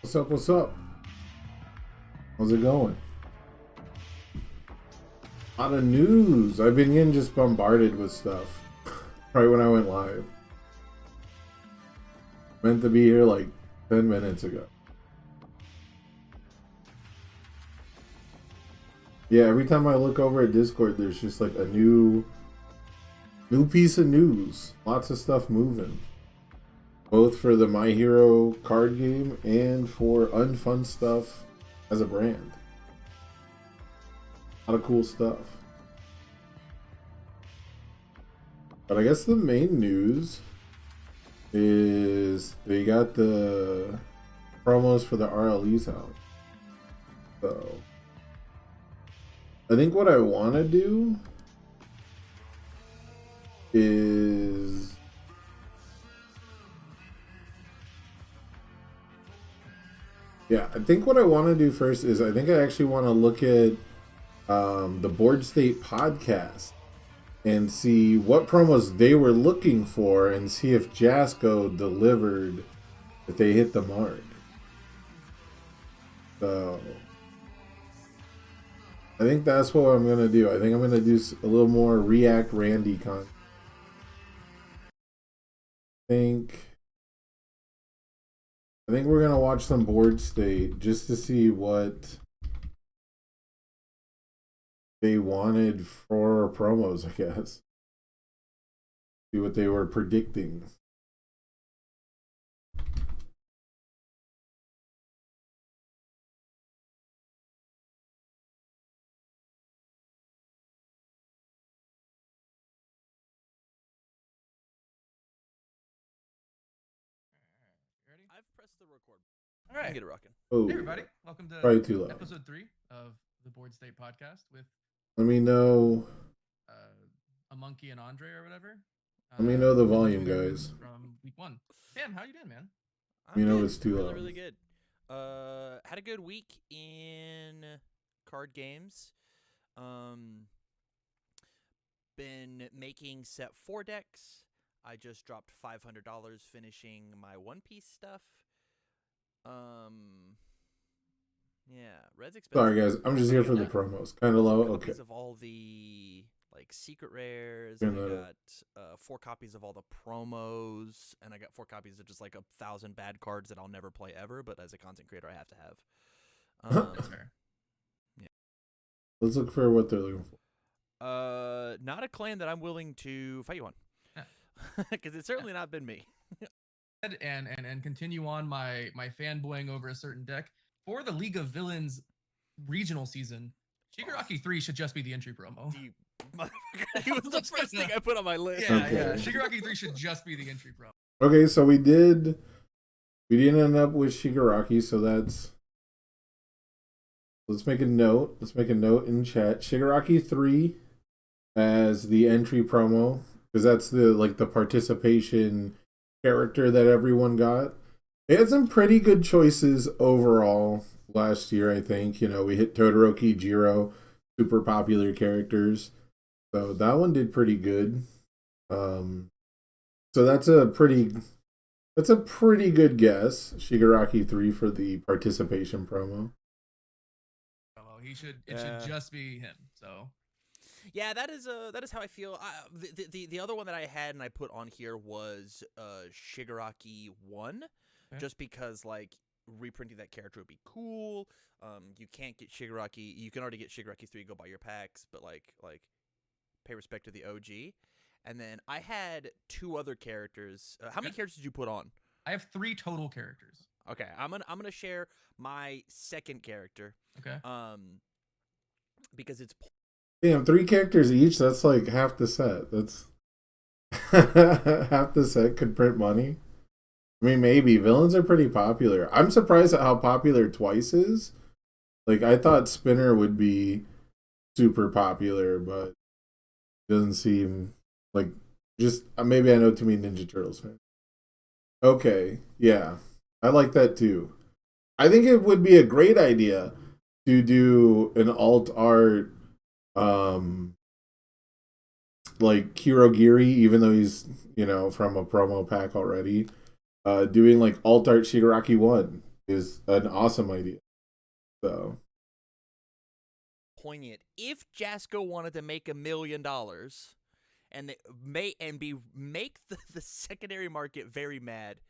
What's up? What's up? How's it going? A lot of news. I've been getting just bombarded with stuff right when I went live. Meant to be here like 10 minutes ago. Yeah, every time I look over at Discord, there's just like a new piece of news. Lots of stuff moving. Both for the My Hero card game and for unfun stuff as a brand. A lot of cool stuff. But I guess the main news is they got the promos for the RLEs out. So I think what I want to do is I think what I want to do first is I think I actually want to look at the Board State podcast and see what promos they were looking for and see if Jasco delivered, if they hit the mark. So I think that's what I'm going to do. I think I'm going to do a little more React Randy content. I think we're going to watch some Board State just to see what they wanted for promos, I guess. See what they were predicting. I've pressed the record. All right, get it rocking. Oh, hey everybody, welcome to episode 3 of the Board State podcast with. Let me know. A monkey and Andre or whatever. Let me know the volume, guys. From week 1. Sam, how you doing, man? You know it's too loud. Really good. Had a good week in card games. Been making set 4 decks. I just dropped $500 finishing my One Piece stuff. Yeah, Red's expensive. Sorry guys, I'm just here for the promos. Kind of low. Okay. Of all the like secret rares, and I got 4 copies of all the promos, and I got 4 copies of just like 1,000 bad cards that I'll never play ever, but as a content creator, I have to have. That's fair. Yeah. Let's look for what they're looking for. Not a clan that I'm willing to fight you on, because it's certainly not been me. And continue on my fanboying over a certain deck for the League of Villains regional season. Shigaraki 3 should just be the entry promo. He was the first thing I put on my list. Yeah. Shigaraki 3 should just be the entry promo. Okay, so we didn't end up with Shigaraki, so let's make a note. Let's make a note in chat. Shigaraki 3 as the entry promo, because that's the participation character that everyone got. They had some pretty good choices overall last year, I think. You know, we hit Todoroki, Jiro, super popular characters. So that one did pretty good. So that's a pretty good guess. Shigaraki 3 for the participation promo. It should just be him. So yeah, that is how I feel. The other one that I had and I put on here was Shigaraki 1, just because like reprinting that character would be cool. You can't get Shigaraki. You can already get Shigaraki 3. Go buy your packs, but like pay respect to the OG. And then I had 2 other characters. How many characters did you put on? I have 3 total characters. Okay, I'm gonna share my second character. Okay. Because it's. Damn, 3 characters each. That's like half the set. That's half the set could print money. I mean, maybe villains are pretty popular. I'm surprised at how popular Twice is. Like, I thought Spinner would be super popular, but it doesn't seem like. Just maybe I know too many Ninja Turtles fans. Okay, yeah, I like that too. I think it would be a great idea to do an alt art. Like Kirogiri, even though he's, from a promo pack already, doing like alt art Shigaraki 1 is an awesome idea. So poignant. If Jasco wanted to make $1 million and make the secondary market very mad,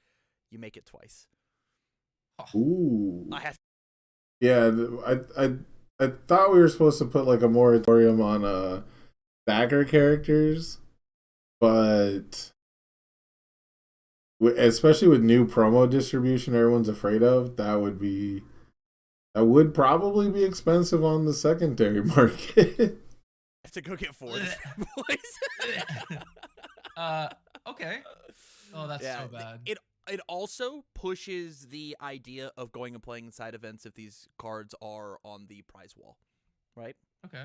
you make it twice. ooh. I have. Yeah, I thought we were supposed to put like a moratorium on backer characters, but especially with new promo distribution everyone's afraid of, that would probably be expensive on the secondary market. I have to go get four boys. Okay. Oh, that's so bad. It also pushes the idea of going and playing side events if these cards are on the prize wall, right? Okay.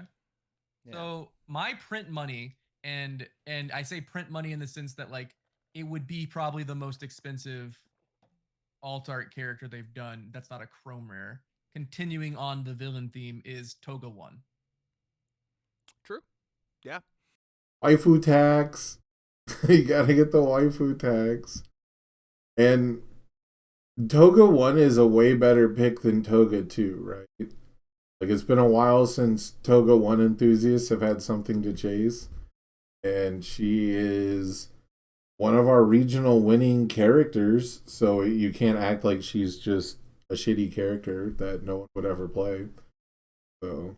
Yeah. So my print money, and I say print money in the sense that like it would be probably the most expensive alt art character they've done. That's not a chrome rare. Continuing on the villain theme is Toga 1. True. Yeah. Waifu tax. You gotta get the waifu tax. And Toga 1 is a way better pick than Toga 2, right? Like, it's been a while since Toga 1 enthusiasts have had something to chase. And she is one of our regional winning characters, so you can't act like she's just a shitty character that no one would ever play. So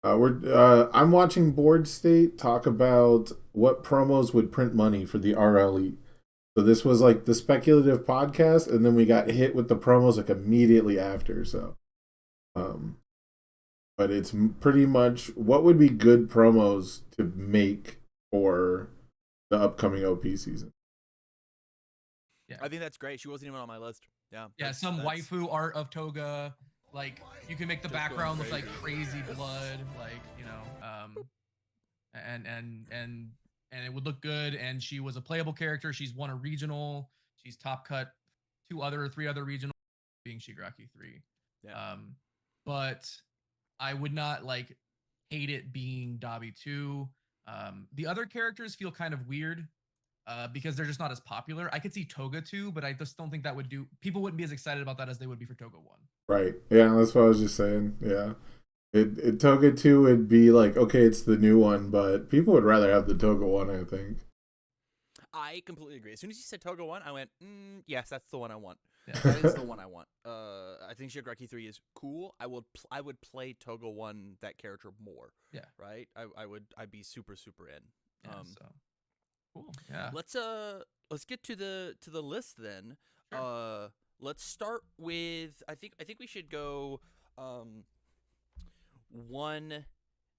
I'm watching Board State talk about what promos would print money for the RLE. So this was like the speculative podcast, and then we got hit with the promos like immediately after. So, but it's pretty much what would be good promos to make for the upcoming OP season. Yeah, I think that's great. She wasn't even on my list. Yeah. Yeah, some waifu art of Toga. Like you can make the background look like crazy blood, like and it would look good. And she was a playable character. She's won a regional. She's top cut three other regional, being Shigaraki 3. Yeah. But I would not like hate it being Dabi 2. The other characters feel kind of weird because they're just not as popular. I could see Toga 2, but I just don't think that would do. People wouldn't be as excited about that as they would be for Toga 1. Right. Yeah, that's what I was just saying. Yeah. It Toga 2 would be like, okay, it's the new one, but people would rather have the Toga 1, I think. I completely agree. As soon as you said Toga 1, I went, yes, that's the one I want. Yeah. That is the one I want. I think Shigaraki 3 is cool. I would play Toga 1, that character, more. Yeah. Right? I'd be super, super in. Yeah, so cool. Yeah. Let's get to the list then. Sure. Let's start with I think we should go one.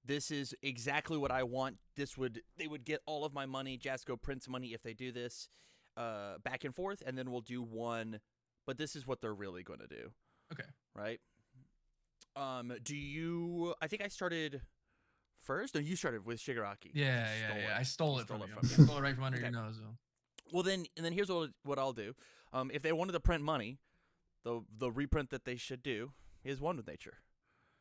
This is exactly what I want. They would get all of my money. Jasco prints money if they do this. Back and forth, and then we'll do one. But this is what they're really going to do. Okay. Right. I think I started first. No, you started with Shigaraki. Yeah. I stole it from you. I stole it right from under your nose. Though. Well, then here's what I'll do. If they wanted to print money, the reprint that they should do is One with Nature.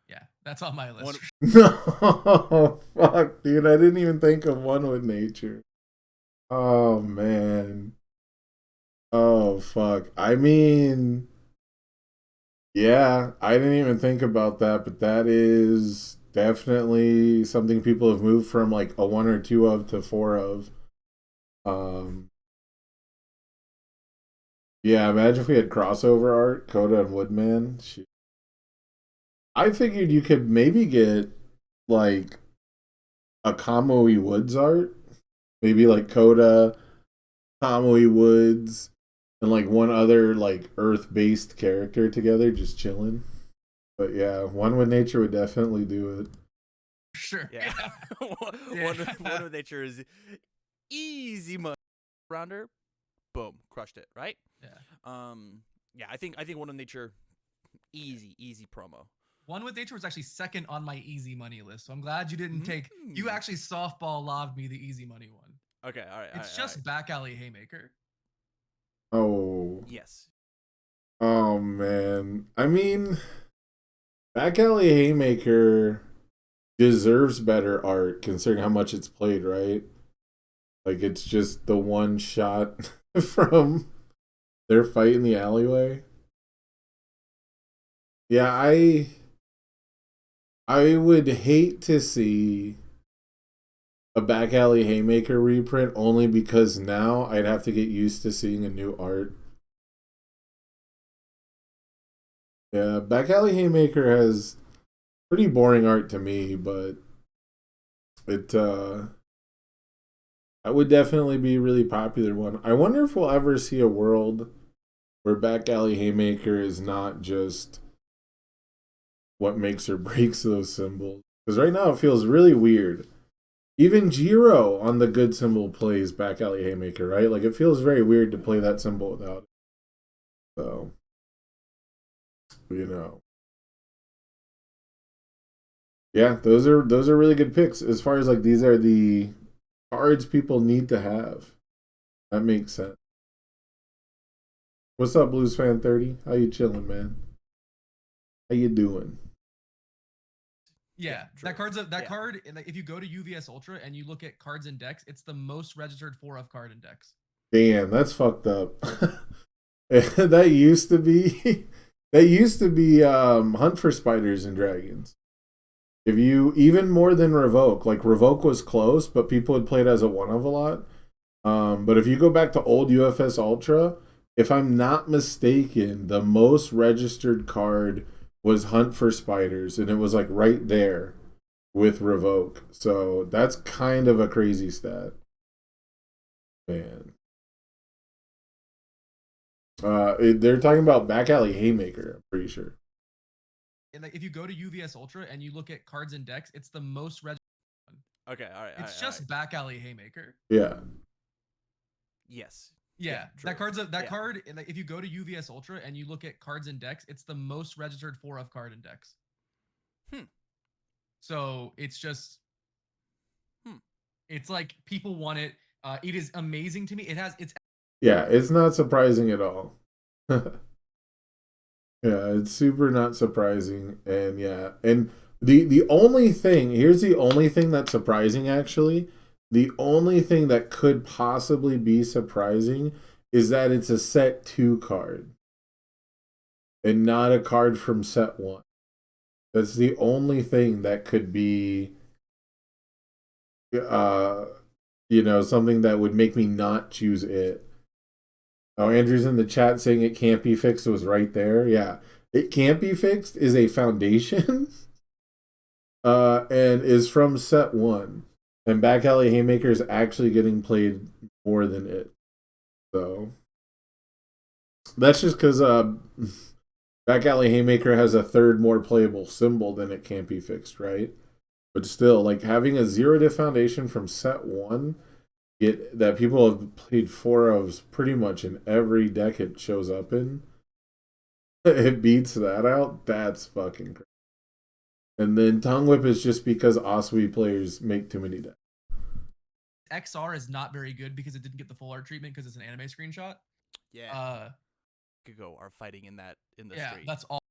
Yeah, that's on my list. No, fuck, dude. I didn't even think of One with Nature. Oh, man. Oh, fuck. I mean, yeah, I didn't even think about that, but that is definitely something people have moved from like a 1 or 2 of to 4 of. Yeah, imagine if we had crossover art, Coda and Woodman. Shit. I figured you could maybe get like a Kamui Woods art. Maybe like Coda, Kamui Woods, and like one other like Earth-based character together just chilling. But yeah, One with Nature would definitely do it. Sure. Yeah. One with Nature is easy money. Rounder, boom, crushed it, right? Yeah. Yeah, I think One with Nature, easy promo. One with Nature was actually second on my easy money list, so I'm glad you didn't take. You actually softball lobbed me the easy money one. Okay, all right. It's just Back Alley Haymaker. Oh. Yes. Oh man. I mean, Back Alley Haymaker deserves better art considering how much it's played, right? Like it's just the one shot from their fight in the alleyway. Yeah, I would hate to see a back alley haymaker reprint only because now I'd have to get used to seeing a new art. Yeah, back alley haymaker has pretty boring art to me, but it that would definitely be a really popular one. I wonder if we'll ever see a world where back alley haymaker is not just what makes or breaks those symbols. Because right now it feels really weird. Even Jiro on the good symbol plays back alley haymaker, right? Like it feels very weird to play that symbol without it. So, you know. Yeah, those are really good picks. As far as like these are the cards people need to have. That makes sense. What's up, Blues Fan 30? How you chilling, man? How you doing? Yeah, that Yeah. card. If you go to UVS Ultra and you look at cards and decks, it's the most registered 4 of card index. Damn, that's fucked up. that used to be that used to be Hunt for Spiders and Dragons. If you even more than Revoke, like Revoke was close, but people would play it as a one of a lot. But if you go back to old UFS Ultra, if I'm not mistaken, the most registered card was Hunt for Spiders, and it was like right there with Revoke. So that's kind of a crazy stat. Man. They're talking about back alley haymaker, I'm pretty sure. And if you go to UVS Ultra and you look at cards and decks, it's the most registered. Okay, all right. It's just back alley haymaker. Yeah. Yes. Yeah, true. card. If you go to UVS Ultra and you look at cards and decks, it's the most registered 4 of card index. So it's just, it's like people want it. It is amazing to me. Yeah, it's not surprising at all. Yeah, it's super not surprising, and yeah, and the only thing here's the only thing that's surprising actually. The only thing that could possibly be surprising is that it's a set 2 card and not a card from set 1. That's the only thing that could be something that would make me not choose it. Oh, Andrew's in the chat saying it can't be fixed. It was right there. Yeah. It can't be fixed is a foundation and is from set 1. And Back Alley Haymaker is actually getting played more than it. So that's just because Back Alley Haymaker has a third more playable symbol than it can't be fixed, right? But still, like having a 0 foundation from set 1 that people have played 4 of pretty much in every deck it shows up in, it beats that out. That's fucking crazy. And then Tongue Whip is just because Oswee players make too many decks. XR is not very good because it didn't get the full art treatment because it's an anime screenshot. Yeah. Go are fighting in the street. That's all.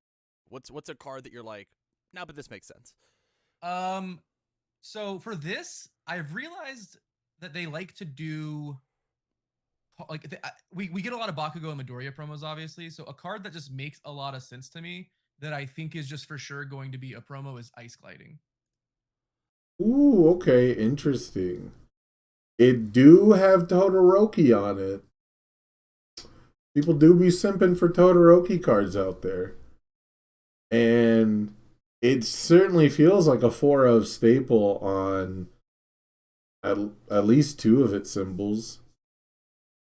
What's a card that you're like, no, but this makes sense. So for this, I've realized that they like to do we get a lot of Bakugo and Midoriya promos, obviously. So a card that just makes a lot of sense to me that I think is just for sure going to be a promo is Ice Gliding. Ooh, okay, interesting. It do have Todoroki on it. People do be simping for Todoroki cards out there. And it certainly feels like a 4 of staple on at least 2 of its symbols.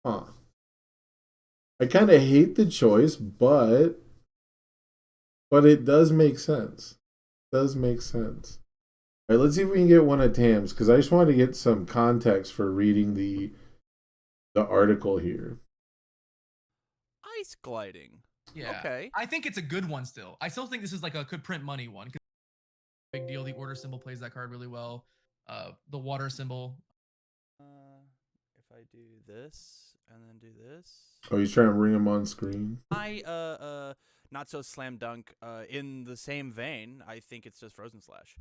Huh. I kind of hate the choice, but it does make sense. It does make sense. All right, let's see if we can get one of Tam's, because I just wanted to get some context for reading the article here. Ice Gliding. Yeah. Okay. I think it's a good one still. I still think this is like a could print money one. Big deal. The order symbol plays that card really well. The water symbol. If I do this and then do this. Oh, he's trying to bring him on screen. Not so slam dunk. In the same vein, I think it's just Frozen Slash.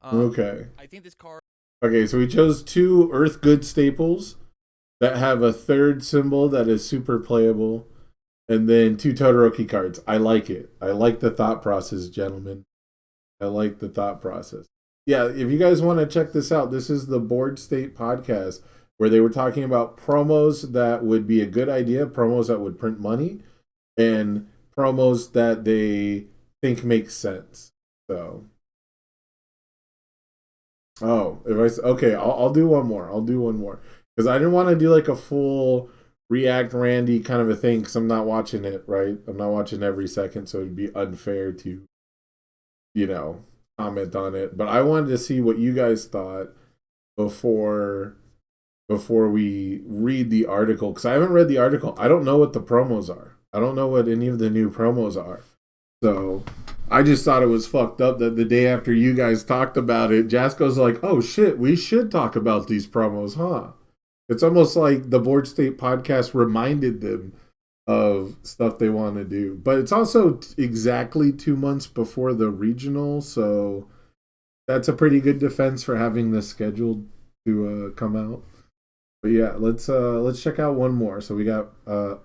Okay. I think this card. Okay, so we chose 2 Earth Good staples that have a third symbol that is super playable. And then 2 Todoroki cards. I like it. I like the thought process, gentlemen. I like the thought process. Yeah, if you guys want to check this out, this is the Board State podcast where they were talking about promos that would be a good idea, promos that would print money, and promos that they think make sense. So, okay, I'll do one more. I'll do one more because I didn't want to do like a full React Randy kind of a thing because I'm not watching it, right? I'm not watching every second, so it'd be unfair to, comment on it. But I wanted to see what you guys thought before we read the article because I haven't read the article. I don't know what the promos are. I don't know what any of the new promos are. So I just thought it was fucked up that the day after you guys talked about it, Jasco's like, oh shit, we should talk about these promos, huh? It's almost like the Board State podcast reminded them of stuff they want to do. But it's also exactly 2 months before the regional, so that's a pretty good defense for having this scheduled to come out. But yeah, let's check out one more. So we got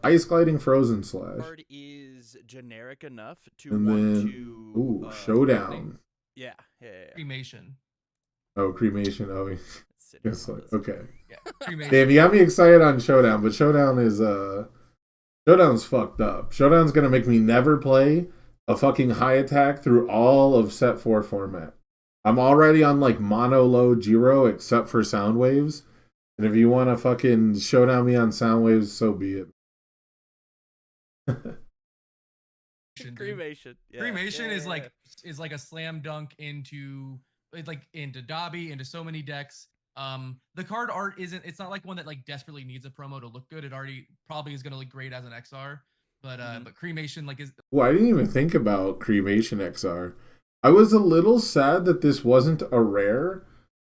Ice Gliding Frozen Slash. Card is generic enough to and want then, to Showdown. Yeah. Cremation. Oh, Cremation. Oh, yes. Okay. Yeah, Cremation. Damn, you got me excited on Showdown, but Showdown is Showdown's fucked up. Showdown's gonna make me never play a fucking high attack through all of set 4 format. I'm already on like mono low Giro except for sound waves. And if you want to fucking Showdown me on sound waves, so be it. Cremation. Yeah. Cremation is like a slam dunk into Dobby, into so many decks. The card art it's not like one that like desperately needs a promo to look good. It already probably is gonna look great as an XR. But Cremation like is Well, I didn't even think about Cremation XR. I was a little sad that this wasn't a rare,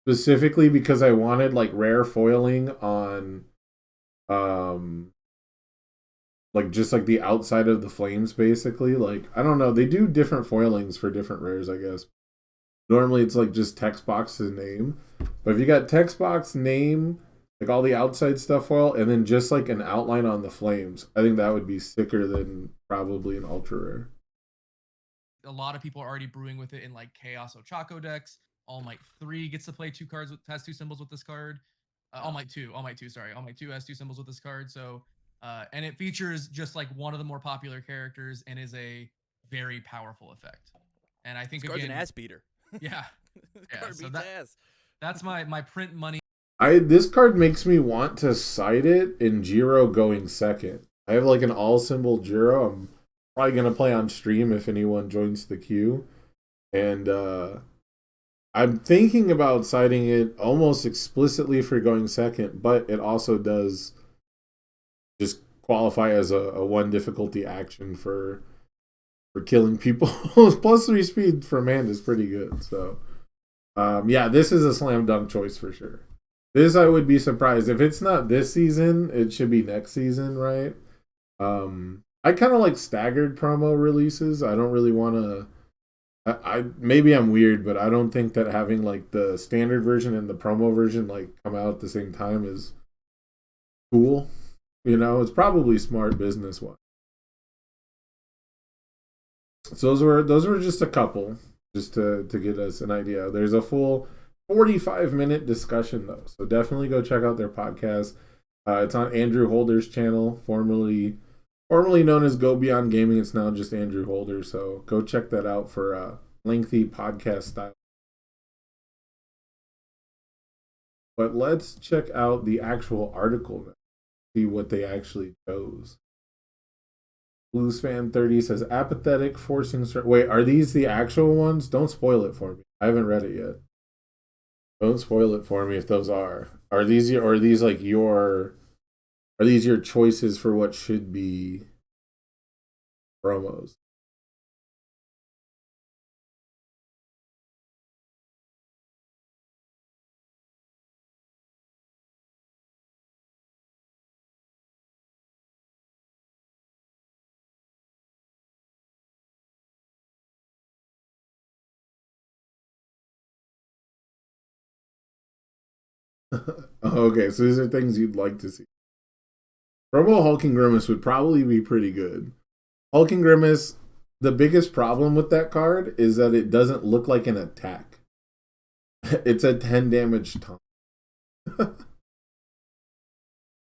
specifically because I wanted like rare foiling on like just like the outside of the flames basically. Like I don't know, they do different foilings for different rares, I guess. Normally it's like just text box and name. But if you got text box, name, like all the outside stuff foil, and then just like an outline on the flames, I think that would be sicker than probably an ultra rare. A lot of people are already brewing with it in like Chaos Ochako decks. All Might 3 gets to play 2 cards has 2 symbols with this card. All Might 2 has 2 symbols with this card. So and it features just like one of the more popular characters and is a very powerful effect. And I think again, an ass beater. Yeah. Card so beats ass. That's my print money. This card makes me want to side it in Jiro going second. I have like an all symbol Jiro. I'm probably gonna play on stream if anyone joins the queue. And I'm thinking about siding it almost explicitly for going second, but it also does just qualify as a 1 difficulty action for killing people. Plus 3 speed for mana is pretty good. So yeah, this is a slam dunk choice for sure. This I would be surprised if it's not this season. It should be next season, right? I kind of like staggered promo releases. I don't really want to. I maybe I'm weird, but I don't think that having like the standard version and the promo version like come out at the same time is cool. It's probably smart business wise. So those were just a couple, just to get us an idea. There's a full 45-minute discussion though, so definitely go check out their podcast. It's on Andrew Holder's channel, formerly known as Go Beyond Gaming. It's now just Andrew Holder, so go check that out for a lengthy podcast style. But let's check out the actual article now, see what they actually chose. Blues Fan 30 says apathetic forcing. Wait, are these the actual ones? Don't spoil it for me. I haven't read it yet. Don't spoil it for me if those are. Are these like your? Are these your choices for what should be promos? Okay, so these are things you'd like to see. Promo Hulking Grimace would probably be pretty good. Hulking Grimace, the biggest problem with that card is that it doesn't look like an attack. It's a 10 damage taunt.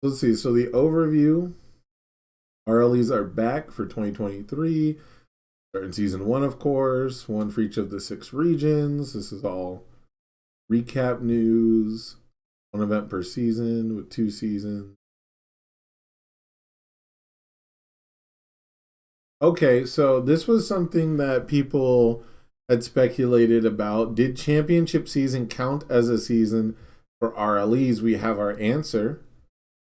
Let's see. So the overview. RLEs are back for 2023. Starting season 1, of course. 1 for each of the 6 regions. This is all recap news. 1 event per season with 2 seasons. Okay, so this was something that people had speculated about. Did championship season count as a season for RLEs? We have our answer.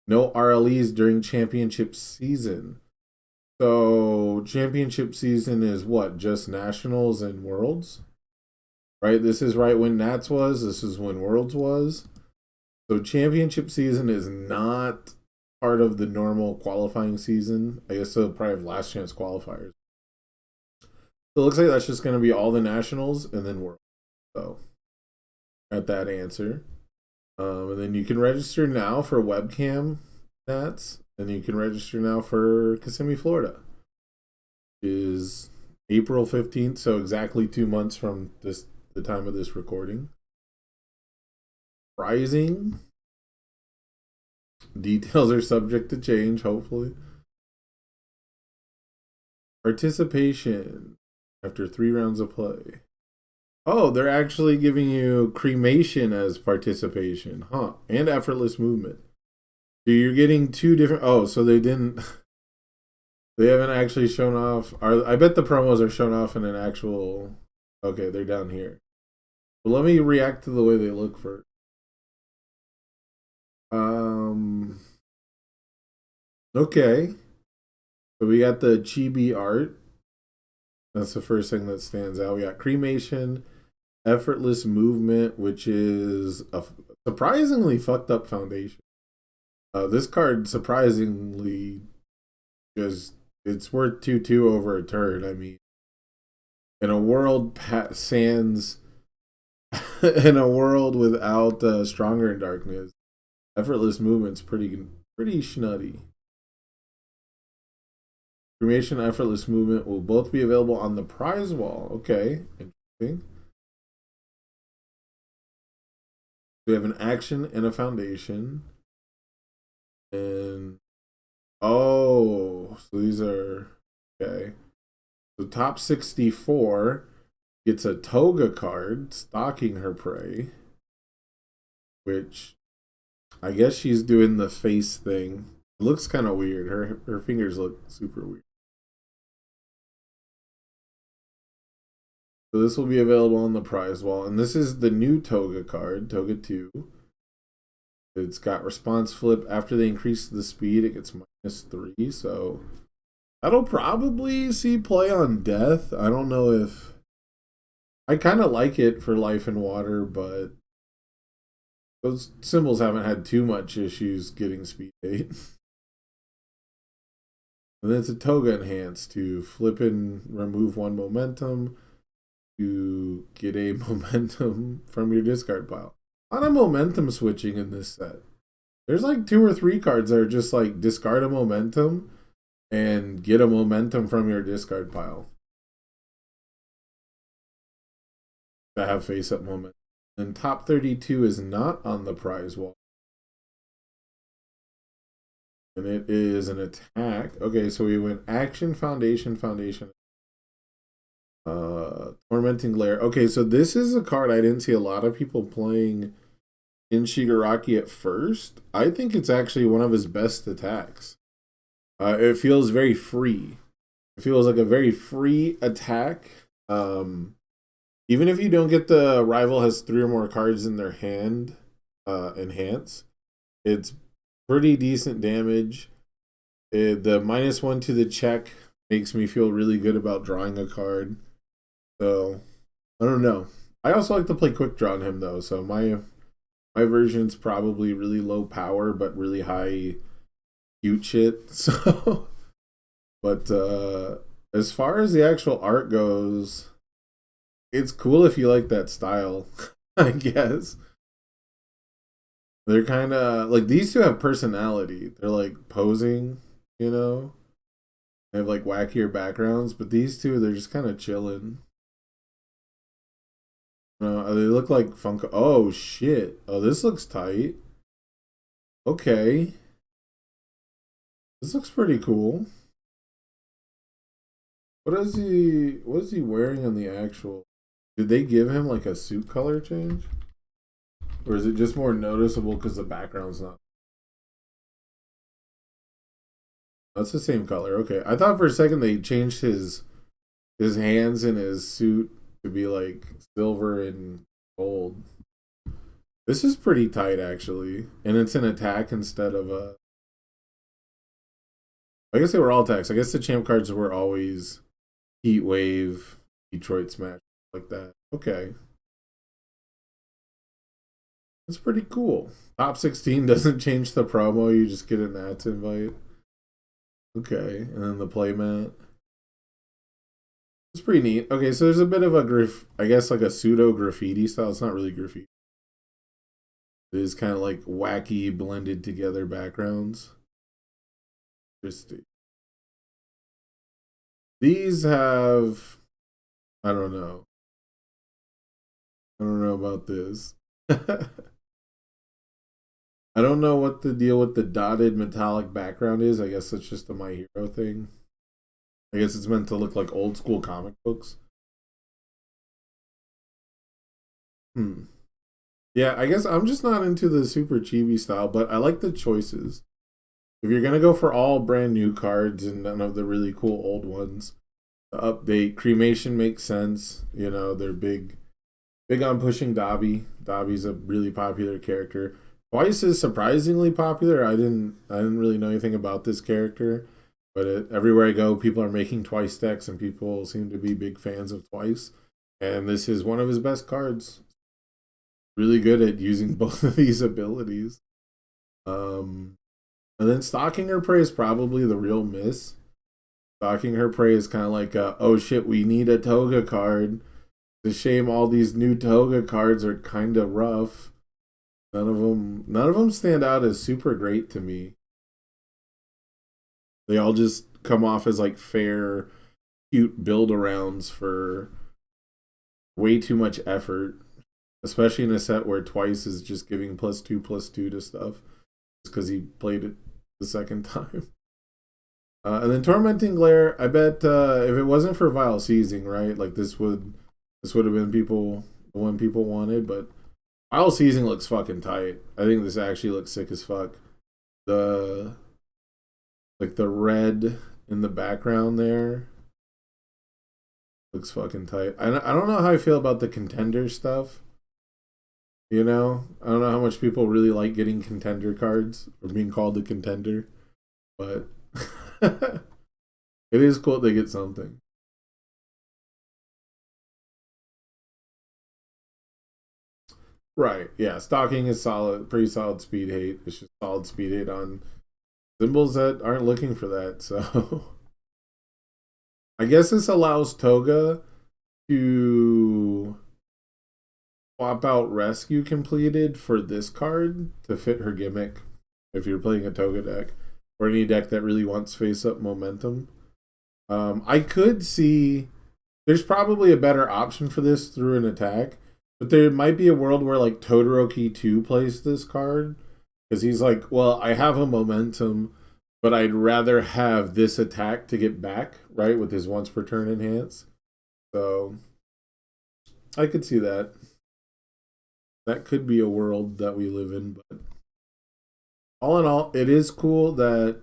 No RLEs during championship season. So championship season is what? Just nationals and worlds? Right? This is right when Nats was. This is when worlds was. So championship season is not part of the normal qualifying season. I guess they'll probably have last chance qualifiers. So it looks like that's just going to be all the nationals and then world. So got that answer. And then you can register now for webcam Nats, and you can register now for Kissimmee, Florida. Is April 15th, so exactly 2 months from the time of this recording. Pricing. Details are subject to change, hopefully. Participation after 3 rounds of play. Oh, they're actually giving you cremation as participation, huh? And effortless movement. So you're getting 2 different. Oh, so they didn't. They haven't actually shown off. I bet the promos are shown off in an actual. Okay, they're down here. But let me react to the way they look first. Okay. So we got the chibi art. That's the first thing that stands out. We got cremation, effortless movement, which is a surprisingly fucked up foundation. This card surprisingly just it's worth 2/2 over a turn. I mean, in a world sans, in a world without stronger in darkness, effortless movement's pretty schnutty. Cremation, effortless movement will both be available on the prize wall. Okay, interesting. We have an action and a foundation. And oh, so these are okay. The top 64 gets a toga card, stalking her prey, which I guess she's doing the face thing. It looks kind of weird. Her fingers look super weird. So this will be available on the prize wall. And this is the new Toga card, Toga 2. It's got response flip. After they increase the speed, it gets -3. So that'll probably see play on death. I don't know if... I kind of like it for life and water, but those symbols haven't had too much issues getting speed 8. And then it's a Toga enhance to flip and remove 1 momentum. To get a momentum from your discard pile. A lot of momentum switching in this set. There's like 2 or 3 cards that are just like discard a momentum and get a momentum from your discard pile. That have face up momentum. And top 32 is not on the prize wall. And it is an attack. Okay, so we went action, foundation. Tormenting Glare. Okay, so this is a card I didn't see a lot of people playing in Shigaraki at first. I think it's actually one of his best attacks. It feels very free. It feels like a very free attack. Even if you don't get the rival has 3 or more cards in their hand, enhance, it's pretty decent damage. The -1 to the check makes me feel really good about drawing a card. So, I don't know. I also like to play quick draw on him, though. So, my version's probably really low power, but really high cute shit. So, but as far as the actual art goes, it's cool if you like that style, I guess. They're kind of like these two have personality. They're like posing, you know. They have like wackier backgrounds, but these two they're just kind of chilling. They look like Funko. Oh shit! Oh, this looks tight. Okay, this looks pretty cool. What is he? What is he wearing on the actual? Did they give him like a suit color change, or is it just more noticeable because the background's not? That's the same color. Okay, I thought for a second they changed his hands in his suit to be like silver and gold. This is pretty tight actually, and it's an attack instead of a. I guess they were all attacks. I guess the champ cards were always Heat Wave, Detroit Smash, like that. Okay, that's pretty cool. Top 16 doesn't change the promo. You just get an Nats invite. Okay, and then the playmat. It's pretty neat. Okay, so there's a bit of a I guess like a pseudo graffiti style. It's not really graffiti. It is kind of like wacky blended together backgrounds. Interesting. These have, I don't know. I don't know about this. I don't know what the deal with the dotted metallic background is. I guess it's just a My Hero thing. I guess it's meant to look like old school comic books. Yeah, I guess I'm just not into the super chibi style, but I like the choices. If you're gonna go for all brand new cards and none of the really cool old ones, the update cremation makes sense. You know, they're big on pushing Dobby. Dobby's a really popular character. Twice is surprisingly popular. I didn't really know anything about this character, but everywhere I go, people are making Twice decks, and people seem to be big fans of Twice. And this is one of his best cards. Really good at using both of these abilities. And then Stalking Her Prey is probably the real miss. Stalking Her Prey is kind of like, oh shit, we need a Toga card. It's a shame all these new Toga cards are kind of rough. None of them stand out as super great to me. They all just come off as like fair, cute build-arounds for way too much effort. Especially in a set where Twice is just giving +2/+2 to stuff. Just because he played it the second time. And then Tormenting Glare, I bet if it wasn't for Vile Seizing, right? Like this would have been the one people wanted, but Vile Seizing looks fucking tight. I think this actually looks sick as fuck. The red in the background there looks fucking tight. I don't know how I feel about the contender stuff. You know, I don't know how much people really like getting contender cards or being called a contender, but it is cool they get something. Right, yeah. Stalking is solid, pretty solid speed hate. It's just solid speed hate on symbols that aren't looking for that. So I guess this allows Toga to swap out Rescue Completed for this card to fit her gimmick if you're playing a Toga deck or any deck that really wants face-up momentum. I could see there's probably a better option for this through an attack, but there might be a world where like Todoroki 2 plays this card because he's like, well, I have a momentum, but I'd rather have this attack to get back, right, with his once per turn enhance. So I could see that. That could be a world that we live in, but all in all, it is cool that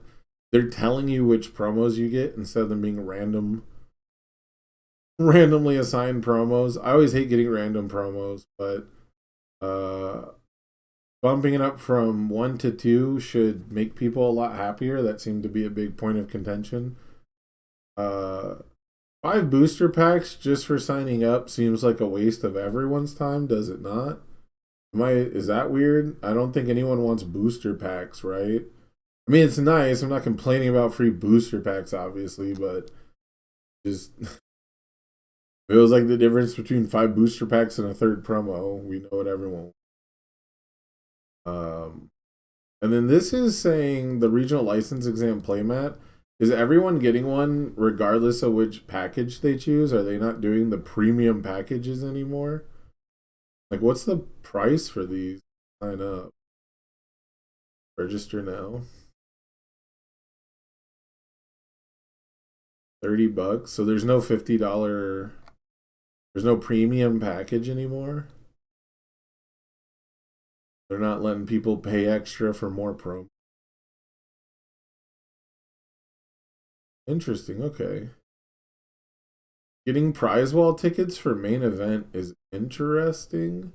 they're telling you which promos you get instead of them being randomly assigned promos. I always hate getting random promos, but bumping it up from 1 to 2 should make people a lot happier. That seemed to be a big point of contention. 5 booster packs just for signing up seems like a waste of everyone's time, does it not? Is that weird? I don't think anyone wants booster packs, right? I mean, it's nice. I'm not complaining about free booster packs, obviously, but just feels like the difference between 5 booster packs and a third promo. We know what everyone wants. And then this is saying the regional license exam playmat. Is everyone getting one regardless of which package they choose? Are they not doing the premium packages anymore? Like, what's the price for these? Sign up. Register now. $30. So there's no $50. There's no premium package anymore. They're not letting people pay extra for more promo. Interesting. Okay. Getting prize wall tickets for main event is interesting.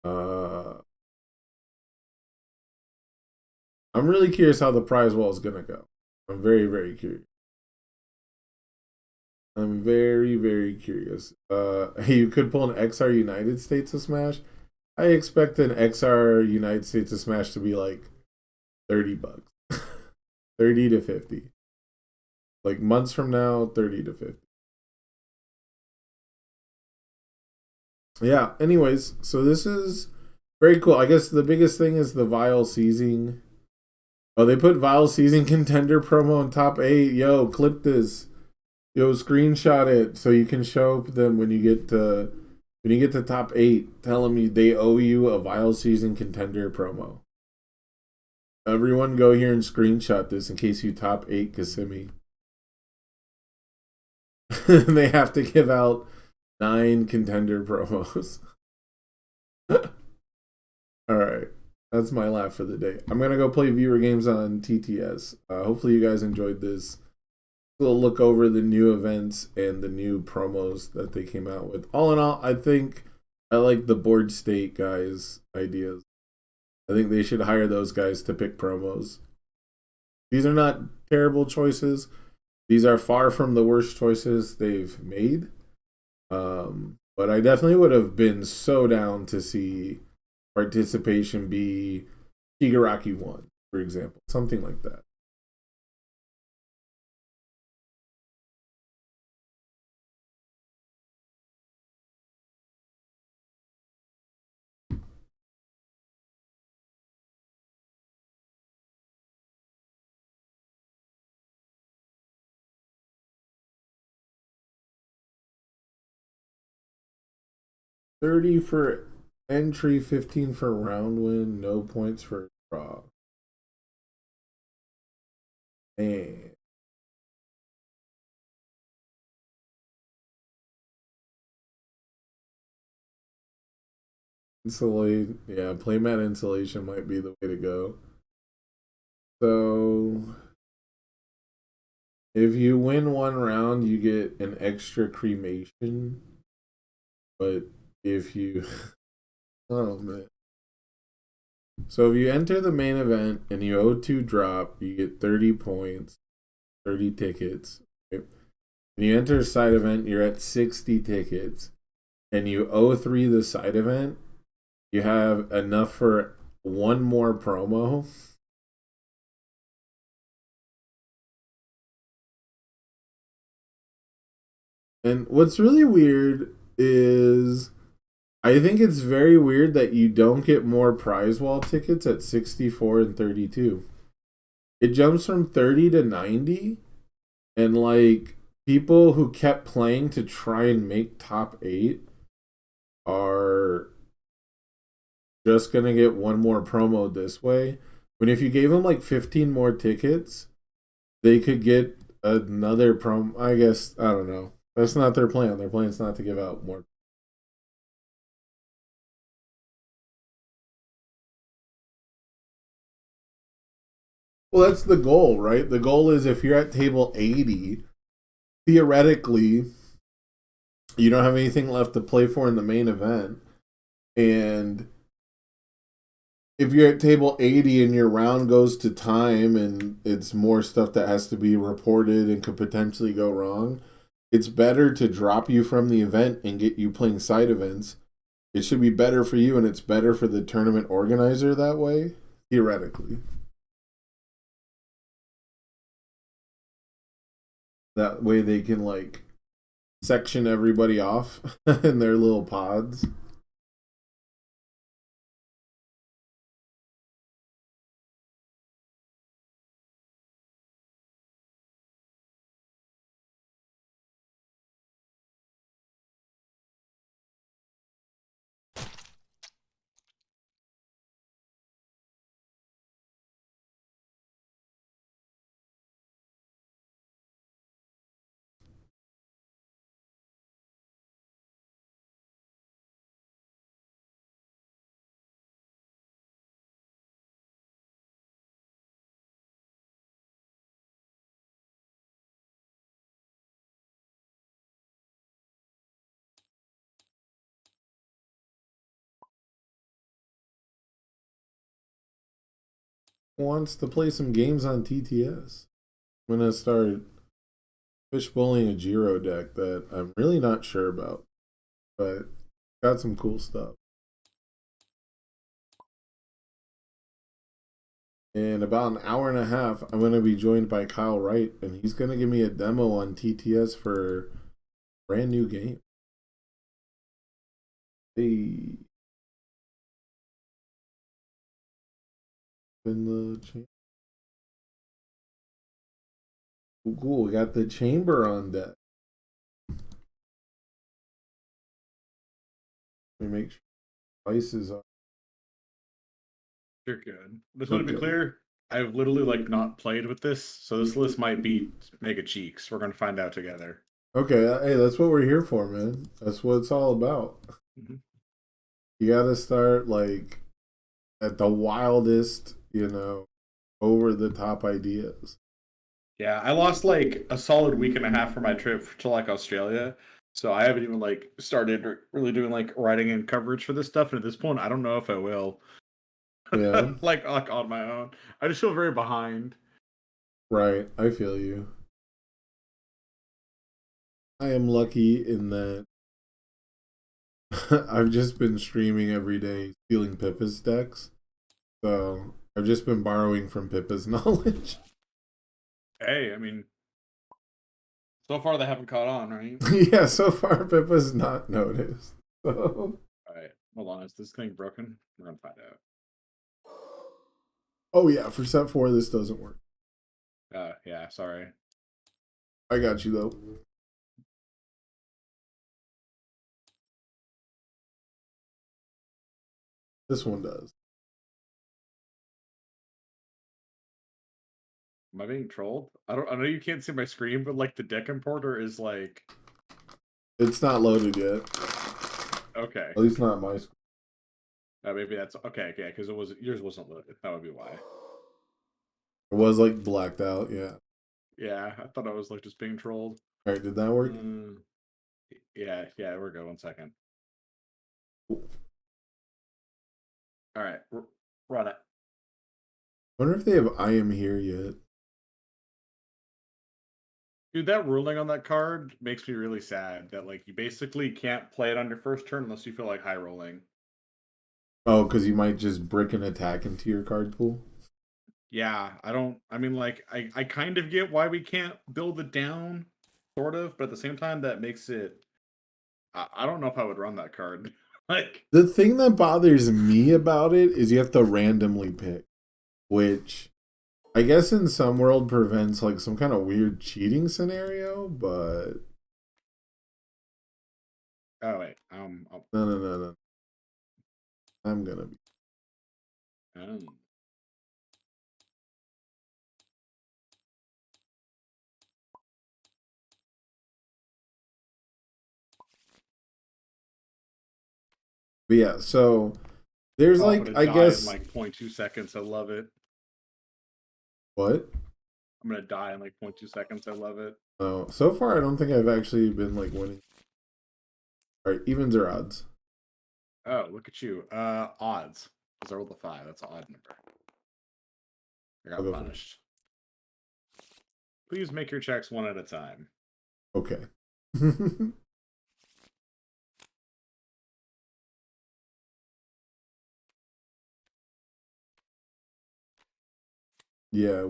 I'm really curious how the prize wall is gonna go. I'm very, very curious. I'm very, very curious. You could pull an XR United States of Smash. I expect an XR United States of Smash to be like $30. 30 to 50. Like months from now, 30 to 50. Yeah, anyways, so this is very cool. I guess the biggest thing is the Vile Seizing. Oh, they put Vile Seizing Contender promo in top 8. Yo, clip this. Yo, screenshot it so you can show them when you get to top 8. Tell them they owe you a Vile Seizing Contender promo. Everyone go here and screenshot this in case you top 8 Kissimmee. They have to give out 9 contender promos. Alright. That's my laugh for the day. I'm going to go play viewer games on TTS. Hopefully you guys enjoyed this. We'll look over the new events and the new promos that they came out with. All in all, I think I like the board state guys' ideas. I think they should hire those guys to pick promos. These are not terrible choices. These are far from the worst choices they've made. But I definitely would have been so down to see participation be Shigaraki 1, for example. Something like that. $30 for entry, 15 for round win, no points for draw. Man. Insulate, yeah, playmat insulation might be the way to go. So if you win one round, you get an extra cremation. But if you oh man. So if you enter the main event and you owe 2 drop, you get 30 points, 30 tickets. Okay? When you enter a side event, you're at 60 tickets. And you owe 3 the side event, you have enough for 1 more promo. And what's really weird is I think it's very weird that you don't get more prize wall tickets at 64 and 32. It jumps from 30 to 90, and like people who kept playing to try and make top 8 are just gonna get 1 more promo this way. When if you gave them like 15 more tickets, they could get another promo. I guess, I don't know. That's not their plan. Their plan is not to give out more. Well, that's the goal, right? The goal is if you're at table 80, theoretically, you don't have anything left to play for in the main event. And if you're at table 80 and your round goes to time and it's more stuff that has to be reported and could potentially go wrong, it's better to drop you from the event and get you playing side events. It should be better for you and it's better for the tournament organizer that way, theoretically. That way they can like section everybody off in their little pods. wants to play some games on TTS. I'm gonna start fishbowling a Giro deck that I'm really not sure about, but got some cool stuff. In about an hour and a half, I'm going to be joined by Kyle Wright, and he's going to give me a demo on TTS for a brand new game. Hey. In the chamber. Cool, we got the chamber on deck. Let me make sure devices are. You're good. Just want to be clear, I've literally like not played with this, so this list might be mega cheeks. We're gonna find out together. Okay, hey, that's what we're here for, man. That's what it's all about. Mm-hmm. You gotta start like at the wildest, you know, over the top ideas. Yeah, I lost like a solid week and a half for my trip to like Australia, so I haven't even like started really doing like writing and coverage for this stuff. And at this point, I don't know if I will. Yeah. like on my own. I just feel very behind. Right, I feel you. I am lucky in that I've just been streaming every day stealing Pippa's decks. So I've just been borrowing from Pippa's knowledge. Hey, I mean, so far they haven't caught on, right? Yeah, so far Pippa's not noticed. So. Alright, hold on. Is this thing broken? We're gonna find out. Oh yeah, for set 4 this doesn't work. Yeah, sorry. I got you though. This one does. Am I being trolled? I know you can't see my screen, but like the deck importer is like It's not loaded yet. okay. At least not my screen. Maybe that's okay, yeah, because yours wasn't loaded. That would be why. It was like blacked out, yeah. Yeah, I thought I was like just being trolled. Alright, did that work? Yeah, we're good. 1 second. Cool. Alright, run it. I wonder if they have I am here yet. Dude, that ruling on that card makes me really sad that like you basically can't play it on your first turn unless you feel like high rolling. Oh, because you might just brick an attack into your card pool? Yeah, I mean, like, I kind of get why we can't build it down, sort of, but at the same time, that makes it. I don't know if I would run that card. Like, the thing that bothers me about it is you have to randomly pick, which I guess in some world prevents like some kind of weird cheating scenario, but. oh, wait. No. I'm gonna be. But yeah, so there's like I guess in like 0.2 seconds. I love it. What? I'm gonna die in like 0.2 seconds. I love it. Oh, so far I don't think I've actually been like winning. All right, evens or odds? Oh, look at you. Odds. Because I rolled a 5. That's an odd number. I got punished. Please make your checks one at a time. Okay. Yeah,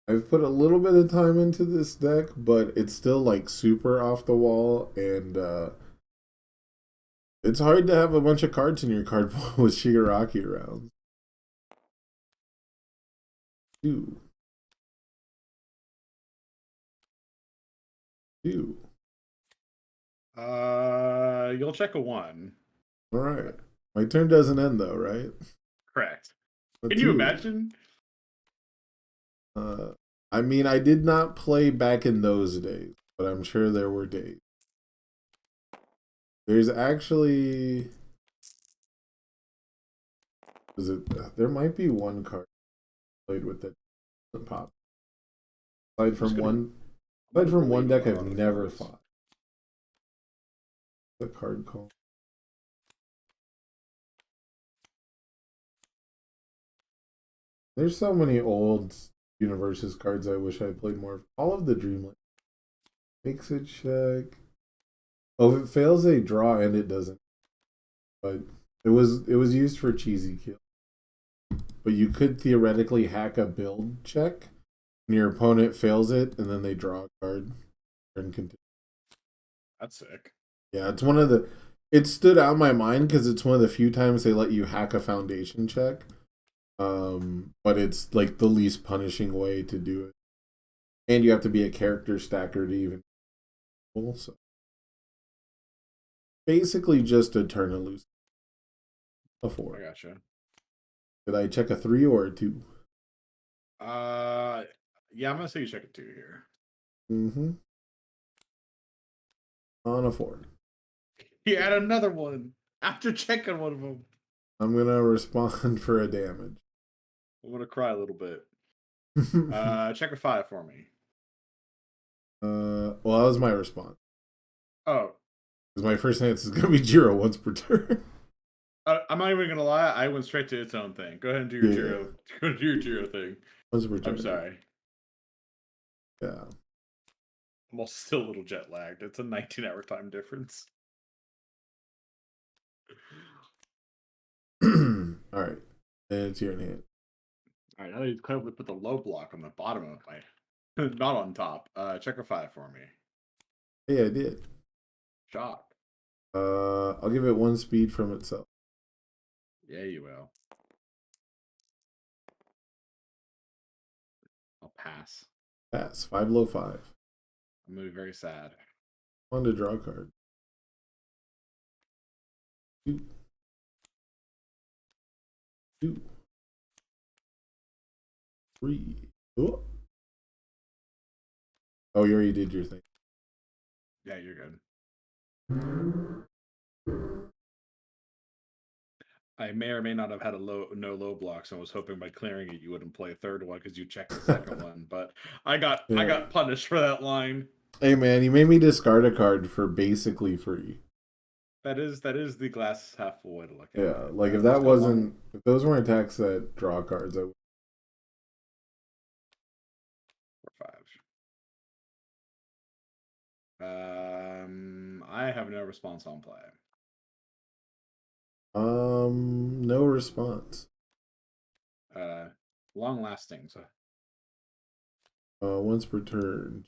I've put a little bit of time into this deck, but it's still like super off the wall, and it's hard to have a bunch of cards in your card pool with Shigaraki around. Two. You'll check a 1. All right. My turn doesn't end though, right? Correct. Can you imagine? I mean, I did not play back in those days, but I'm sure there were days. There's actually, there might be one card played with that pop. Aside from one deck I've never fought. The card call. There's so many old Universes cards I wish I played more of. All of the Dreamland. Makes it check. Oh, if it fails a draw and it doesn't. But it was used for cheesy kill. But you could theoretically hack a build check and your opponent fails it and then they draw a card and continue. That's sick. Yeah, it's one of the it stood out in my mind because it's one of the few times they let you hack a foundation check. But it's like the least punishing way to do it. And you have to be a character stacker to even so basically just a turn and lose. A 4. I gotcha. Did I check a 3 or a 2? Yeah, I'm gonna say you check a 2 here. Mm-hmm. On a 4. He had another one after checking one of them. I'm gonna respond for a damage. I'm gonna cry a little bit. Check a 5 for me. Well, that was my response. Oh. Because my first answer is gonna be Jiro once per turn. I'm not even gonna lie. I went straight to its own thing. Go ahead and do your Jiro. Go do your Jiro thing. Once per turn. I'm sorry. Yeah. I'm also still a little jet lagged. It's a 19-hour time difference. All right. And it's your hand. All right, now you cleverly put the low block on the bottom of my, not on top. Check a 5 for me. Hey, I did. Shock. I'll give it 1 speed from itself. Yeah, you will. I'll pass. Pass. 5 low 5. I'm gonna be very sad. On to draw a card. 2. 2. 3. Oh. Oh, you already did your thing. Yeah, you're good. I may or may not have had a no low block, so I was hoping by clearing it you wouldn't play a third one because you checked the second one. But I got punished for that line. Hey man, you made me discard a card for basically free. That is the glass half full way to look at it. Yeah, like if that wasn't if those weren't attacks that draw cards, I would. 5. I have no response on play. No response. Long lasting. So. Once per turn.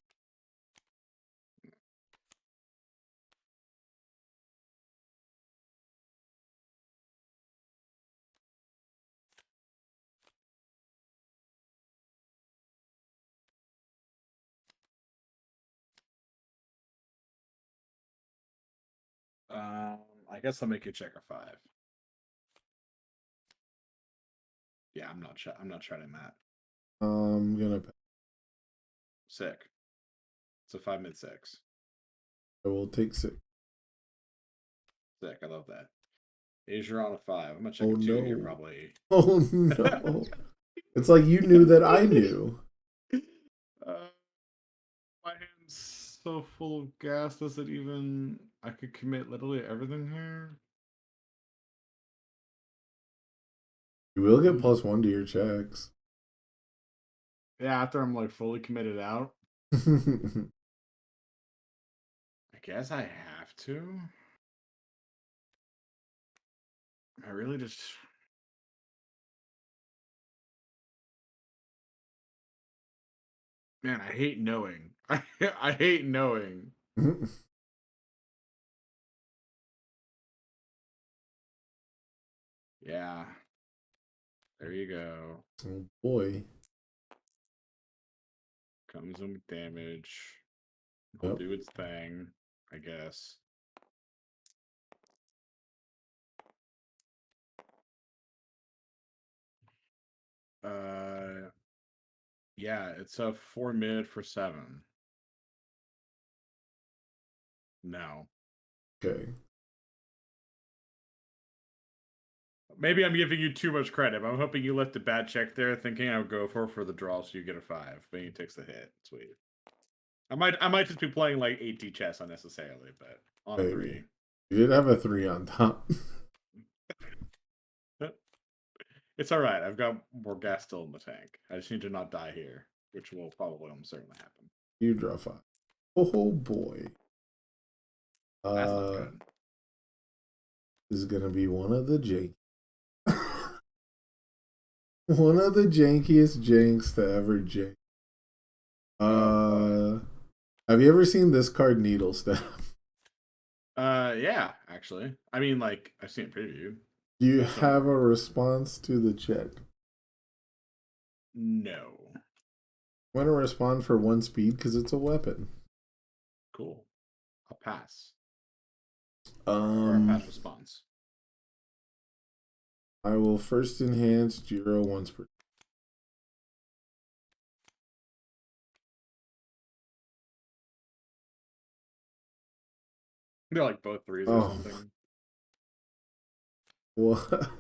I guess I'll make you check a 5. Yeah, I'm not shredding that. I'm gonna. Sick. It's a 5 mid 6. I will take 6. Sick. I love that. Asia on a 5. I'm gonna check a 2 here probably. Oh no! It's like you knew that I knew. My hand's so full of gas. Does it even? I could commit literally everything here. You will get +1 to your checks. Yeah, after I'm like fully committed out. I guess I have to. I really just. Man, I hate knowing. I hate knowing. Yeah. There you go. Oh boy. Comes in with damage. It'll do its thing, I guess. Yeah, it's a 4 mid for 7. No. Okay. Maybe I'm giving you too much credit. I'm hoping you left a bad check there, thinking I would go for the draw, so you get a 5. But he takes the hit. Sweet. I might just be playing like 8D chess unnecessarily, but on a 3. You did have a 3 on top. It's all right. I've got more gas still in the tank. I just need to not die here, which will probably almost certainly happen. You draw 5. Oh boy. That's not good. This is gonna be one of the jank. One of the jankiest janks to ever jank. Have you ever seen this card, Needle Stab? Yeah, actually. I mean, like, I've seen it previewed. Do you have a response to the check? No. I'm gonna respond for 1 speed because it's a weapon. Cool. I'll pass. Or I'll pass response. I will first enhance Jiro once per. They're like both 3s or something. What?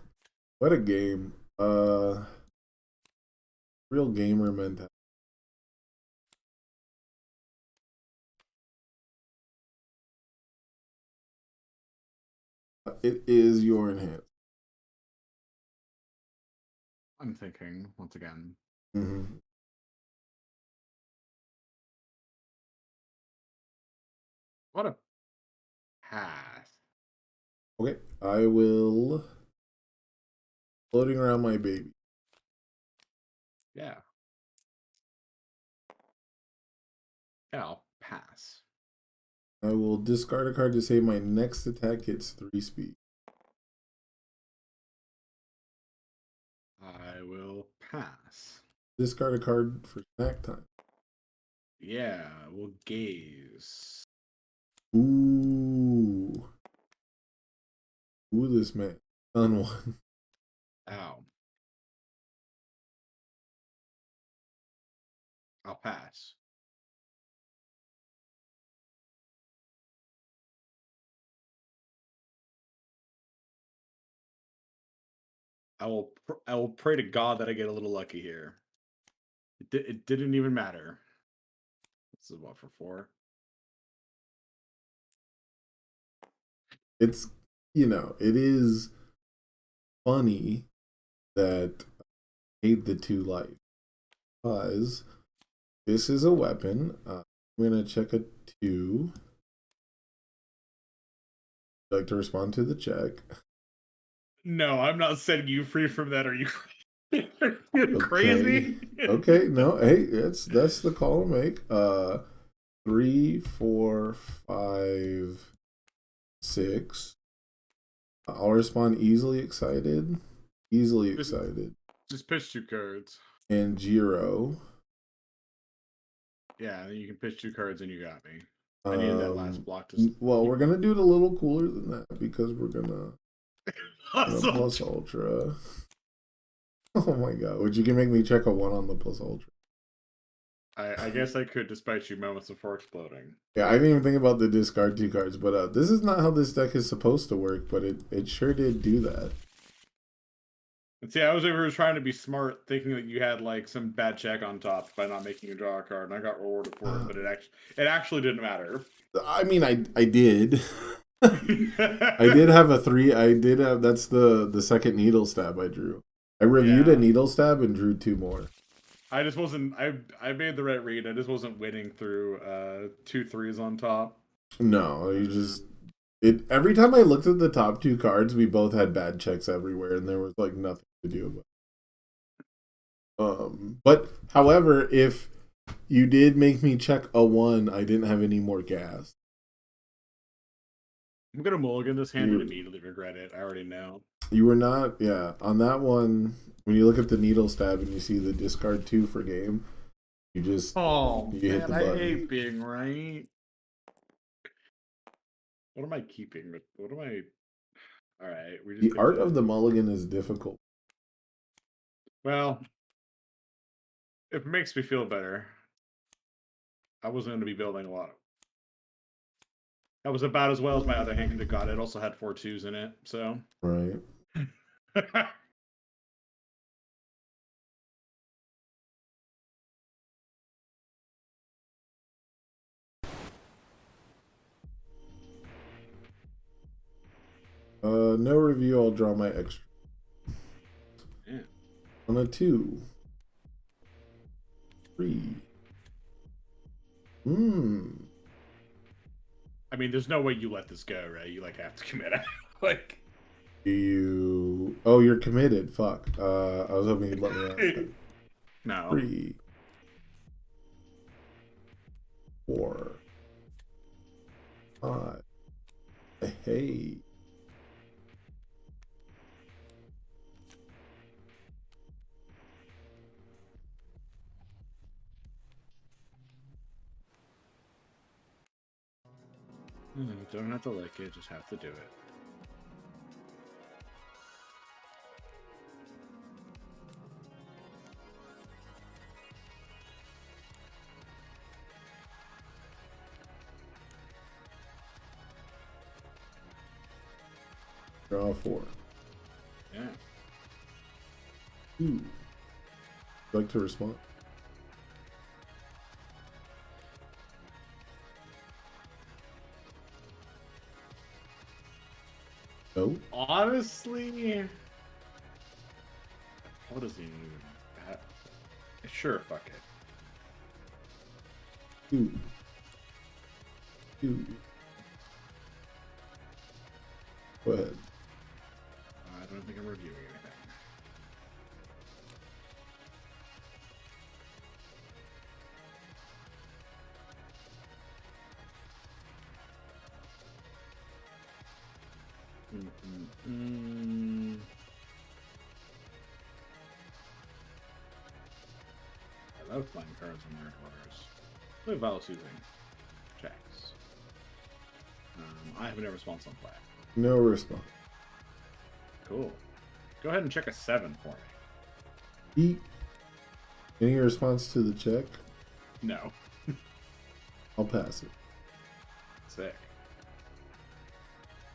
What a game. Real gamer mentality. It is your enhance. I'm thinking once again. Mm-hmm. What a pass. Okay, I will floating around my baby. Yeah. Yeah, I'll pass. I will discard a card to say my next attack hits 3 speed. I will pass. Discard a card for snack time. Yeah, we'll gaze. Ooh. Ooh, this man. Done 1. Ow. I'll pass. I will pray to God that I get a little lucky here. It didn't even matter. This is what, for 4? It's, it is funny that I hate the 2 life. Because this is a weapon. I'm going to check a 2. I'd like to respond to the check. No, I'm not setting you free from that. Are you crazy? Okay, no, hey, that's the call to make. 3, 4, 5, 6. I'll respond easily excited. Just pitch 2 cards. And Jiro. Yeah, you can pitch 2 cards and you got me. I needed that last block to. Well, we're gonna do it a little cooler than that because we're gonna plus ultra. Oh my god! Would you can make me check a 1 on the plus ultra? I guess I could, despite you moments before exploding. Yeah, I didn't even think about the discard 2 cards, but this is not how this deck is supposed to work. But it sure did do that. And see, I was over trying to be smart, thinking that you had like some bad check on top by not making you draw a card, and I got rewarded for it. But it actually didn't matter. I mean, I did. I did have a 3. I did have. That's the second needle stab I drew. I reviewed a needle stab and drew 2 more. I just wasn't. I made the right read. I just wasn't winning through 2 3s on top. No, you just. Every time I looked at the top 2 cards, we both had bad checks everywhere, and there was like nothing to do about it. But however, if you did make me check a 1, I didn't have any more gas. I'm gonna mulligan this hand and immediately regret it. I already know. You were not, yeah. On that one, when you look at the needle stab and you see the discard 2 for game, you just hit the button. I hate being right. What am I keeping? What am I? All right, the art of the mulligan is difficult. Well, if it makes me feel better, I wasn't going to be building a lot. That was about as well as my other hand could have got. It also had 4 2s in it, so. Right. No review, I'll draw my extra. Yeah. On a 2. 3. I mean, there's no way you let this go, right? You like have to commit. Like, Do you? Oh, you're committed. Fuck. I was hoping you'd let me out. no. 3. 4. 5. Hey. Don't have to like it, just have to do it. Draw 4. Yeah. Ooh. Like to respond? No. Honestly, what does he need? Sure, fuck it. Ooh. Ooh. Go ahead. I don't think I'm reviewing anything. I love playing cards in weird orders. Play Valos using checks. I have no response on play. No response. Cool. Go ahead and check a 7 for me. Eat. Any response to the check? No. I'll pass it. Sick.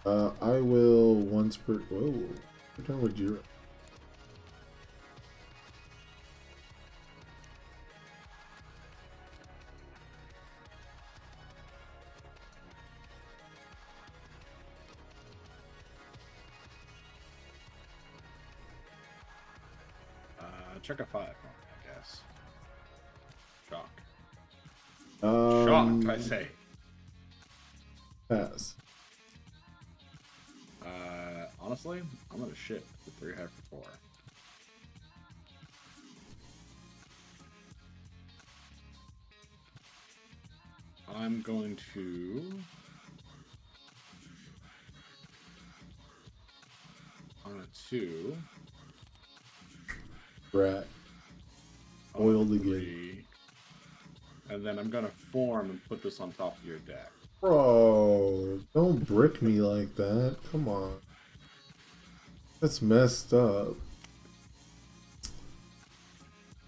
I will once per. Whoa. Return with 0. Check a 5 for me, I guess. Shock. Shocked, I say. Pass. Honestly, I'm gonna ship the 3 high for 4. I'm going to on a 2. Rat. Oiled on a again. 3, and then I'm gonna form and put this on top of your deck. Bro, don't brick me like that. Come on. That's messed up.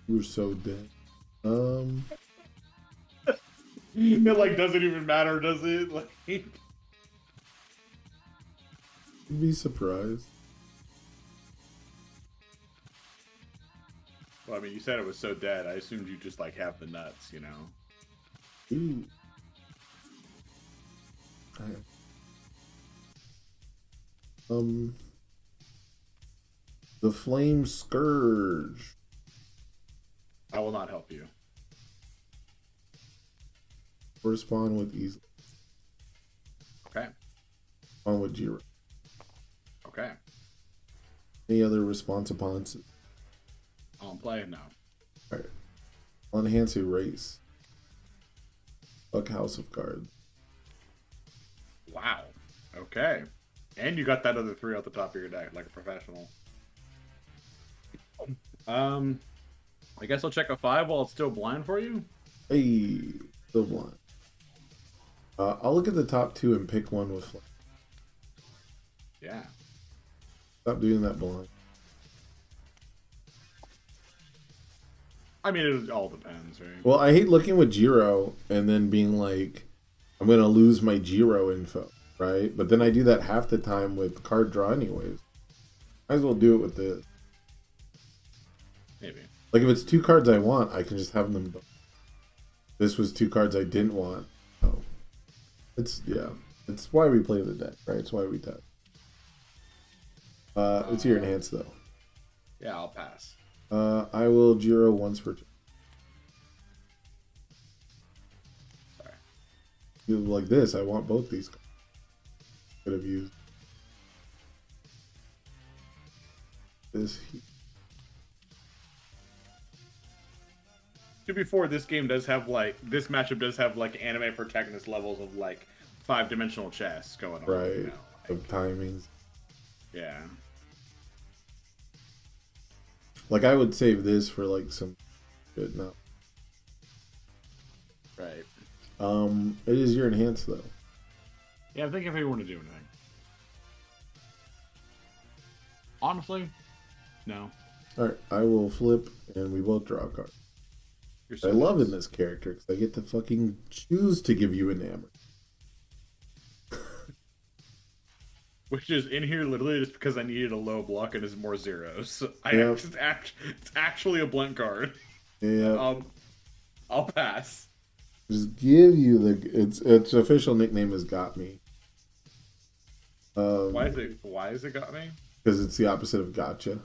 You're so dead. It like doesn't even matter, does it? Like, You'd be surprised. well, I mean, you said it was so dead. I assumed you just like have the nuts, you know. Ooh. The Flame Scourge. I will not help you. Correspond with easy. Okay. On with 0. Okay. Any other response upon On play? No. Alright. Enhance Erase. Fuck House of Cards. Wow. Okay. And you got that other 3 off the top of your deck, like a professional. I guess I'll check a 5 while it's still blind for you. Hey, still blind. I'll look at the top 2 and pick one with Flame. Yeah. Stop doing that blind. I mean, it all depends, right? Well, I hate looking with Jiro and then being like, I'm going to lose my Jiro info, right? But then I do that half the time with card draw anyways. Might as well do it with this. Maybe. Like if it's 2 cards I want, I can just have them. This was 2 cards I didn't want. Oh. It's why we play the deck, right? It's why we test. It's your enhance though. Yeah, I'll pass. I will Jiro once per turn. Sorry. You like this? I want both these cards. Could have used this. To be fair, this game does have like this matchup does have like anime protagonist levels of like 5-dimensional chess going on. Right. You know? Of timings. Yeah. Like I would save this for like some good now. Right. It is your enhance though. Yeah, I think if you want to do anything. Honestly, no. Alright, I will flip and we both draw a card. I love in this character because I get to fucking choose to give you enamor. Which is in here literally just because I needed a low block and is more zeros. So it's actually a blank card. Yeah. I'll pass. Just give you the its official nickname is Got Me. Why is it Got Me? Because it's the opposite of Gotcha.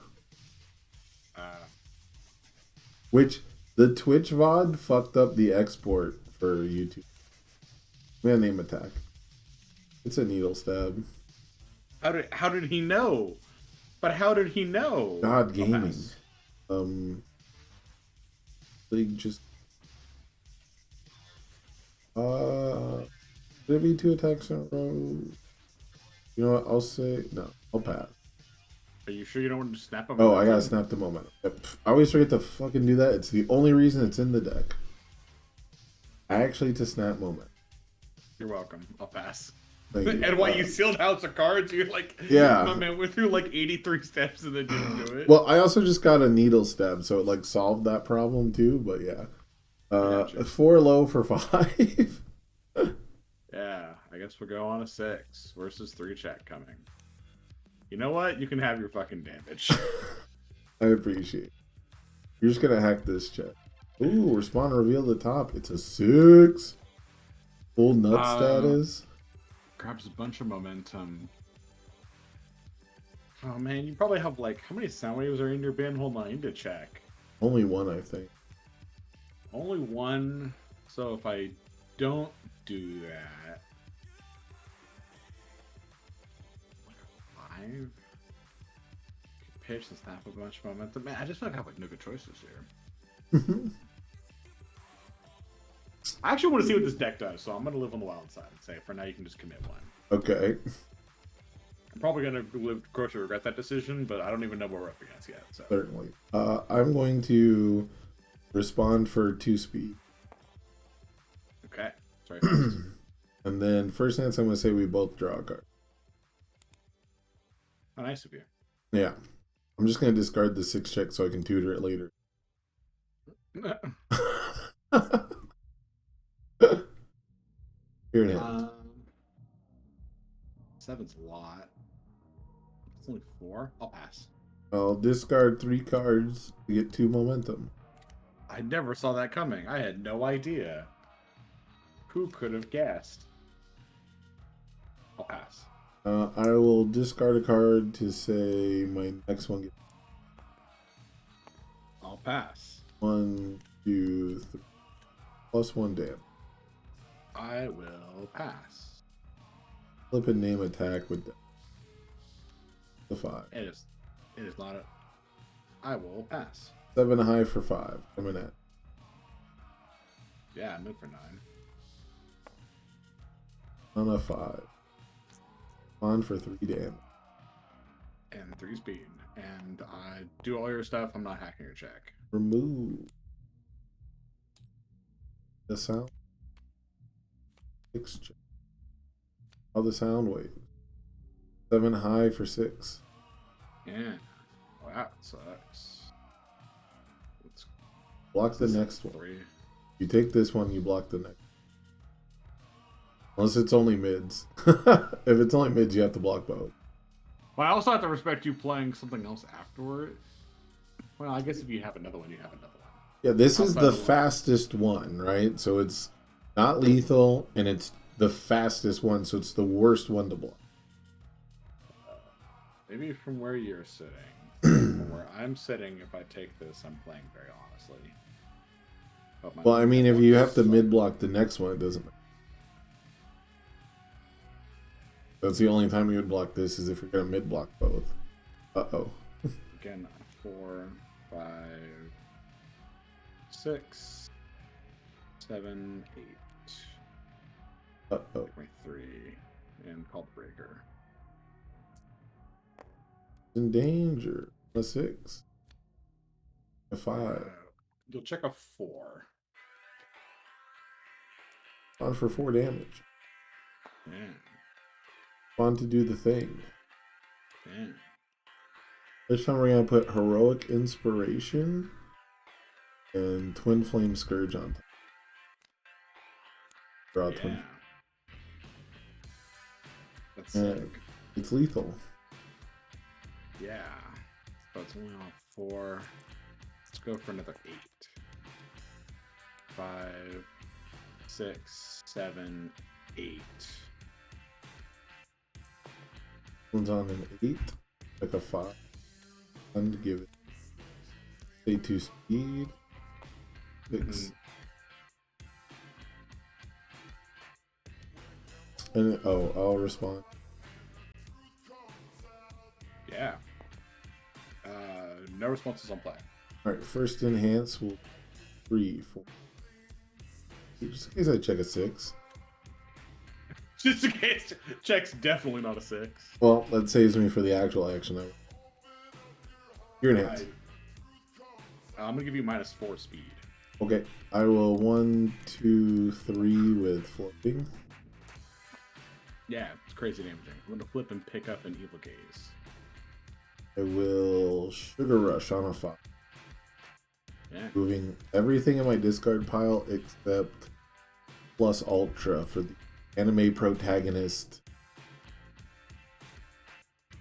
Which the Twitch VOD fucked up the export for YouTube. Man, name attack. It's a needle stab. How did he know? But how did he know? God Gaming. League just did it be 2 attacks in a row? You know what? I'll say no. I'll pass. Are you sure you don't want to snap him? Oh, I gotta snap the momentum. Yep. I always forget to fucking do that. It's the only reason it's in the deck. Actually, to snap moment. You're welcome. I'll pass. Thank you. And why you sealed house of cards? You're like, yeah, my man went through like 83 steps and then didn't do it. Well, I also just got a needle stab, so it like solved that problem too. But yeah, 4 low for 5. Yeah, I guess we'll go on a 6 versus 3 check coming. You know what? You can have your fucking damage. I appreciate it. You're just gonna hack this check. Ooh, respond reveal the top. It's a 6. Full nut status. Grabs a bunch of momentum. Oh man, you probably have like how many sound waves are in your bin? Hold on, I need to check. Only 1, I think. Only 1. So if I don't do that, like a 5. Pitch and snap a bunch of momentum. Man, I just feel like I have like no good choices here. I actually want to see what this deck does, so I'm going to live on the wild side and say for now you can just commit 1. Okay. I'm probably going to grow to regret that decision, but I don't even know what we're up against yet. So. Certainly. I'm going to respond for 2 speed. Okay. Sorry. And then first chance I'm going to say we both draw a card. How nice of you. Yeah. I'm just going to discard the 6 check so I can tutor it later. Here it is. 7's a lot. It's only 4. I'll pass. I'll discard 3 cards to get 2 momentum. I never saw that coming. I had no idea. Who could have guessed? I'll pass. I will discard a card to say my next one. I'll pass. 1, 2, 3. +1 damage. I will pass. Flip and name attack with the 5. It is not a. I will pass. 7 high for 5. Coming at. Yeah, I'm in for 9. On a 5. On for 3 damage. And 3 speed. And I do all your stuff. I'm not hacking your check. Remove the sound. 6 check. All the sound waves. 7 high for 6. Yeah. Wow, that sucks. Let's Block the next one. 3. You take this one, you block the next. Unless it's only mids. If it's only mids, you have to block both. Well, I also have to respect you playing something else afterward. Well, I guess if you have another one, you have another one. Yeah, this is the fastest one, right? So it's not lethal, and it's the fastest one, so it's the worst one to block. Maybe from where you're sitting, from where Where I'm sitting, if I take this, I'm playing very honestly. But my Well, I mean, if you have to like- mid block the next one, it doesn't matter. That's the only time you would block this, is if you're gonna mid block both. Uh-oh. Again, 4, 5, 6, 7, 8. Uh-oh. Take my 3 and call the breaker. In danger. A 6. A 5. You'll check a 4. On for 4 damage. Yeah. On to do the thing. Yeah. This time we're gonna put Heroic Inspiration and Twin Flame Scourge on top. Draw Twin. Yeah. That's And sick. it's lethal. Yeah. But it's only on 4. Let's go for another 8. 5, 6, 7, 8. One's on an 8, like a 5. And give it. Stay 2 speed. 6. And oh, I'll respond. Yeah. No responses on play. Alright, first enhance will 3, 4. Just in case I check a 6. Just in case, check's definitely not a 6. Well, that saves me for the actual action. You're enhanced. I'm gonna give you -4 speed. Okay, I will 1, 2, 3 with floating. Yeah, it's crazy damaging. I'm gonna flip and pick up an evil gaze. I will Sugar Rush on a 5. Yeah. Moving everything in my discard pile except plus Ultra for the anime protagonist.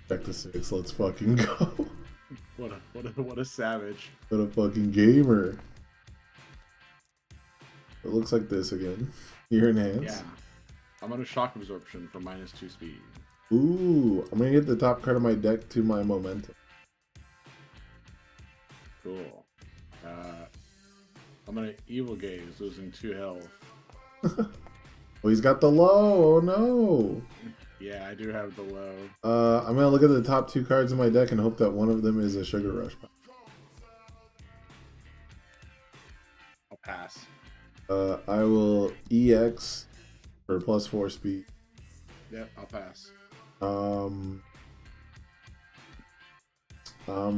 Back to 6, let's fucking go. What a savage. What a fucking gamer. It looks like this again. You're enhanced. Yeah. I'm gonna shock absorption for -2 speed. Ooh, I'm gonna get the top card of my deck to my momentum. Cool. I'm gonna evil gaze, losing 2 health. Oh, he's got the low. Oh no. Yeah, I do have the low. I'm gonna look at the top 2 cards in my deck and hope that one of them is a Sugar Rush. I'll pass. I will EX for +4 speed. Yep, I'll pass. I'm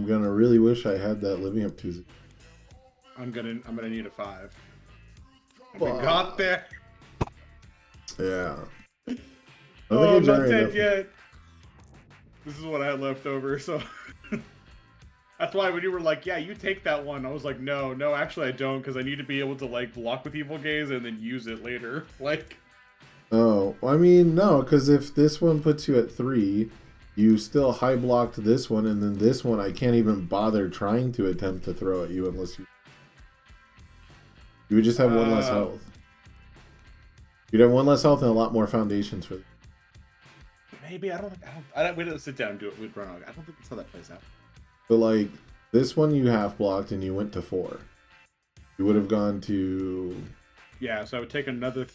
gonna really wish I had that living up to. I'm gonna need a 5. And Wow. we got there. Yeah. Oh, I'm not generated dead enough- yet. This is what I had left over, so that's why when you were like, "Yeah, you take that one," I was like, "No, actually, I don't, because I need to be able to like block with evil gaze and then use it later." Like, Oh, I mean, no, because if this one puts you at 3, you still high blocked this one, and then this one I can't even bother trying to attempt to throw at you unless you would just have one less health. You'd have one less health and a lot more foundations for. maybe I don't. We didn't sit down and do it with Bruno. I don't think that's how that plays out. But like this one, you half blocked and you went to 4. You would have gone to. Yeah, so I would take another.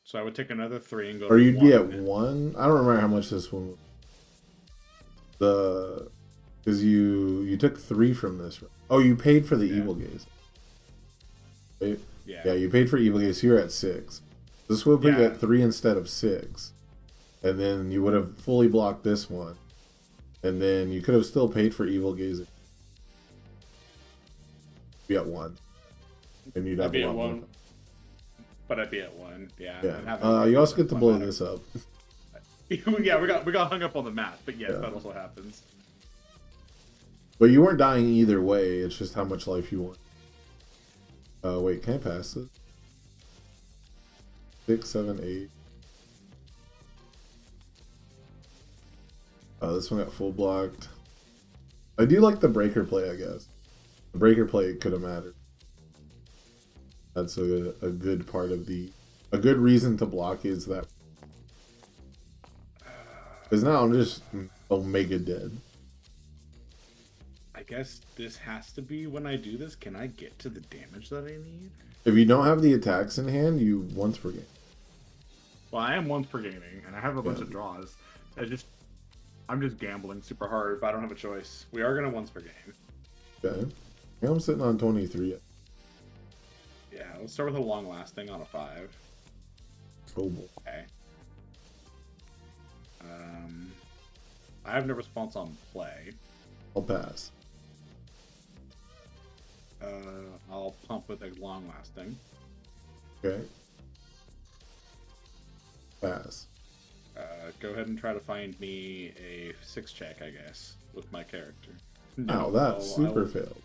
So I would take another 3 and go. Or to you'd be at 1. 1. I don't remember how much this one was. Because you took 3 from this. Right? Oh, you paid for the evil gaze. Right? Yeah, you paid for evil gaze. So you're at 6. This would put you at 3 instead of 6. And then you would have fully blocked this one. And then you could have still paid for evil gaze. Be at 1. And you'd have I'd be a at lot 1. more. But I'd be at 1. Yeah. Yeah. You also get to blow this up. Yeah, we got hung up on the math, but yes, that also happens. But you weren't dying either way. It's just how much life you want. Wait, can I pass it? 6, 7, 8. This one got full blocked. I do like the breaker play, I guess. The breaker play could have mattered. That's a good part of the... A good reason to block is that... Because now I'm just Omega dead. I guess this has to be when I do this. Can I get to the damage that I need? If you don't have the attacks in hand, you once per game. Well, I am once per gaming, and I have a bunch Yeah. of draws. I'm just gambling super hard, but I don't have a choice. We are gonna once per game. Okay. I'm sitting on 23. Yeah, let's start with a long lasting on a 5. Oh boy. Okay. I have no response on play. I'll pass. I'll pump with a long lasting. Okay. Pass. Go ahead and try to find me a 6 check, I guess, with my character. No, that super failed.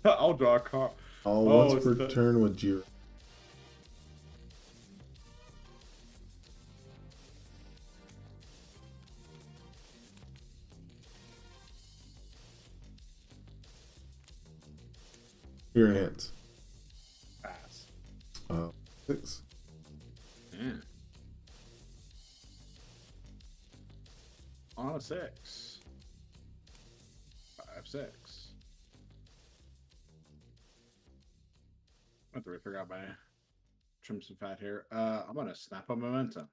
I'll draw a card. Once per turn with Jira. Your hands. Pass. 6. Yeah. On a 6. 5, 6. I have to figure out my trim some fat here. I'm gonna snap a momentum.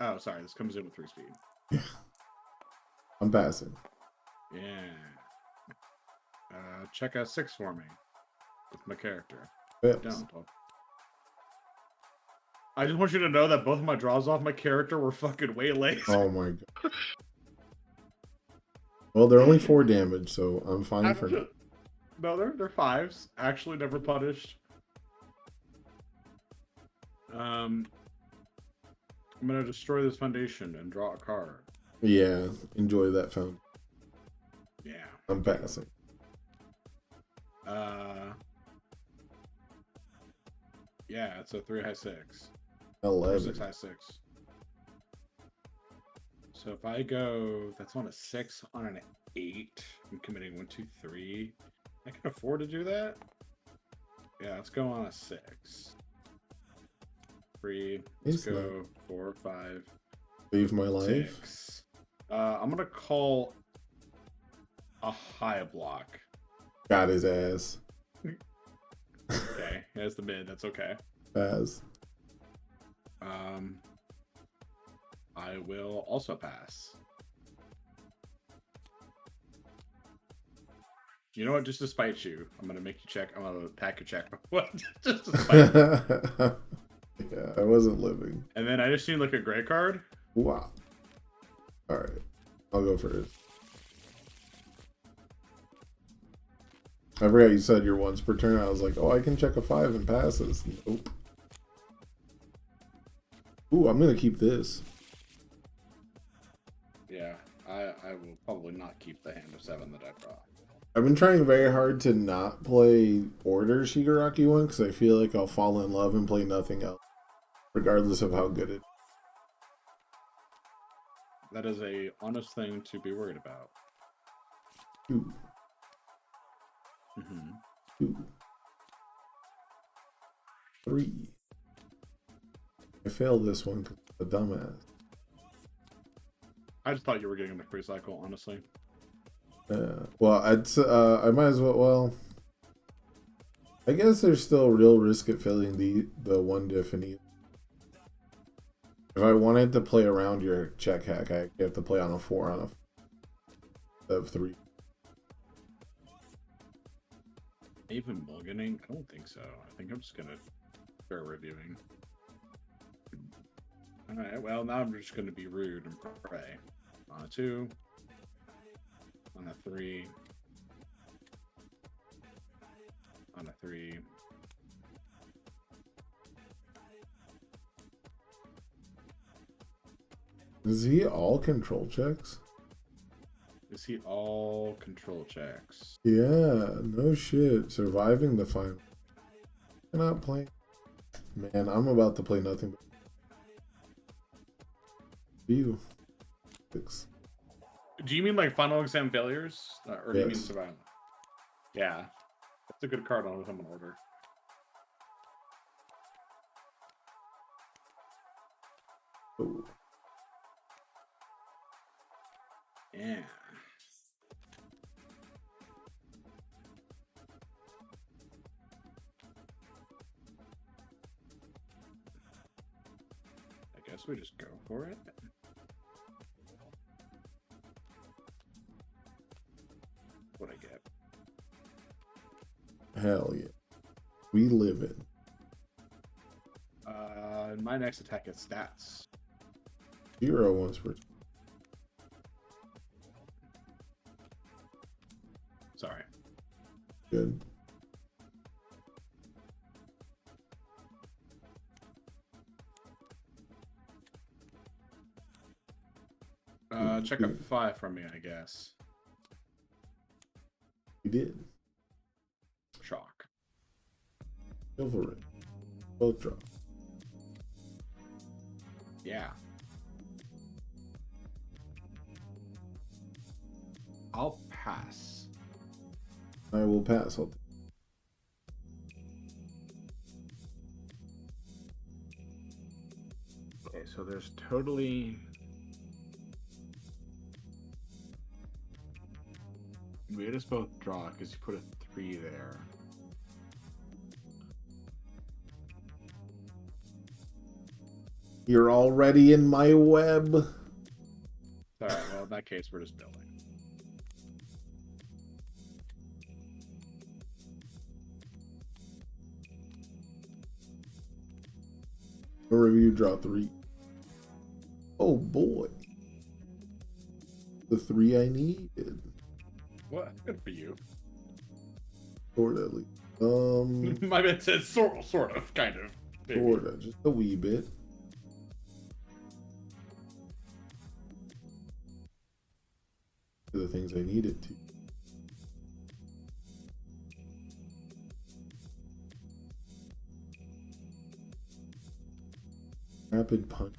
Oh, sorry, this comes in with 3 speed. Yeah. I'm passing. Yeah. Check a 6 for me with my character. Fails. Don't. I just want you to know that both of my draws off my character were fucking waylays. Oh my god. Well, they're only 4 damage, so I'm fine for now. No, they're 5s. Actually, never punished. I'm gonna destroy this foundation and draw a card. Yeah, enjoy that fountain. Yeah. I'm passing. Yeah, it's a 3 high 6. 11. 6 high 6. So if I go, that's on a 6 on an 8. I'm committing 1, 2, 3. I can afford to do that. Yeah, let's go on a 6. 3. Let's go 4, 5. Save my life. 6. I'm gonna call a high block. Got his ass. Okay, there's the mid. That's okay. Pass. I will also pass. You know what? Just to spite you, I'm gonna make you check. I'm gonna pack your check. What? Just to spite you. Yeah, I wasn't living. And then I just need like a gray card. Wow. All right, I'll go first. I forgot you said your once per turn. I was like, oh, I can check a 5 and pass this. Nope. Ooh, I'm gonna keep this. Yeah, I will probably not keep the hand of 7 that I brought. I've been trying very hard to not play Order Shigaraki one because I feel like I'll fall in love and play nothing else, regardless of how good it is. That is a honest thing to be worried about. 2. Mm-hmm. 2. 3. I failed this one because I'm a dumbass. I just thought you were getting the free cycle, honestly. Well, I might as well. Well, I guess there's still real risk at failing the 1 diff in either. If I wanted to play around your check hack, I have to play on a 4 on a of 3. Even mulliganing? I don't think so. I think I'm just gonna start reviewing. Alright, well now I'm just gonna be rude and pray. On a 2. On a 3. On a 3. Is he all control checks? Is he all control checks? Yeah, no shit. Surviving the final. Cannot play. Man, I'm about to play nothing but you. 6. Do you mean like final exam failures? Or do you mean Yes. survival? Yeah. That's a good card on someone order. Oh. Yeah. guess we just go for it. What'd I get? Hell yeah. We live in. My next attack is stats. 0 once per. Sorry. Good. Check a 5 from me, I guess. You did. Shock. Chivalry. Both drop. Yeah. I'll pass. I will pass. Okay, so there's totally... We just both draw because you put a 3 there. You're already in my web. Alright, well in that case we're just building. A review draw 3. Oh boy. The 3 I needed. What? Good for you. Sort of, at least. My man said sort of, kind of. Maybe. Sort of, just a wee bit. The things I needed to. Rapid punch.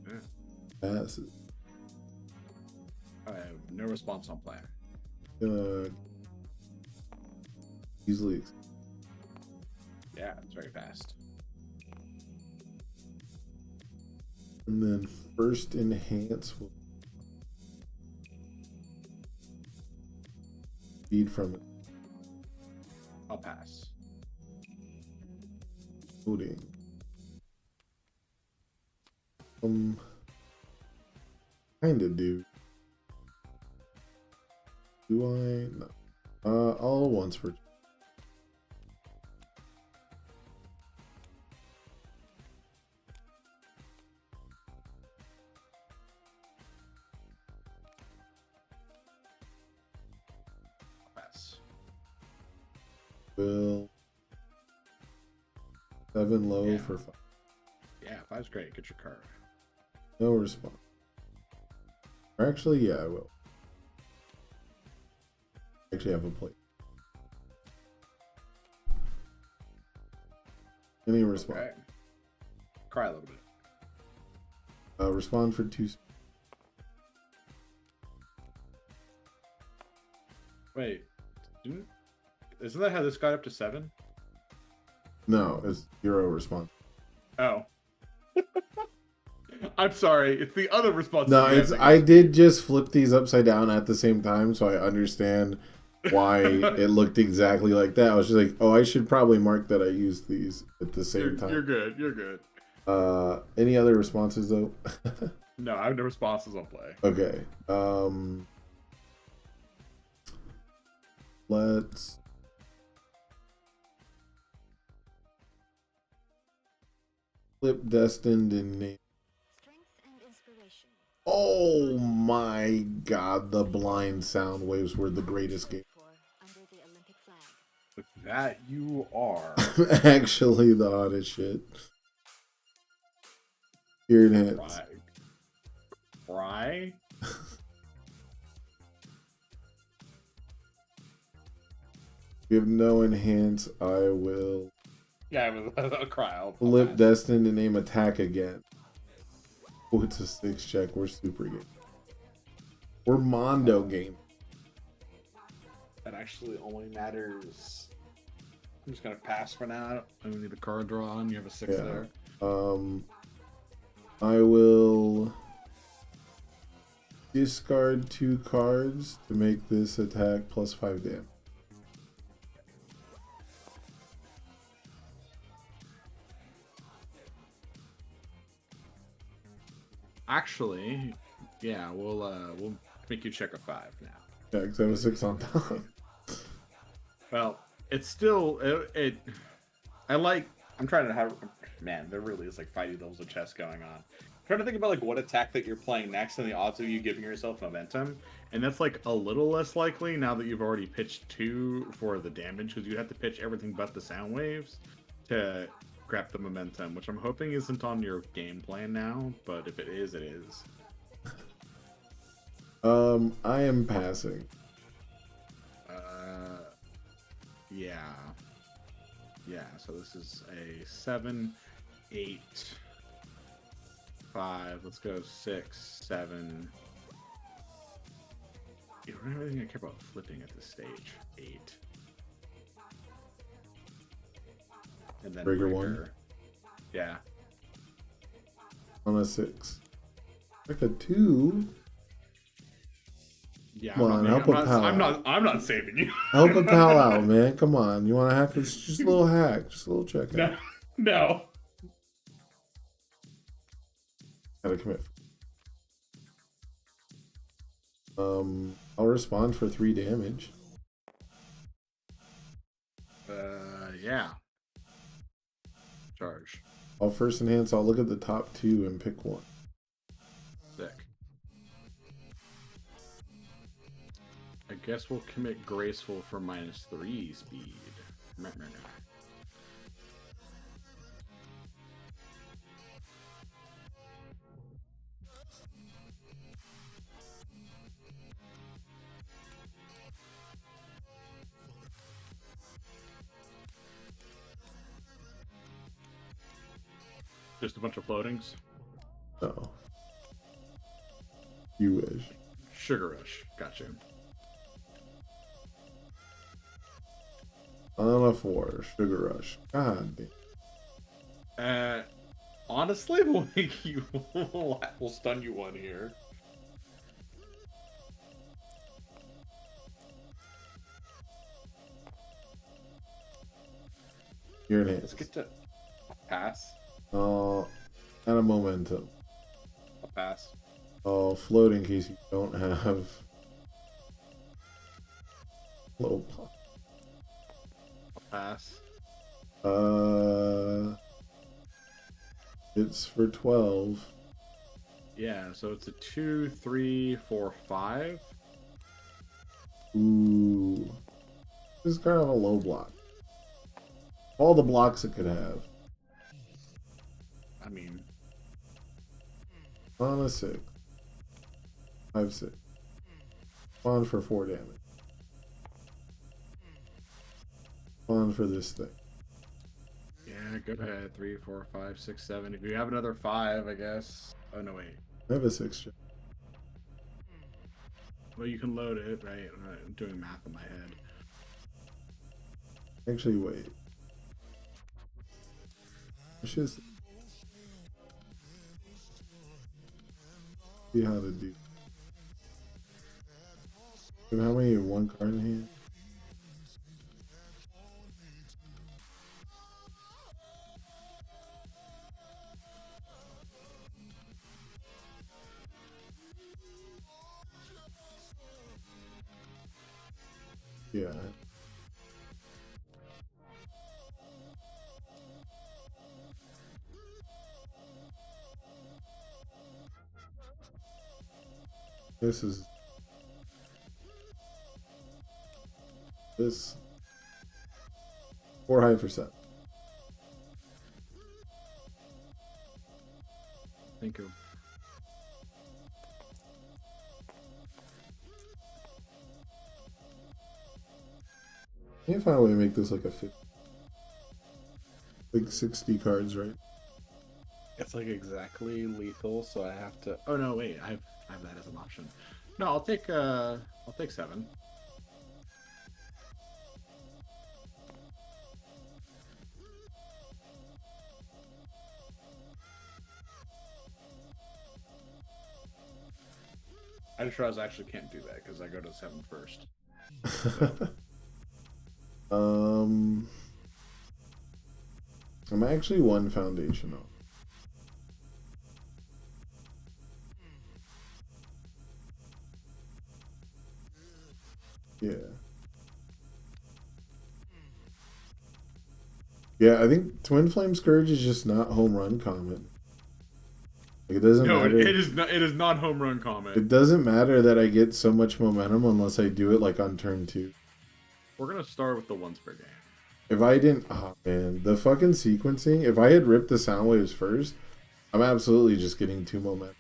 Yeah. Passes. I have no response on play. Easily. Yeah, it's very fast. And then first enhance will feed from it. I'll pass. Loading. Kinda do. Do I? No. All at once for. Pass. Will. 7 low Yeah. for 5. Yeah, 5's great. Get your card. No response. Or actually, yeah, I will. Actually have a plate. Any response? Okay. Cry a little bit. Respond for 2. Wait. Isn't that how this got up to 7? No, it's 0 response. Oh. I'm sorry. It's the other response. No, it's I did just flip these upside down at the same time, so I understand why it looked exactly like that. I was just like, oh, I should probably mark that I used these at the same time. You're good. You're good. Any other responses though? No, I have no responses on play. Okay. Let's flip destined and name. Oh my god, the blind sound waves were the greatest game. With that, you are. Actually, the hottest shit. Here it hits. Fry? You have no enhance, I will. Yeah, I'll cry. I'll Flip pass. destined to name attack again. Oh, it's a 6 check. We're super game. We're Mondo game. That actually only matters. I'm just gonna pass for now. I don't need a card draw on. You have a 6 Yeah. there. I will discard 2 cards to make this attack plus 5 damage. Actually, yeah, we'll make you check a 5 now. Yeah, because I have a 6 on top. Well, it's still I'm trying to have, man, there really is like fighting levels of chess going on. I'm trying to think about like what attack that you're playing next and the odds of you giving yourself momentum, and that's like a little less likely now that you've already pitched 2 for the damage, because you have to pitch everything but the sound waves to grab the momentum, which I'm hoping isn't on your game plan now, but if it is, it is. I am passing. Yeah, so this is a 7, 8, 5, let's go 6, 7. You don't have anything I care about flipping at this stage. 8. And then Breaker 1. Yeah. On a 6. Like a 2. Yeah, Come on, help a pal. I'm not saving you. Help a pal out, man. Come on. You want to hack this? Just a little hack. Just a little check out. No. Gotta commit. I'll respond for 3 damage. Yeah. Charge. I'll first enhance. I'll look at the top 2 and pick 1. Sick. I guess we'll commit Graceful for -3 speed. Just a bunch of floatings? No. You wish. Sugar Rush. Gotcha. On a 4. Sugar Rush. God damn. Honestly, we'll make you. We'll stun you 1 here. You're enhanced. Let's get to pass. At a momentum. I'll pass. I'll float in case you don't have low block. Pass. It's for 12. Yeah, so it's a 2, 3, 4, 5. Ooh. This is kind of a low block. All the blocks it could have. I mean, On a 6. 5, 6. On for 4 damage. On for this thing. yeah, go ahead. 3, 4, 5, 6, 7. If you have another 5, I guess. Oh, no, wait. I have a 6. Well, you can load it, right? I'm doing math in my head. Actually, wait. Let's just see how to do. And how many 1 card in hand? Yeah. This 4 high for 7. Think of. Can you find a way to make this like a 50? Like 60 cards, right? It's like exactly lethal, so I have to. Oh no, wait, I have that as an option. No, I'll take 7. I just realized I actually can't do that because I go to 7 first. I'm actually 1 foundational. Yeah, I think Twin Flame Scourge is just not home run common. Like, it doesn't matter. It is not. It is not home run common. It doesn't matter that I get so much momentum unless I do it like on turn 2. We're gonna start with the once per game. If I didn't, oh man, the fucking sequencing. If I had ripped the sound waves first, I'm absolutely just getting 2 momentum.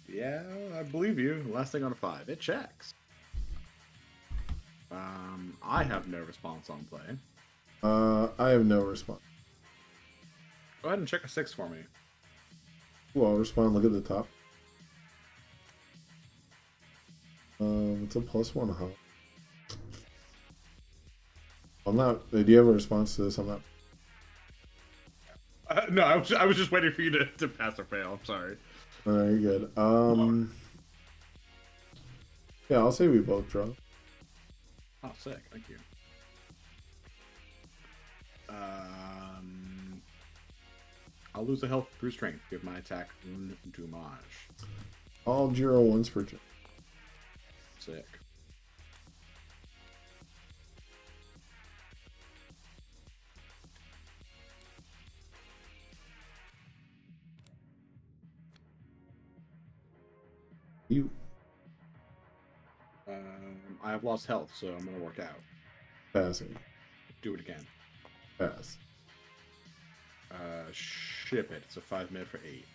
Yeah, I believe you. Last thing on a 5. It checks. I have no response on play. I have no response. Go ahead and check a 6 for me. Ooh, I'll respond. Look at the top. It's a +1, huh? I'm not. Do you have a response to this? I'm not. No, I was just waiting for you to pass or fail. I'm sorry. You're good. Yeah, I'll say we both draw. Oh, sick. Thank you. I'll lose a health through strength. Give my attack un dommage. All 0 once per turn. Sick. You. I have lost health, so I'm gonna work out. Passing. Do it again. Pass. Ship it. It's a 5-minute for 8.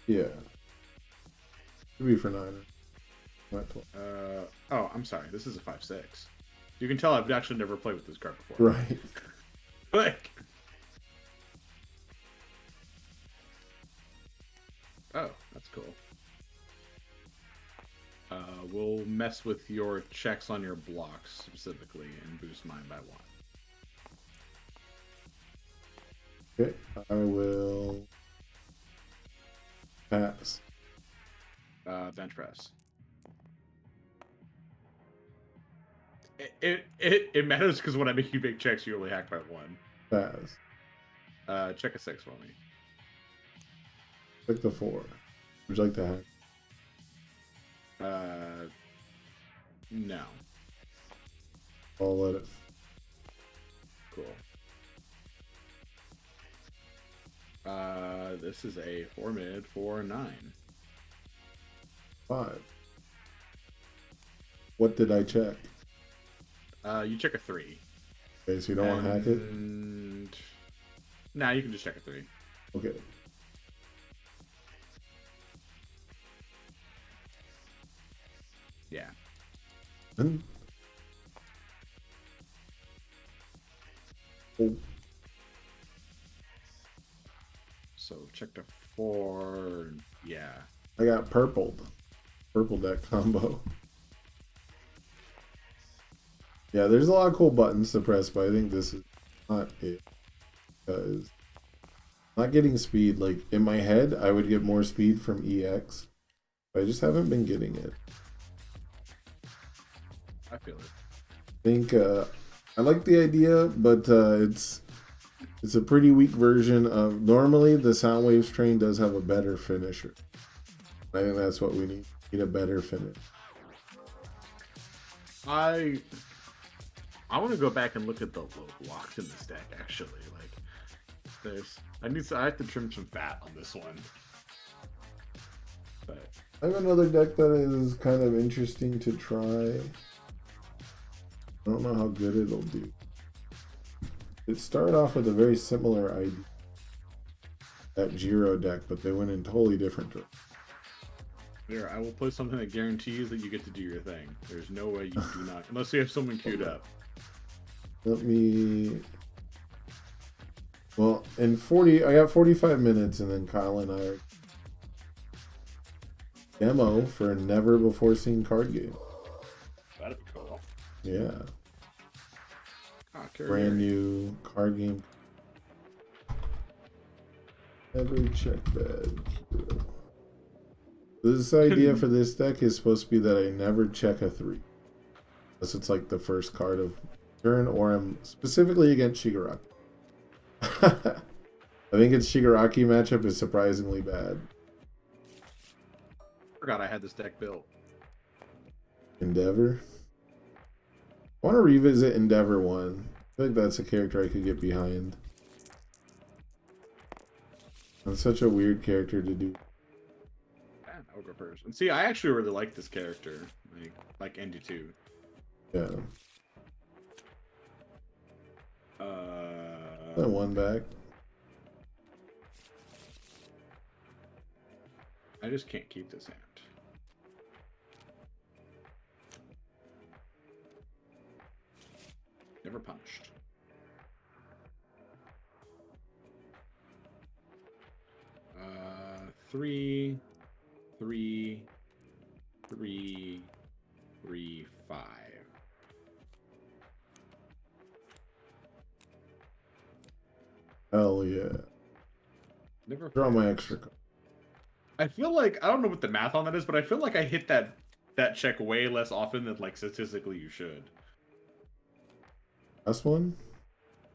Yeah. Should be for 9. Not 12. Oh, I'm sorry. This is a 5/6. You can tell I've actually never played with this card before. Right. Like. Oh, that's cool. We'll mess with your checks on your blocks specifically and boost mine by 1. Okay. I will pass. Bench press. It matters because when I make you big checks, you only hack by 1. Pass. Check a 6 for me. Pick the 4. Would you like to hack? No. I'll let it. Cool. This is a 4-mid for 9. 5. What did I check? You check a 3. Okay, so you don't want to hack it? Nah, you can just check a 3. Okay. Yeah. Oh. So check the 4. Yeah. I got purpled. Purple deck combo. Yeah, there's a lot of cool buttons to press, but I think this is not it. Because not getting speed, like in my head, I would get more speed from EX. But I just haven't been getting it. I feel it. I think I like the idea, but it's a pretty weak version of. Normally, the Soundwaves train does have a better finisher. I think that's what we need. We need a better finish. I want to go back and look at the low blocks in this deck. Actually, like I have to trim some fat on this one. But I have another deck that is kind of interesting to try. I don't know how good it'll do. It started off with a very similar idea. That Jiro deck, but they went in totally different directions. here, I will play something that guarantees that you get to do your thing. There's no way you do not, unless you have someone queued up. Let me. Well, in 40, I got 45 minutes, and then Kyle and I are demo for a never before seen card game. That'd be cool. Yeah. Oh, Brand new card game. Never check bad. This idea for this deck is supposed to be that I never check a 3. Unless it's like the first card of turn, or I'm specifically against Shigaraki. I think its Shigaraki matchup is surprisingly bad. Forgot I had this deck built. Endeavor. I want to revisit Endeavor 1. I feel like that's a character I could get behind. That's such a weird character to do. I'll go first. And see, I actually really like this character. Like ND2. Yeah. That one back. I just can't keep this hand. Never punished. Three, 5. Hell yeah. Never Draw my extra card. I feel like I don't know what the math on that is, but I feel like I hit that check way less often than like statistically you should. Last one?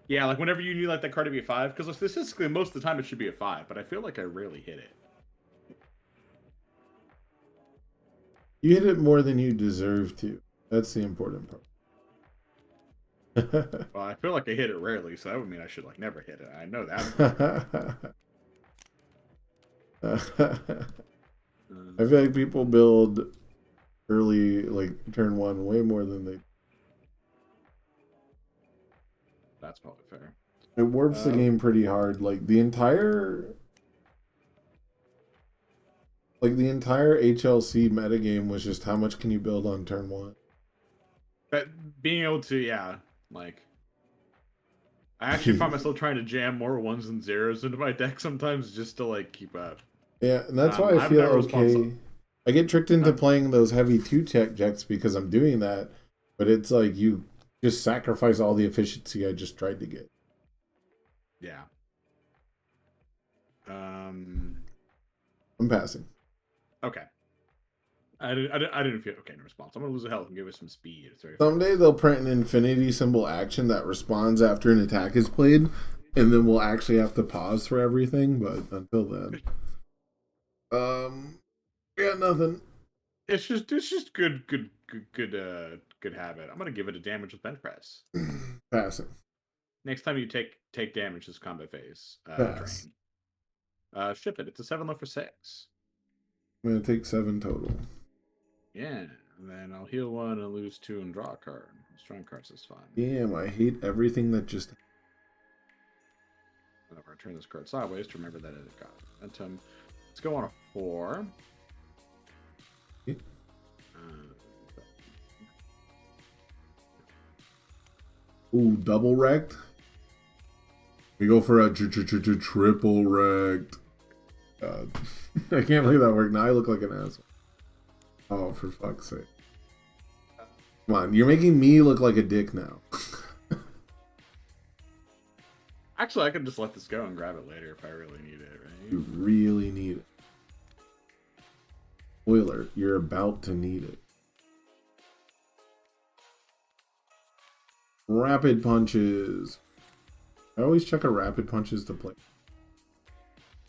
Yeah, like whenever you need like that card to be a 5, because statistically most of the time it should be a 5, but I feel like I rarely hit it. You hit it more than you deserve to. That's the important part. Well, I feel like I hit it rarely, so that would mean I should like never hit it. I know that. I feel like people build early, like turn 1, way more than they. That's probably fair. It warps the game pretty hard. Like the entire HLC metagame was just how much can you build on turn 1. But being able to, yeah, like I actually find myself trying to jam more 1s and 0s into my deck sometimes just to like keep up. Yeah, and that's why I feel okay. I get tricked into playing those heavy 2-check decks because I'm doing that, but it's like you just sacrifice all the efficiency I just tried to get. Yeah. I'm passing. Okay. I didn't feel okay in response. I'm gonna lose a health and give it some speed. Someday they'll print an infinity symbol action that responds after an attack is played, and then we'll actually have to pause for everything. But until then, we got nothing. It's just good habit. I'm gonna give it a damage with bench press. Passing. Next time you take damage this combat phase, Pass. drain. Ship it. It's a 7 low for 6. I'm gonna take 7 total. Yeah, and then I'll heal 1 and lose 2 and draw a card. Strong cards is fine. Damn, I hate everything that just. I'm gonna turn this card sideways to remember that it got momentum. Let's go on a 4. Ooh, double wrecked. We go for a triple wrecked. God. I can't believe that worked. Now I look like an asshole. Oh, for fuck's sake. Come on, you're making me look like a dick now. Actually, I could just let this go and grab it later if I really need it, right? You really need it. Spoiler, you're about to need it. Rapid punches. I always check a rapid punches to play.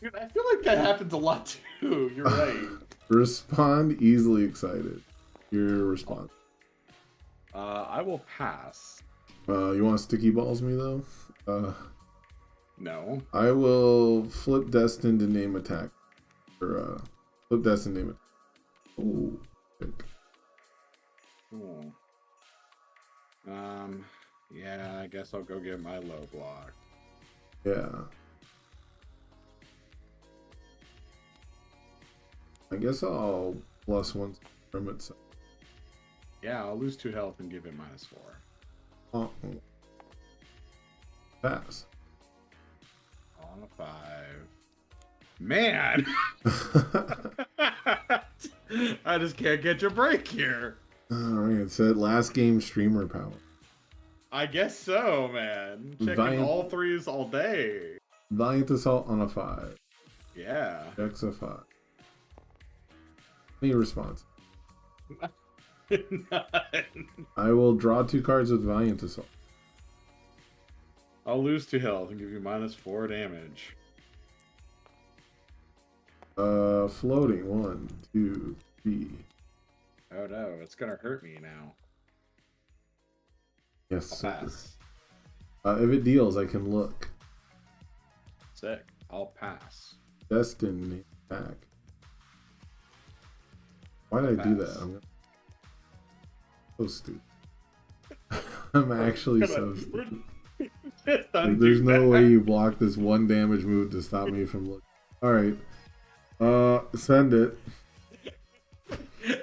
Dude, I feel like that happens a lot too. You're right. Respond easily excited. Your response. I will pass. You want sticky balls me though? No. I will flip destined to name attack. Or flip destined name attack. Ooh. Cool. Yeah, I guess I'll go get my low block. Yeah. I guess I'll +1 from itself. Yeah, I'll lose 2 health and give it -4. Pass. On a 5. Man! I just can't get your break here. Alright, it's that last game streamer power. I guess so, man. Checking all 3s all day. Valiant Assault on a 5. Yeah. Dex a 5. Any response? None. I will draw 2 cards with Valiant Assault. I'll lose 2 health and give you -4 damage. Floating. 1, 2, 3. Oh no, it's gonna hurt me now. Yes, I'll sir. pass. If it deals, I can look. Sick. I'll pass. Destiny attack. Why did I do that? Pass. I'm so stupid. I'm actually so stupid. Like, there's no way you block this 1 damage move to stop me from looking. Alright. Send it.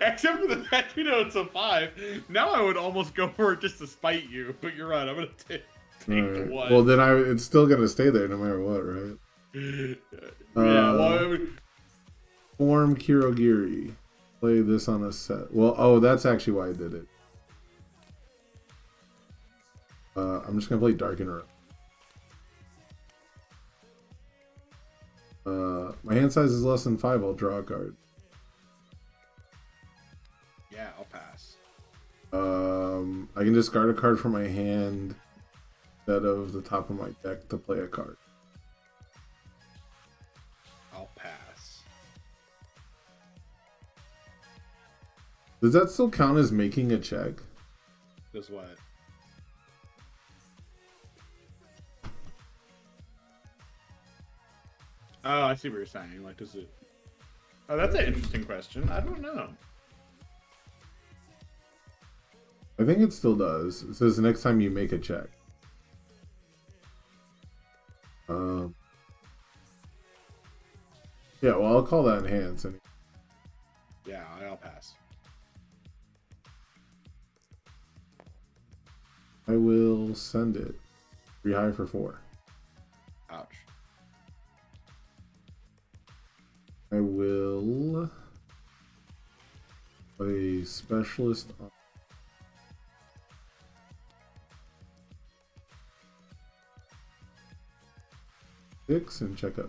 Except for the fact it's a 5. Now I would almost go for it just to spite you. But you're right. I'm gonna take the 1. Well, then it's still gonna stay there no matter what, right? Yeah. Well, Form Kirogiri. Play this on a set. Well, oh, that's actually why I did it. I'm just gonna play Dark in a row. My hand size is less than 5. I'll draw a card. yeah, I'll pass. I can discard a card from my hand instead of the top of my deck to play a card. I'll pass. Does that still count as making a check? Does what? Oh, I see what you're saying. Like, does it? Oh, that's an interesting question. I don't know. I think it still does. It says next time you make a check. Yeah, well, I'll call that enhance. Yeah, I'll pass. I will send it. 3 high for 4. Ouch. I will play specialist on 6 and check up.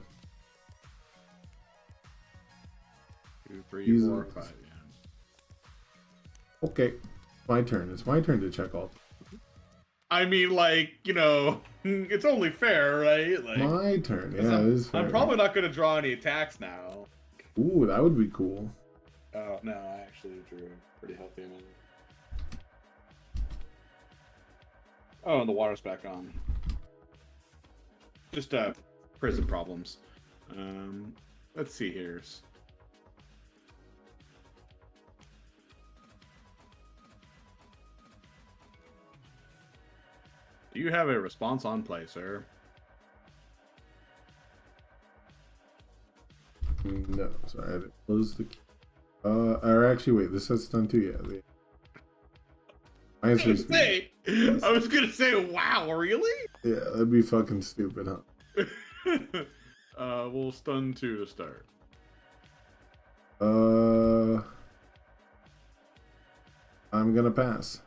2, 3, Jesus. 4, 5. Yeah. Okay, my turn. It's my turn to check all. I mean, like, it's only fair, right? Like, My turn. Yeah, it is fair. I'm probably not going to draw any attacks now. Ooh, that would be cool. Oh, no, I actually drew a pretty healthy amount. Oh, and the water's back on. Just, prison problems. Let's see here. Do you have a response on play, sir? No, sorry, I had to close the key. Or actually, wait, this has stun too, yeah. My answer is I was gonna say, wow, really? yeah, that'd be fucking stupid, huh? We'll stun 2 to start. I'm gonna pass.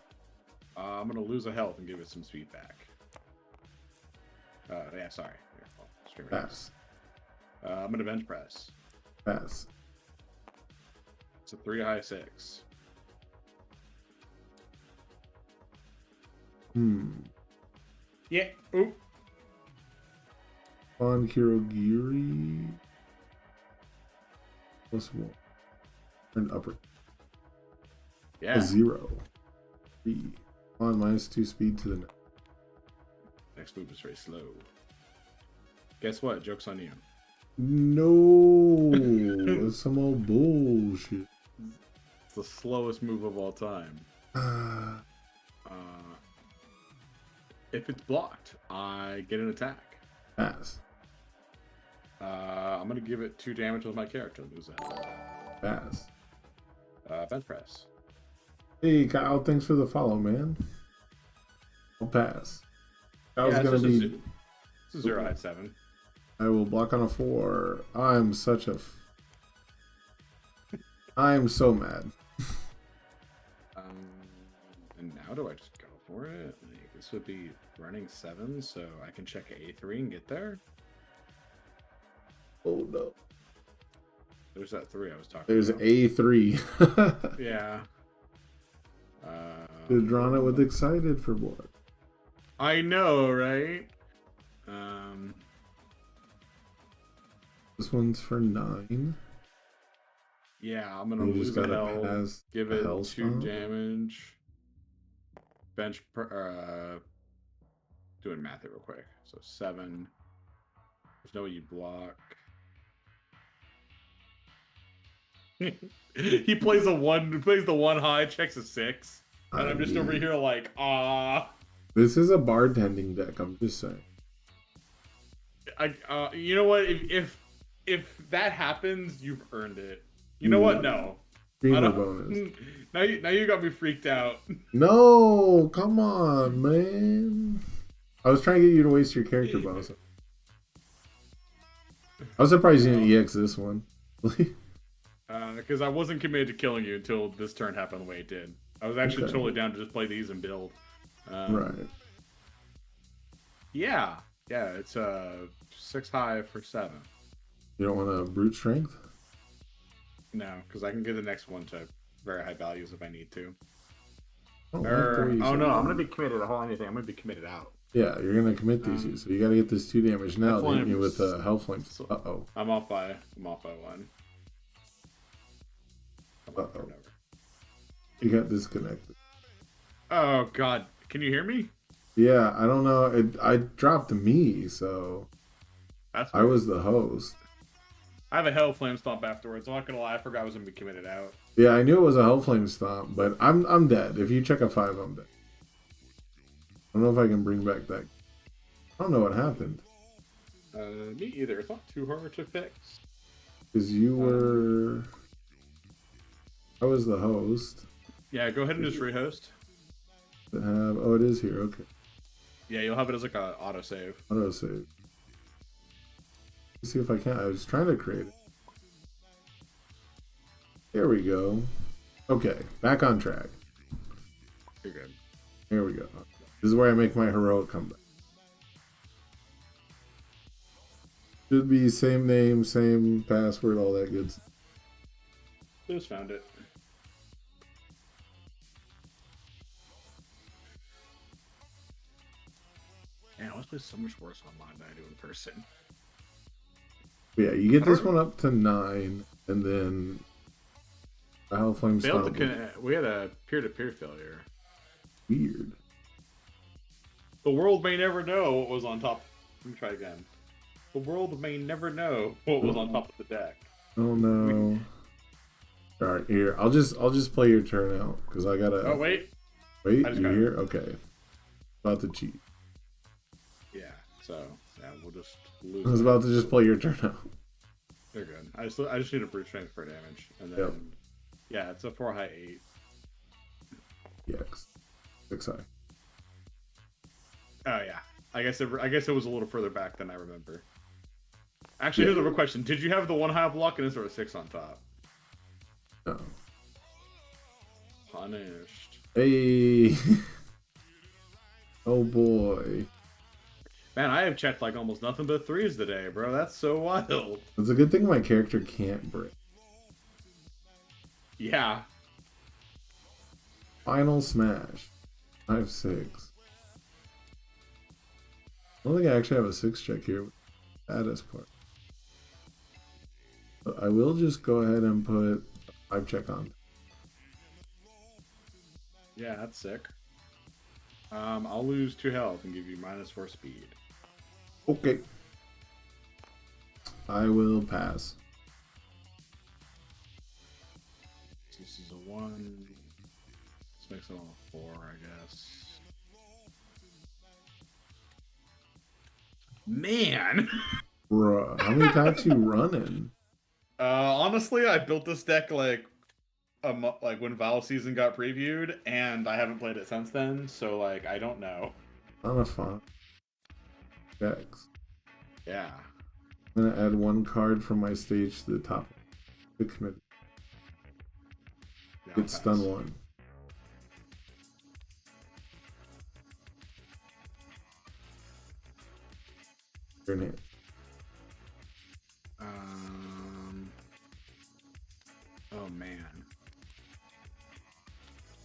I'm gonna lose a health and give it some speed back. Yeah, sorry. Here, Pass. I'm gonna bench press. Pass. It's a 3 high 6. Yeah. Oop. On Kirogiri. +1. An upper. Yeah. A 0. 3. On -2 speed to the next. Next move is very slow. Guess what? Joke's on you. No, it's some old bullshit. It's the slowest move of all time. If it's blocked, I get an attack. Pass. I'm gonna give it 2 damage with my character. Lose that. Pass. Bench press. Hey Kyle, thanks for the follow, man. I'll pass. That was gonna be. It's a 0 high 7. I will block on a 4. I'm such a. I'm so mad. And now do I just go for it? Like, this would be running 7, so I can check A3 and get there. Oh no. There's that 3 I was talking There's about. A3. Yeah. Should have drawn it with excited for blood. I know, right? This one's for 9. Yeah, I'm gonna You lose just a gotta hell. pass Give a it hell 2 stomp. damage. Doing math here real quick. So 7. There's no way you block. He plays the one high, checks a 6, and I'm just over here like, ah. This is a bartending deck. I'm just saying. You know what? If that happens, you've earned it. You know what? No. Streamer bonus. Now you got me freaked out. No, come on, man. I was trying to get you to waste your character bonus. I was surprised you didn't EX this one. Because I wasn't committed to killing you until this turn happened the way it did. I was actually totally down to just play these and build. Right. Yeah, it's 6 high for 7. You don't want a brute strength? No, because I can get the next one to very high values if I need to. Oh no, I'm gonna be committed to whole anything. I'm gonna be committed out. Yeah, you're gonna commit these two, so you gotta get this 2 damage now, didn't you, with the Hellflame? Uh-oh. I'm off by 1. Uh-oh. You got disconnected. Oh god, can you hear me? Yeah, I don't know. I dropped me, so That's I was the host. I have a hell flame stomp afterwards. I'm not gonna lie, I forgot I was gonna be committed out. Yeah, I knew it was a Hellflame stomp, but I'm dead. If you check a 5, I'm dead. I don't know if I can bring back that. I don't know what happened. Me either. It's not too hard to fix. Because you were... I was the host. Yeah, go ahead and just rehost. Oh, it is here. Okay. Yeah, you'll have it as like a autosave. Autosave. Let's see if I can. I was trying to create it. There we go. Okay, back on track. You're good. Here we go. This is where I make my heroic comeback. Should be same name, same password, all that good stuff. Just found it. Man, I always play so much worse online than I do in person. But yeah, you get this one up to 9, and then the Hellflame Stomp. We had a peer-to-peer failure. Weird. The world may never know what was on top. Let me try again. The world may never know what was on top of the deck. Oh no. Alright, here. I'll just play your turn out, because I gotta... Oh, wait. Wait, you here? Okay. About to cheat. Yeah, so, yeah, we'll just lose. I was about to just play your turn out. They're good. I just need a brute strength for damage. And then, yeah, it's a 4 high 8. Yes. 6 high. Oh, yeah. I guess it was a little further back than I remember. Actually, here's a real question. Did you have the 1 high block and is there a 6 on top? No. Punished. Hey. Oh boy. Man, I have checked like almost nothing but 3s today, bro. That's so wild. It's a good thing my character can't break. Yeah. Final smash. 5-6. I don't think I actually have a 6 check here with the status part. But I will just go ahead and put a 5 check on. Yeah, that's sick. I'll lose 2 health and give you -4 speed. Okay. I will pass. This is a 1. This makes it all a 4, I guess. Man! Bruh, how many attacks you running? Honestly, I built this deck like when Valve season got previewed, and I haven't played it since then. So like, I don't know. Not a fun. Decks. Yeah. I'm gonna add 1 card from my stage to the top. The commit. Yeah, Get stun 1. Grenade. Oh man.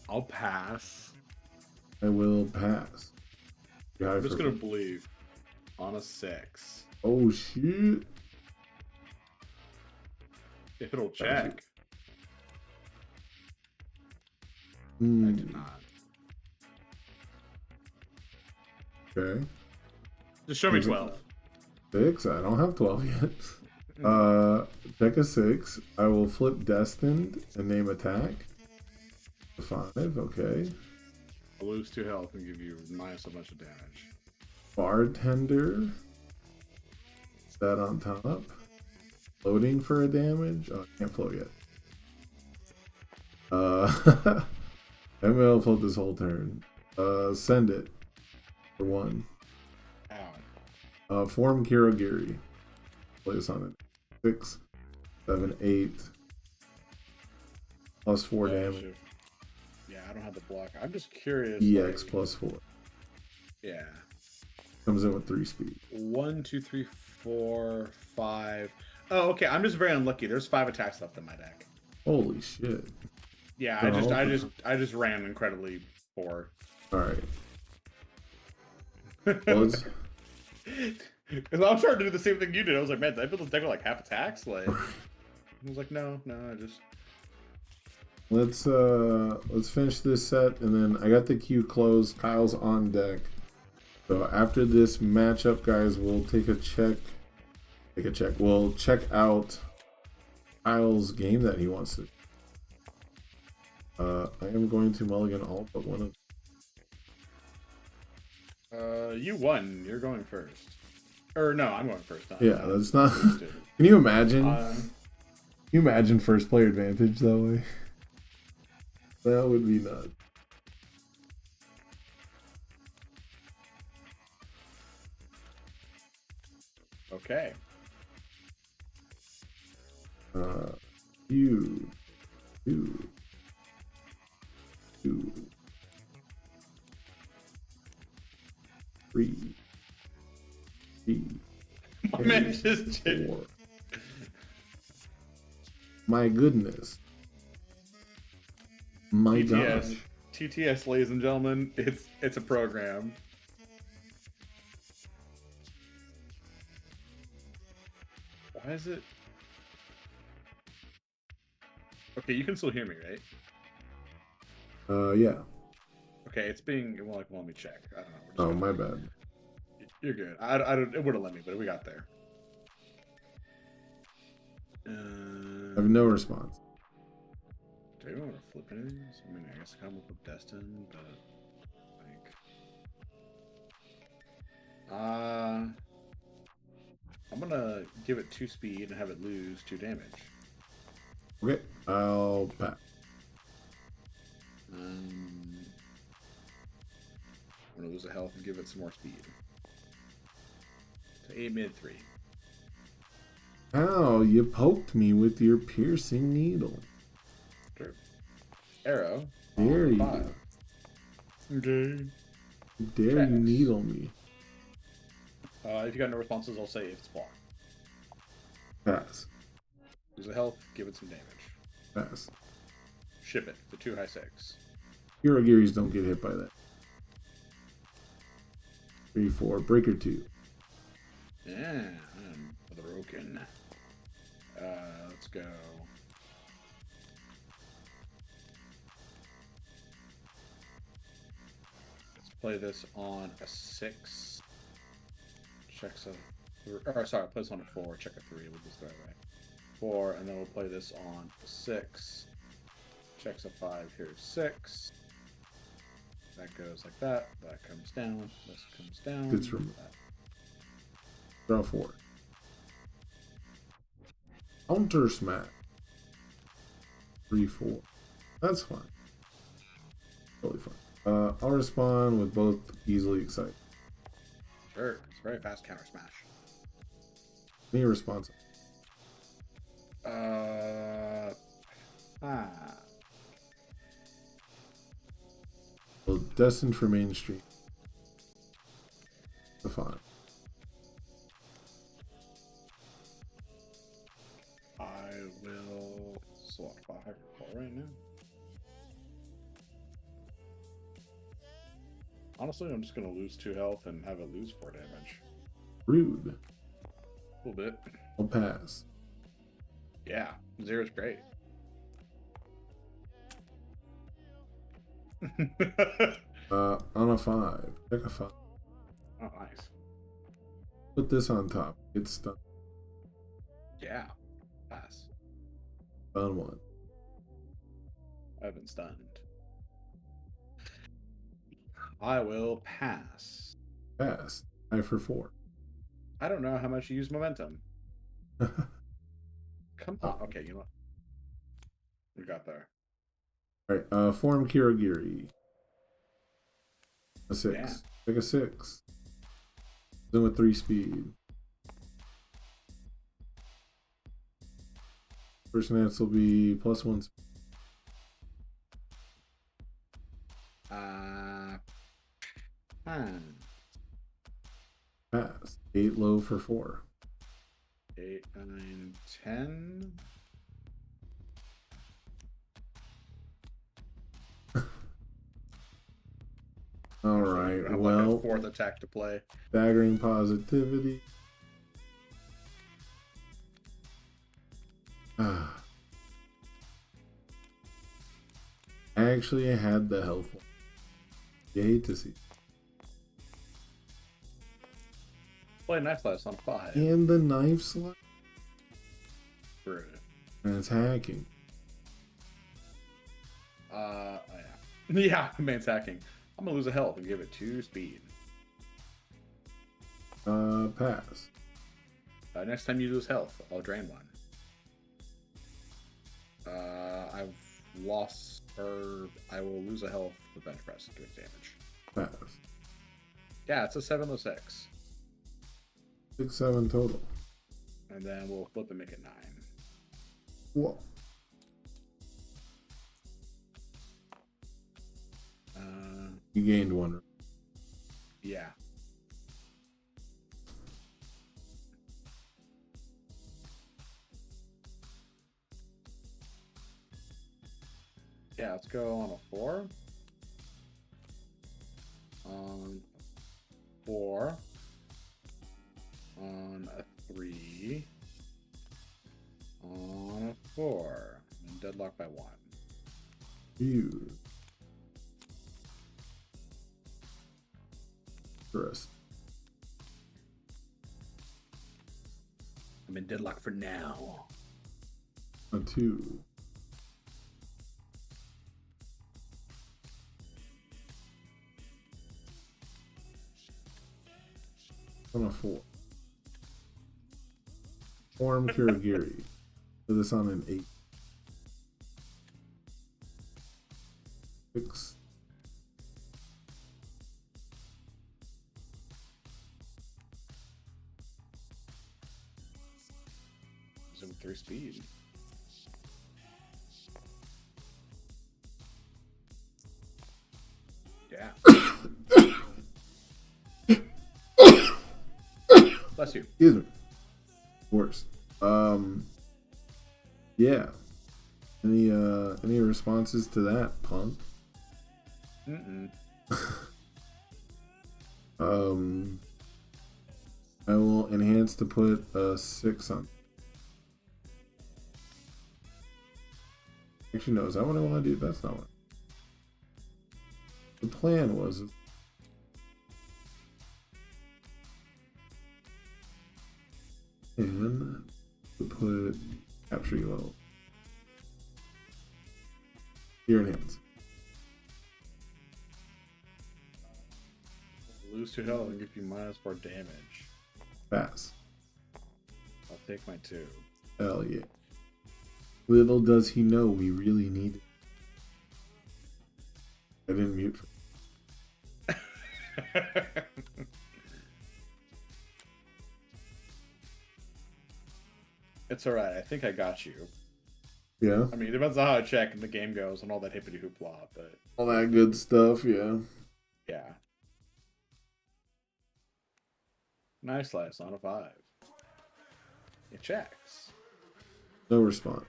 I'll pass. I will pass. I'm just gonna believe on a 6. Oh shit! It'll check. I did not. Okay. Just show me 12. 6. I don't have 12 yet. Check a 6. I will flip Destined and name attack. 5. Okay. I'll lose 2 health and give you minus a bunch of damage. Bartender. That on top. Floating for a damage. Oh, I can't float yet. ML float this whole turn. Send it for 1. Form Kirogiri. Place on it. 6, 7, 8. Plus 4 damage. Yeah, I don't have the block. I'm just curious. EX plus 4. Yeah. Comes in with 3 speed. 1, 2, 3, 4, 5. Oh, okay. I'm just very unlucky. There's 5 attacks left in my deck. Holy shit. Yeah, I just ran incredibly poor. All right. Well, it's... Because I was trying to do the same thing you did. I was like, man, did I build this deck with like half attacks? Like, I was like, no, I just. Let's finish this set, and then I got the queue closed. Kyle's on deck. So after this matchup, guys, we'll take a check. We'll check out Kyle's game that he wants to. I am going to mulligan all but one of. You won. You're going first. Or no, I'm going first. No, yeah, that's not. Can you imagine? Can you imagine first player advantage that way? That would be nuts. Okay. You, 2, 2, 3, 3. My man just did. 4. My goodness. My TTS. gosh. TTS, ladies and gentlemen, it's a program. Why is it? Okay, you can still hear me, right? Yeah. Okay, it's being well. Like, well, let me check. I don't know. Oh, my bad. You're good. I don't. It would have let me, but we got there. I have no response. Do you want to flip anything? I mean, I guess I come up with Destin, but like, I'm gonna give it 2 speed and have it lose 2 damage. Okay, I'll pass. I'm gonna lose a health and give it some more speed. So 8 mid 3. Ow, you poked me with your piercing needle. True. Arrow. Dare you. 5. Okay. Dare you needle me. If you got no responses, I'll say if it's blocked. Pass. Lose a health, give it some damage. Pass. Ship it to 2 high 6. Hero Gearys don't get hit by that. 3, 4. Breaker 2. Yeah, I'm broken. Let's go. Let's play this on a 6. Checks a. Or sorry, play this on a 4. Check a 3. We'll just throw it away. 4, and then we'll play this on a 6. Checks a 5. Here's 6. That goes like that. That comes down. This comes down. It's from that. Draw 4. Counter smash. 3, 4. That's fine. Totally fine. I'll respond with both easily excited. Sure. It's a very fast counter smash. Any response? Well, destined for mainstream. The fine. I will swap a hyper ball right now. Honestly, I'm just gonna lose 2 health and have it lose 4 damage. Rude. A little bit. I'll pass. Yeah, 0's great. On a 5. Check a 5. Oh, nice. Put this on top. It's stunned. Yeah. Pass. Stun 1. I've been stunned. I will pass. Pass. 5 for 4. I don't know how much you use momentum. Come on. Okay, you know what? We got there. Alright, form Kirigiri. A 6. Yeah. Take a 6. Then with 3 speed. First nance will be +1 speed. Pass. 8 low for 4. 8, 9, 10. Alright, Like well, a 4th attack to play. staggering positivity. Actually, I had the health one. You hate to see. Play knife slice on 5. And the knife slide. Rude. And it's hacking. Oh, yeah. Yeah, man's hacking. I'm gonna lose a health and give it 2 speed. Pass. Next time you lose health, I'll drain 1. I've lost, or I will lose a health with bench press doing damage. Pass. Yeah, it's a 706. 6, 7 total. And then we'll flip and make it 9. Whoa. You gained 1. Yeah. Yeah, let's go on a 4. On 4. On a 3. On a 4. And deadlock by 1. You. Interesting. I'm in deadlock for now. A 2. On a 4. Form Kirigiri. Put this on an 8. 6. Zoom 3 speed. Yeah. Bless you. Excuse me. Worse. Yeah. Any responses to that, punk? I will enhance to put a 6 on. Actually, no, is that what I want to do? That's not what. The plan was. And to put capture you level. Here in hands. Lose 2 health and give you -4 damage. Pass. I'll take my 2. Hell yeah. Little does he know we really need it. I didn't mute for It's alright. I think I got you. Yeah. I mean, it depends on how I check and the game goes and all that hippity hoopla, but All that good stuff, yeah. yeah. Nice slice on a 5. It checks. No response.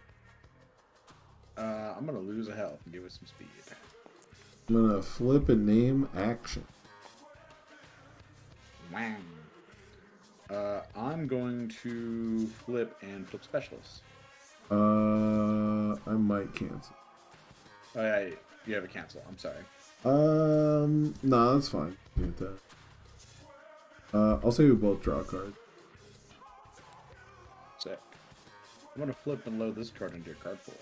I'm gonna lose a health and give it some speed. I'm gonna flip a name action. Wow. I'm going to flip and flip specialist. I might cancel. Oh yeah, you have a cancel. I'm sorry. No, that's fine. Get that. I'll say we both draw a card. Sick. I'm gonna flip and load this card into your card pool.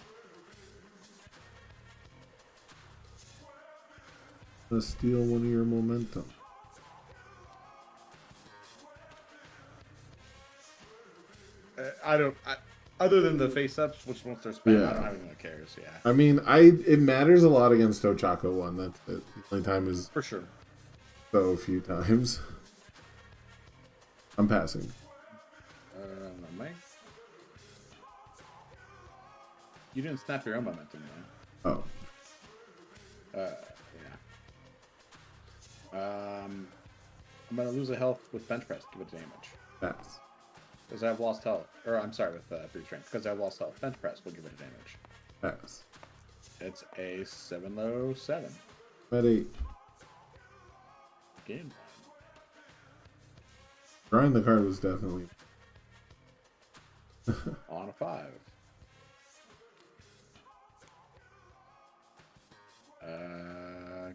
Let's steal one of your momentum. Other than the face-ups, which once they're spent, Yeah. I don't have anyone that cares, yeah. I mean, it matters a lot against Ochako 1. That's it. The only time is For sure. so few times. I'm passing. Mike? You didn't snap your own momentum, man. Oh. Yeah. I'm gonna lose a health with bench press. Give it damage. Pass. Because I have lost health. Or, I'm sorry, with brute strength. Because I have lost health. Bench press will give it a damage. Pass. It's a 7-7. At 8. Game plan. Drawing the card was definitely... On a 5.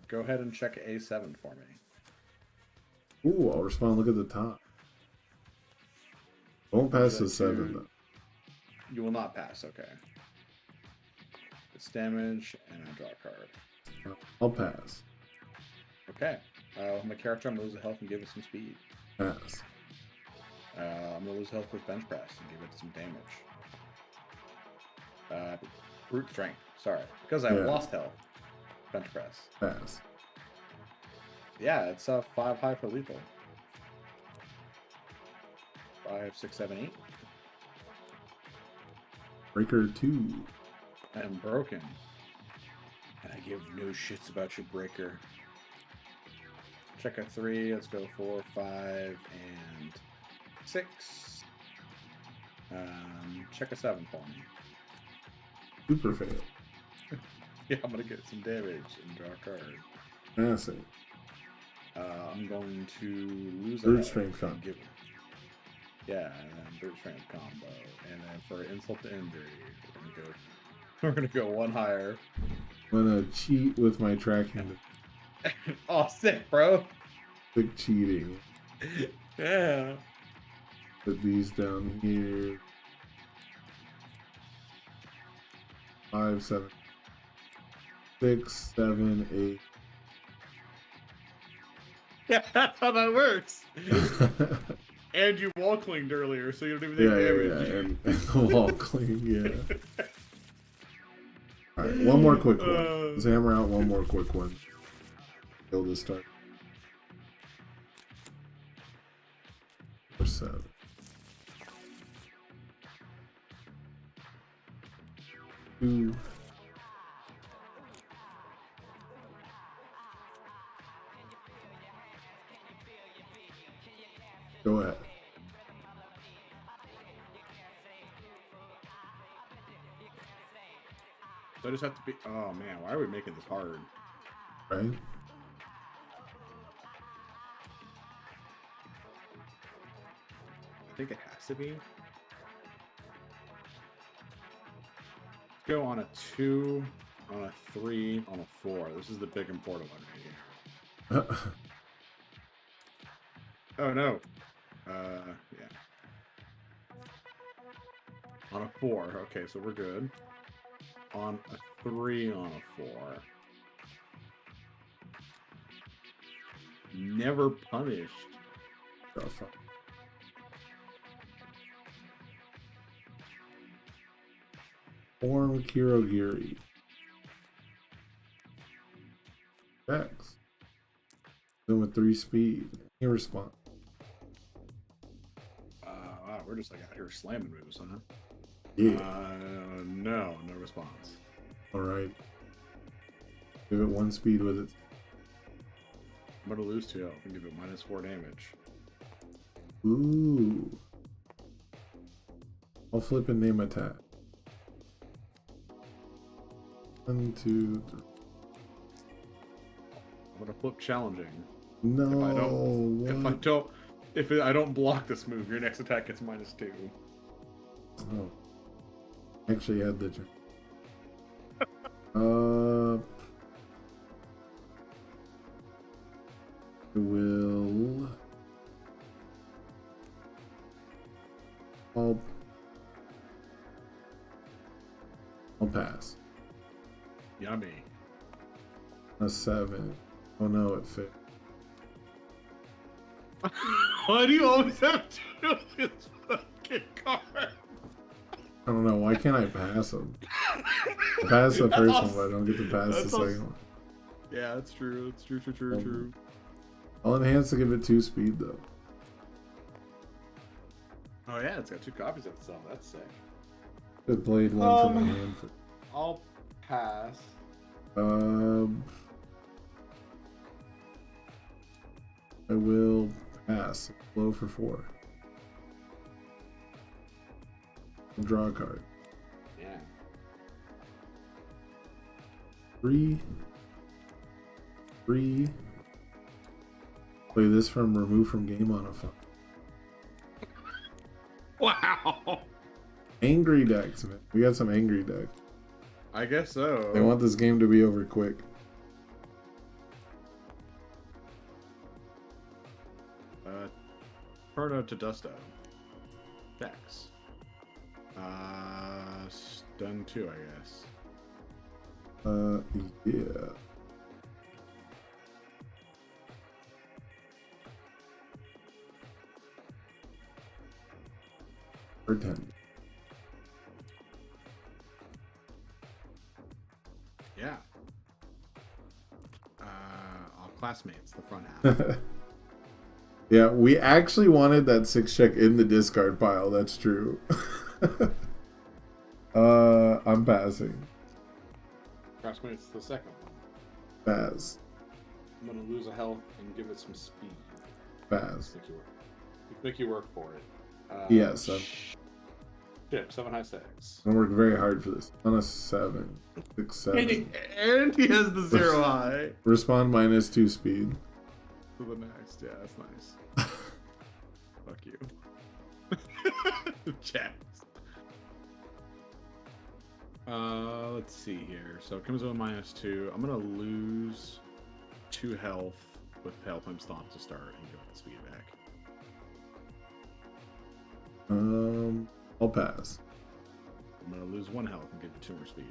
Go ahead and check A7 for me. Ooh, I'll respond. Look at the top. Won't pass the 7, though. You will not pass, okay. It's damage, and I draw a card. I'll pass. Okay. With my character, I'm going to lose a health and give it some speed. Pass. I'm going to lose health with bench press and give it some damage. Brute strength, sorry. Because I lost health. Bench press. Pass. Yeah, it's 5 high for lethal. 5, 6, 7, 8. Breaker 2. I'm broken. And I give no shits about your breaker. Check a 3. Let's go 4, 5, and 6. Check a 7 for me. Super fail. Yeah, I'm gonna get some damage and draw a card. Passing. I'm going to lose Brute a strength combo. give it. Yeah, and then brute strength combo, and then for insult to injury, we're gonna go one higher. I'm gonna cheat with my tracking. Oh, sick, bro. Big cheating. Yeah. Put these down here. 5, 7, 6, 7, 8. Yeah, that's how that works. And you wall clinged earlier, so you don't even Yeah, take yeah, damage. and the wall cling, yeah. Alright, one more quick one. Let's hammer out one more quick one. Kill this start. For 7. Two. Go ahead. So I just have to be. Oh man, why are we making this hard? Right? I think it has to be. Go on a 2, on a 3, on a 4. This is the big important one right here. Oh no. Yeah. On a 4. Okay, so we're good. On a 3, on a 4. Never punished. Oh, fuck. Form Kirogiri. X. Then with 3 speed. He respond. Wow, we're just like out here slamming moves, huh? Yeah. No response. Alright. Give it 1 speed with it. I'm gonna lose 2 health and give it -4 damage. Ooh. I'll flip and name attack. 1, 2, 3. I'm gonna flip challenging. No. If I don't block this move, your next attack gets -2. Oh. Actually had the I'll pass. Yummy. A 7. Oh no, it fit. Why do you always have to do this fucking card? I don't know. Why can't I pass them? I pass the first one, but I don't get to pass the second one. Yeah, that's true. That's true. I'll enhance to give it 2 speed though. Oh yeah, it's got 2 copies of itself. That's sick. Good blade one from my hand. I'll pass. I will pass. Blow for 4. Draw a card. Yeah. 3. Play this from remove from game on a phone. Wow. Angry decks, man. We got some angry decks. I guess so. They want this game to be over quick. Perno to Dusto. Dex. Stun 2, I guess. Yeah. Or 10. Yeah. All classmates, the front half. Yeah, we actually wanted that 6 check in the discard pile. That's true. I'm passing. Classmates, the second one. Pass. I'm gonna lose a health and give it some speed. Pass. Make you work for it. Yes. Chip, 7 high 6. I worked very hard for this. On a 7. 6, 7. And he has the 0 high. Respond -2 speed. To the next. Yeah, that's nice. Fuck you. Chat. Let's see here. So it comes with a -2. I'm gonna lose 2 health with Helping Stomp to start and get the speed back. I'll pass. I'm gonna lose 1 health and get 2 more speed.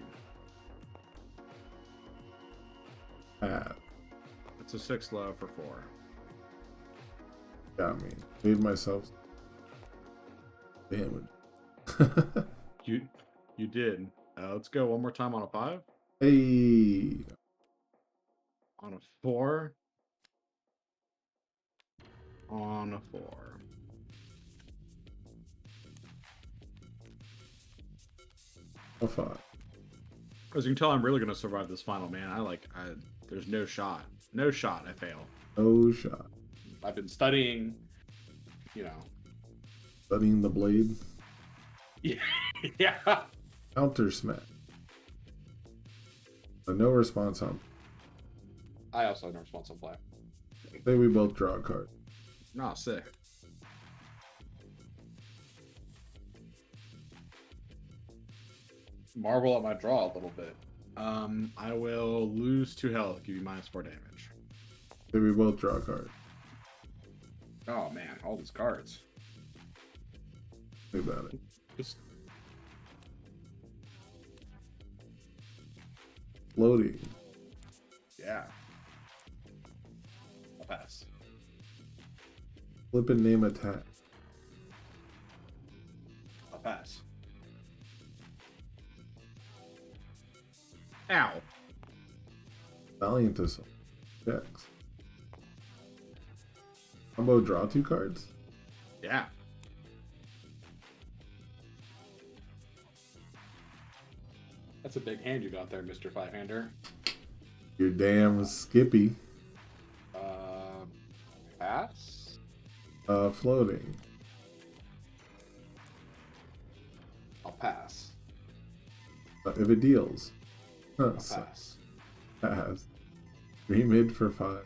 Pass. It's a 6 low for 4. Got me. Made myself damage. You did. Let's go one more time on a 5. Hey. On a 4. On a 4. A 5. As you can tell, I'm really gonna survive this final, man. There's no shot. No shot. I fail. No shot. I've been studying, Studying the blade. Yeah. Yeah. Counter smash. No response on. I also have no response on play. Say we both draw a card. No, sick. Marvel at my draw a little bit. I will lose 2 health, give you -4 damage. Say we both draw a card. Oh man, all these cards. Think about it. Just Floating. yeah. I'll pass. Flip and name attack. I'll pass. Ow. Valiant Assault. Checks. Combo draw 2 cards. Yeah. That's a big hand you got there, Mr. Five-hander. You're damn Skippy. Pass? Floating. I'll pass. If it deals. I'll pass. Pass. 3 mid for 5.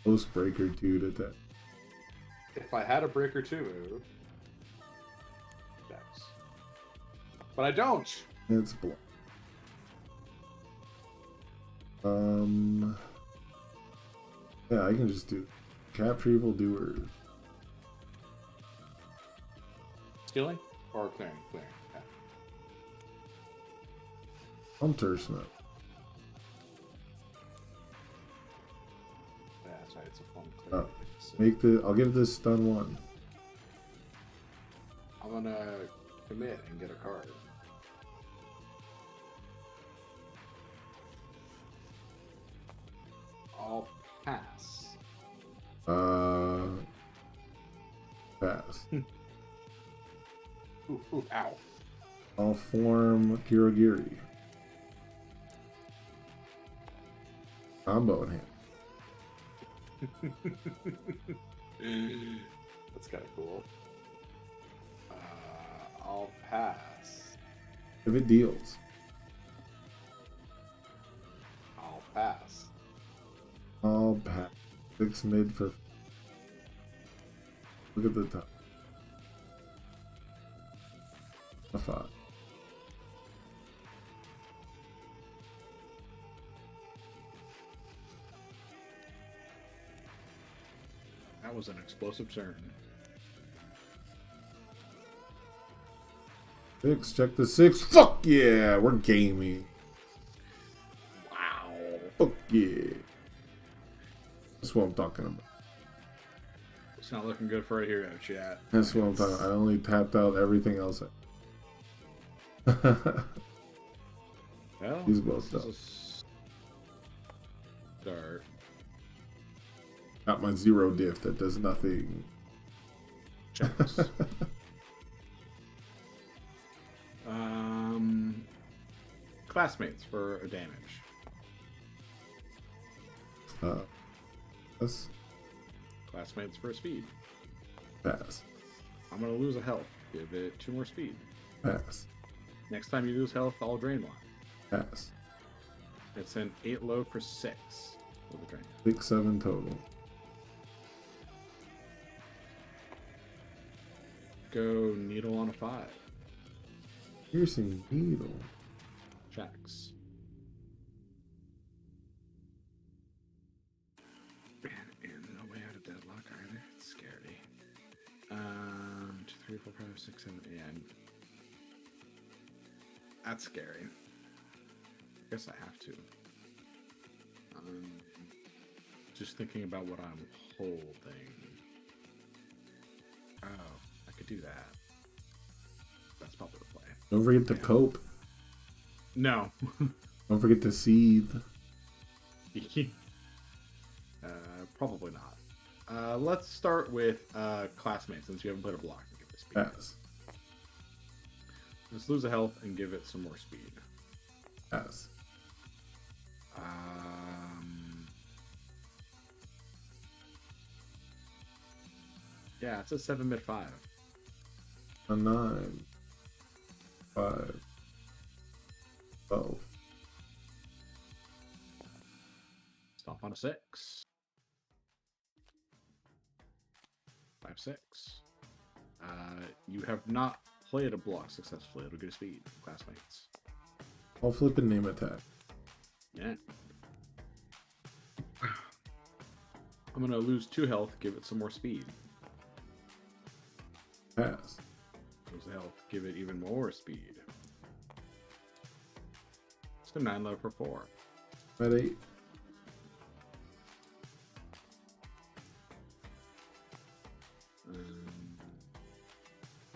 Post breaker 2 to 10. If I had a breaker 2 move. Dex. But I don't! It's blocked. Yeah, I can just do capture evil doers. Stealing? Or clearing? Clearing. Hunter Snow. Yeah, that's right. It's a fun clear. Oh, make the. I'll give this stun 1. I'm gonna commit and get a card. I'll pass. Pass. Ooh, ow. I'll form Kirigiri. Combo in hand. That's kind of cool. I'll pass. If it deals. I'll pass. I'll pass. 6 mid for. Look at the top. A 5. That was an explosive turn. 6, check the 6. Fuck yeah, we're gaming. Wow. Fuck yeah. That's what I'm talking about. It's not looking good for a hero, chat. That's what I'm talking about. I only tapped out everything else. Well, He's both this done. is a start. Got my 0 diff that does nothing. Checks. Classmates for a damage. That's Classmates for a speed. pass. I'm gonna lose a health. Give it 2 more speed. Pass. Next time you lose health, I'll drain 1. Pass. It's an 8 load for 6 with a drain. 6, 7 total. Go needle on a 5. Piercing needle. Checks. And no way out of deadlock either. It's scary. 2, 3, 4, 5, 6, 7, 8. That's scary. I guess I have to. Just thinking about what I'm holding. Oh, I could do that. That's probably the play. Don't forget to cope. No. Don't forget to seethe. Probably not. Let's start with classmates since you haven't played a block. Give it speed. Pass. Let's lose a health and give it some more speed. Pass. Yeah, it's a 7 mid 5. A 9. 5. 12. Stomp on a 6. 5, 6. You have not played a block successfully. It'll get a speed, classmates. I'll flip and name attack. Yeah. I'm gonna lose 2 health, give it some more speed. Pass. Lose the health, give it even more speed. It's a 9 low for 4. At 8.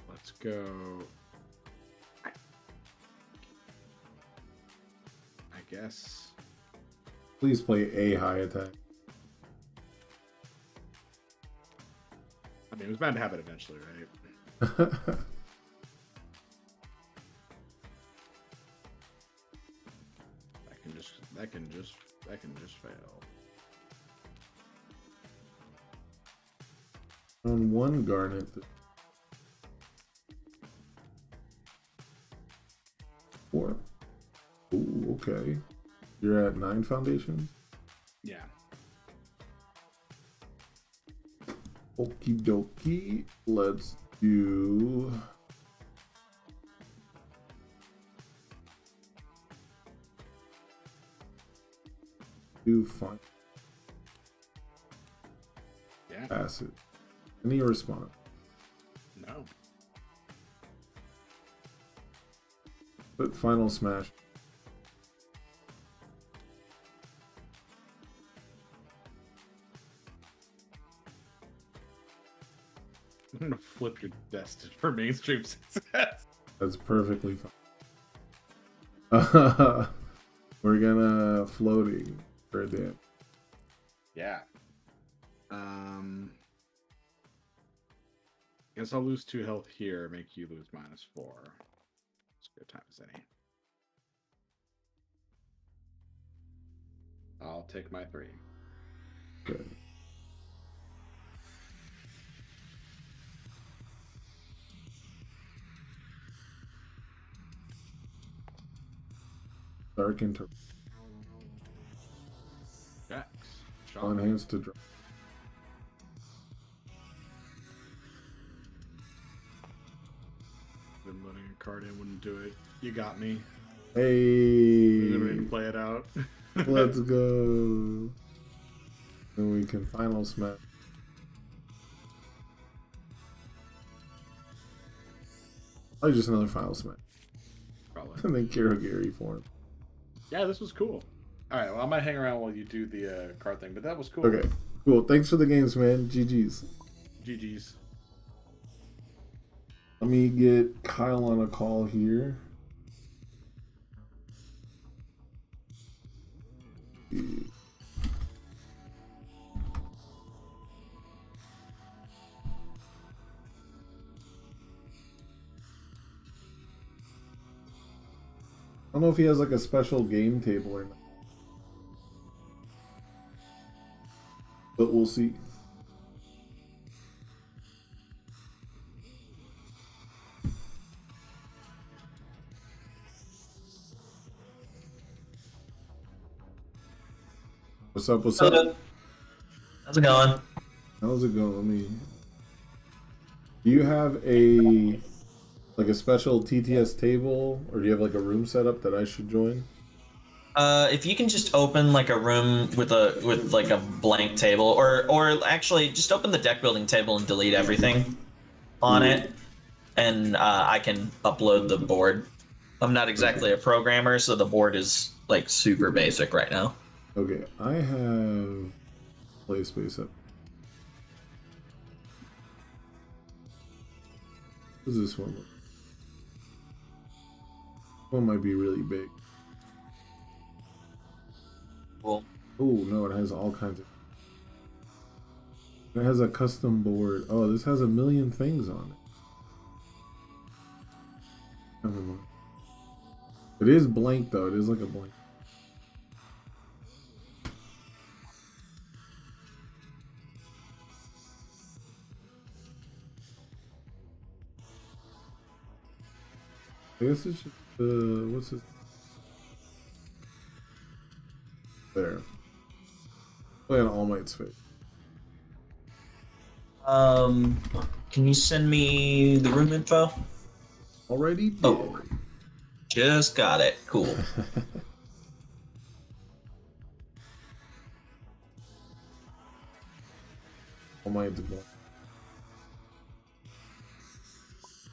Let's go. I guess. Please play a high attack. I mean, it was bound to happen eventually, right? That can just fail. On 1 garnet. 4. Ooh, okay. You're at 9 foundations? Yeah. Okie dokie. Let's do. Do fine. Yeah. Pass it. Any response? No. But final smash. gonna flip your destin for mainstream success. That's perfectly fine. We're gonna floating for a damn. Yeah. Guess I'll lose 2 health here, make you lose -4. It's good time as any. I'll take my 3. Good. Dark into Jacks. on hands to draw. Been letting a card in, wouldn't do it. You got me. Hey, Ready to play it out. let's go. Then we can final smash. Oh, just another final smash. Probably. And then Kirogiri form. Yeah, this was cool. All right, well, I might hang around while you do the card thing, but that was cool. Okay, cool. Thanks for the games, man. GG's. GG's. Let me get Kyle on a call here. I don't know if he has like a special game table or not, but we'll see. What's up? What's up? Hello. How's it going? How's it going? Let me. Do you have a like a special TTS table, or do you have like a room set up that I should join? If you can just open like a room with like a blank table, or actually just open the deck building table and delete everything on it, and I can upload the board. I'm not exactly a programmer, so the board is like super basic right now. Okay, I have play space up. What does this one look? One might be really big. Cool. Oh no, it has all kinds of. It has a custom board. Oh, this has a million things on it. Never mind. It is blank though. It is like a blank. I guess it's just what's this? There. Play on All Might's face. Can you send me the room info? Already did. Oh, just got it. Cool. All Might's blank.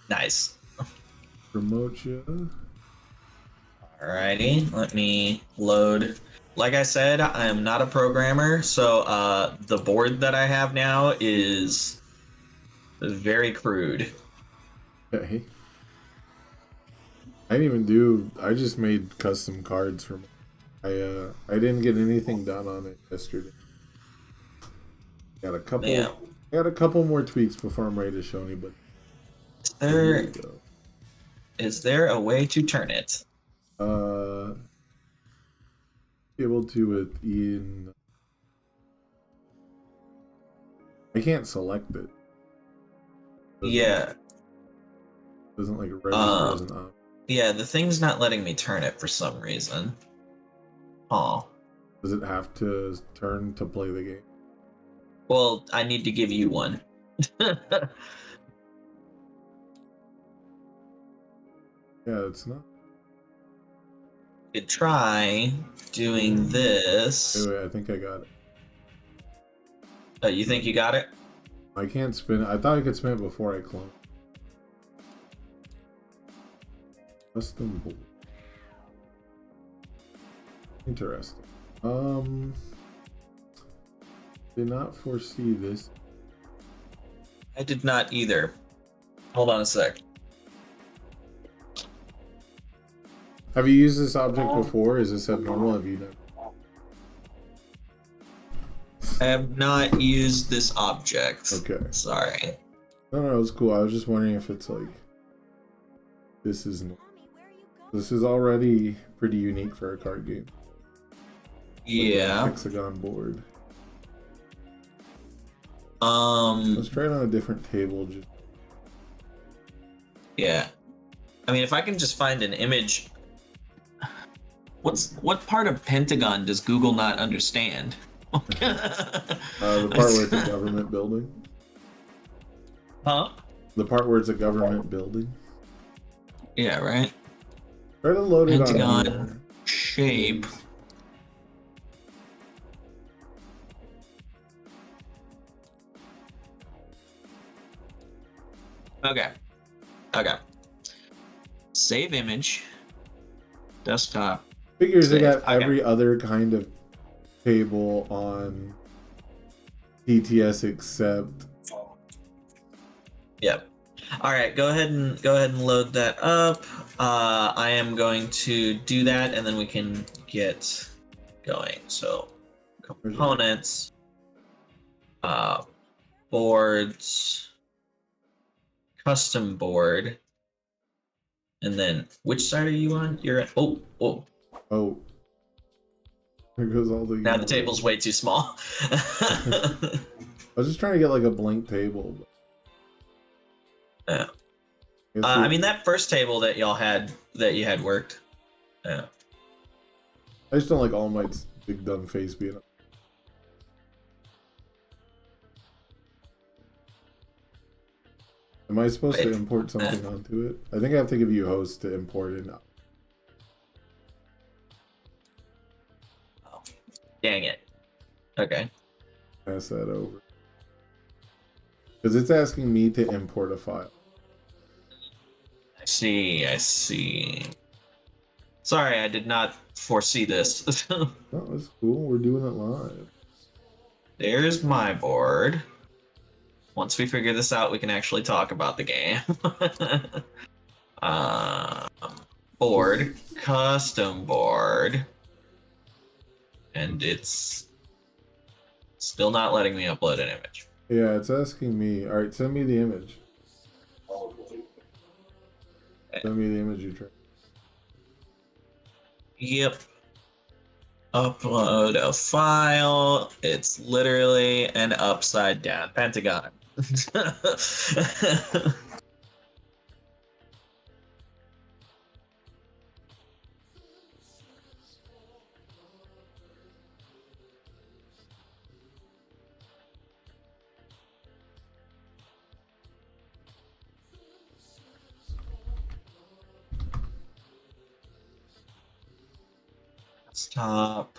Nice. Promote you. Alrighty, let me load. Like I said, I am not a programmer, so the board that I have now is very crude. Okay. I didn't even do. I just made custom cards for. I didn't get anything done on it yesterday. Got a couple. Yeah. I got a couple more tweaks before I'm ready to show anybody. Is there a way to turn it? Able to with Ian. I can't select it. Yeah. Doesn't like register as an op. Yeah, the thing's not letting me turn it for some reason. Oh. Does it have to turn to play the game? Well, I need to give you one. Yeah, it's not. Could try doing this. Wait, I think I got it. You think you got it? I can't spin it. I thought I could spin it before I clone. Custom board. Interesting. Did not foresee this. I did not either. Hold on a sec. Have you used this object before? Is this abnormal? Have you never? I have not used this object. Okay. Sorry. No, it's cool. I was just wondering if it's like this is already pretty unique for a card game. Yeah. Like a hexagon board. Let's try it on a different table. Just yeah. I mean, if I can just find an image. What part of Pentagon does Google not understand? the part where it's a government building. Huh? The part where it's a government building. Yeah, right. Try to load it Pentagon on shape. Okay. Save image. Desktop. Figures they Save. got every other kind of table on TTS except. Yep. All right, go ahead and load that up. I am going to do that, and then we can get going. So, components, boards, custom board, and then which side are you on? You're at, oh. There goes all the. Now the table's way too small. I was just trying to get like a blank table. Yeah. I mean, that first table that you had worked. Yeah. I just don't like All Might's big dumb face being up. Am I supposed to import something onto it? I think I have to give you host to import it now. Oh, dang it. Okay. Pass that over. Because it's asking me to import a file. I see. Sorry, I did not foresee this. Oh, that's cool. We're doing it live. There's my board. Once we figure this out, we can actually talk about the game. Board, custom board. And it's still not letting me upload an image. Yeah, it's asking me. All right, send me the image. Send me the image you tried. Yep. Upload a file. It's literally an upside down pentagon. Stop.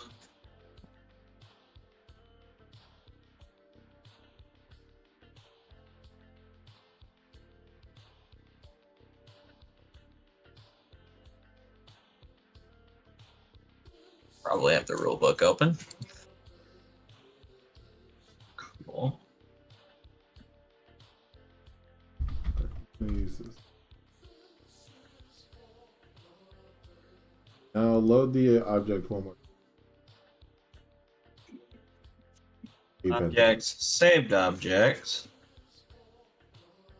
Probably have the rule book open. Cool. Let me use this. Now load the object one more. Objects, saved objects.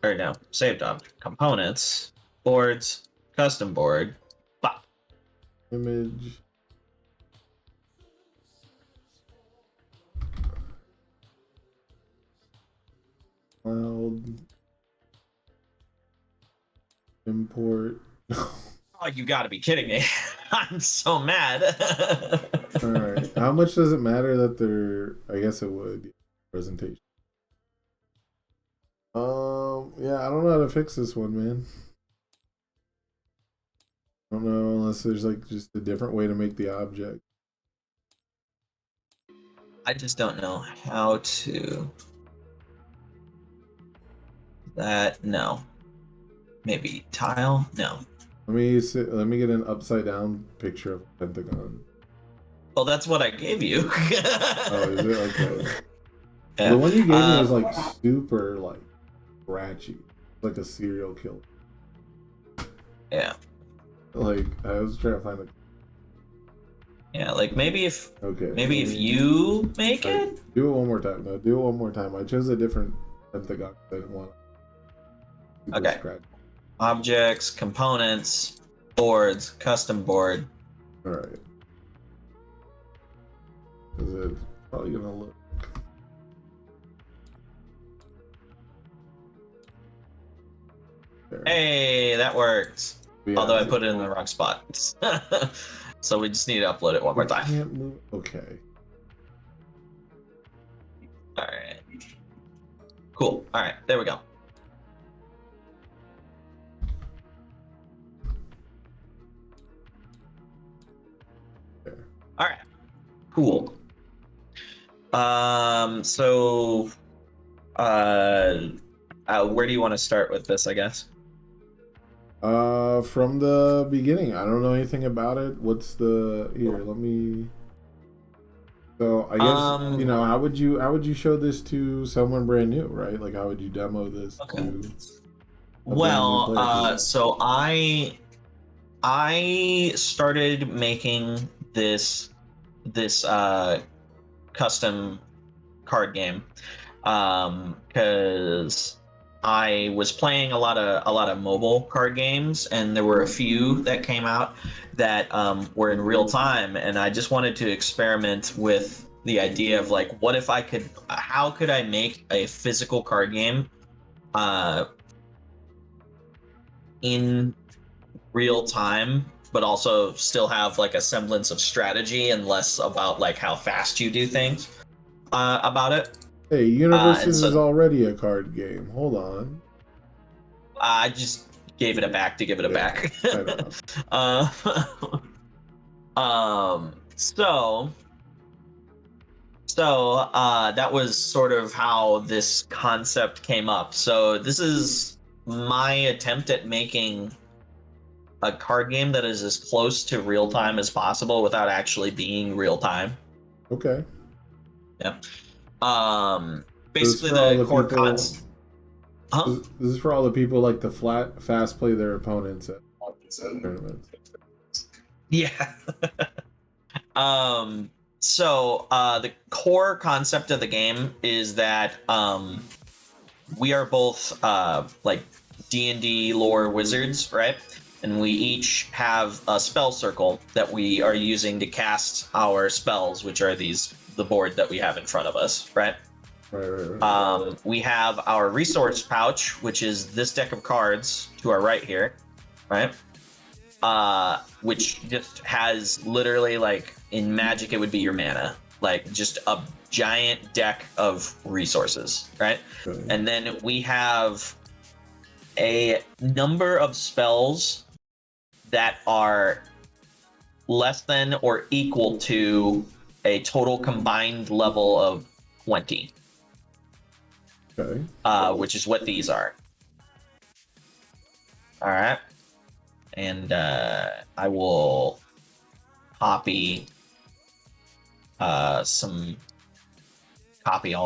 Or no, saved object. Components, boards, custom board. Bop. Image. Cloud. Import. Oh, you gotta be kidding me. I'm so mad. Alright. How much does it matter that they're... I guess it would. Presentation. Yeah, I don't know how to fix this one, man. I don't know unless there's like just a different way to make the object. I just don't know how to... That, no. Maybe tile? No. Let me get an upside down picture of a pentagon. Well, that's what I gave you. Oh, is it? Okay. Yeah. The one you gave me was like super like scratchy, like a serial killer. Yeah. Like I was trying to find a. Yeah, like maybe if you make Right, it. do it one more time. No, do it one more time. I chose a different pentagon. I didn't want to Okay. scratch. Objects, components, boards, custom board. All right. Because it's probably gonna look. There. Hey, that worked. Yeah, Although I put it in the wrong spot. So we just need to upload it one more time. Can't move. Okay. All right. Cool. All right, there we go. There. All right. Cool. So, where do you want to start with this, I guess? From the beginning. I don't know anything about it. What's the here? Let me. So I guess you know how would you show this to someone brand new, right? Like how would you demo this? Okay. To Well, so I started making this custom card game because I was playing a lot of mobile card games, and there were a few that came out that were in real time, and I just wanted to experiment with the idea of like, what if how could I make a physical card game in real time, but also still have like a semblance of strategy and less about like how fast you do things about it. Hey, Universes is already a card game. Hold on. I just gave it a back to give it a back. So that was sort of how this concept came up. So this is my attempt at making a card game that is as close to real time as possible without actually being real time. Okay. Yeah. Basically the core concept. Huh? This is for all the people like to fast play their opponents at tournaments. Yeah. So the core concept of the game is that we are both like D&D lore wizards, right? And we each have a spell circle that we are using to cast our spells, which are the board that we have in front of us, right? Right. We have our resource pouch, which is this deck of cards to our right here, right? Which just has literally, like, in Magic, it would be your mana. Like, just a giant deck of resources, right? Okay. And then we have a number of spells that are less than or equal to a total combined level of 20. Okay. Which is what these are. All right. And I will copy all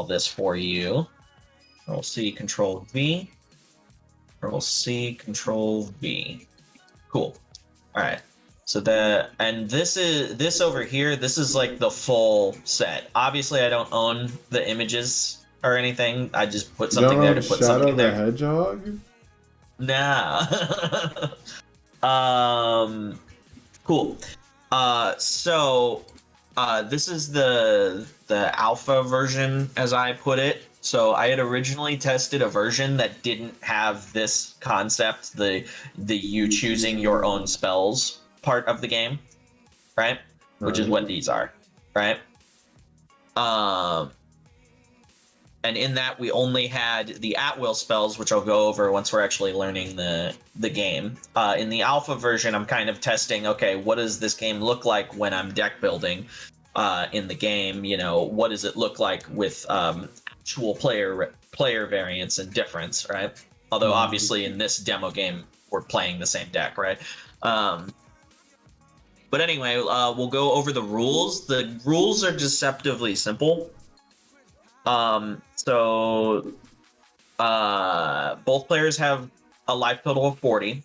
this for you. Control C, Control V. Control C, Control V. Cool. All right. So this over here, this is like the full set. Obviously, I don't own the images or anything. I just put something there to put something there. Shadow the Hedgehog? Nah. Cool. So this is the alpha version, as I put it. So I had originally tested a version that didn't have this concept, the you choosing your own spells part of the game, right? Which is what these are, right? And in that, we only had the at-will spells, which I'll go over once we're actually learning the game. In the alpha version, I'm kind of testing, okay, what does this game look like when I'm deck building in the game? You know, what does it look like with actual player variance and difference, right? Although, obviously, in this demo game, we're playing the same deck, right? But anyway, we'll go over the rules. The rules are deceptively simple. So both players have a life total of 40,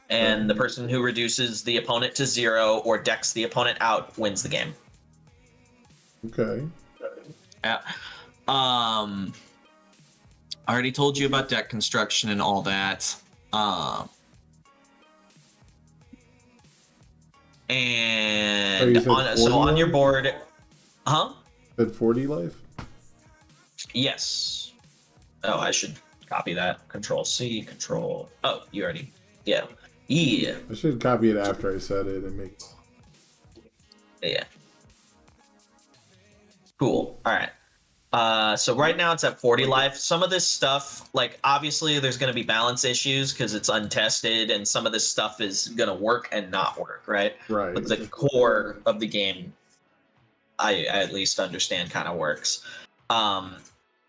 and the person who reduces the opponent to 0 or decks the opponent out wins the game. Okay. Yeah. I already told you about deck construction and all that. And so on your board, At 40 life? Yes. Oh, I should copy that. Control C, control. Oh, you already. Yeah. Yeah. I should copy it after I said it and make. Yeah. Cool. All right. So right now it's at 40 life. Some of this stuff, like obviously there's going to be balance issues because it's untested, and some of this stuff is going to work and not work, right? Right. But the core of the game, I at least understand kind of works.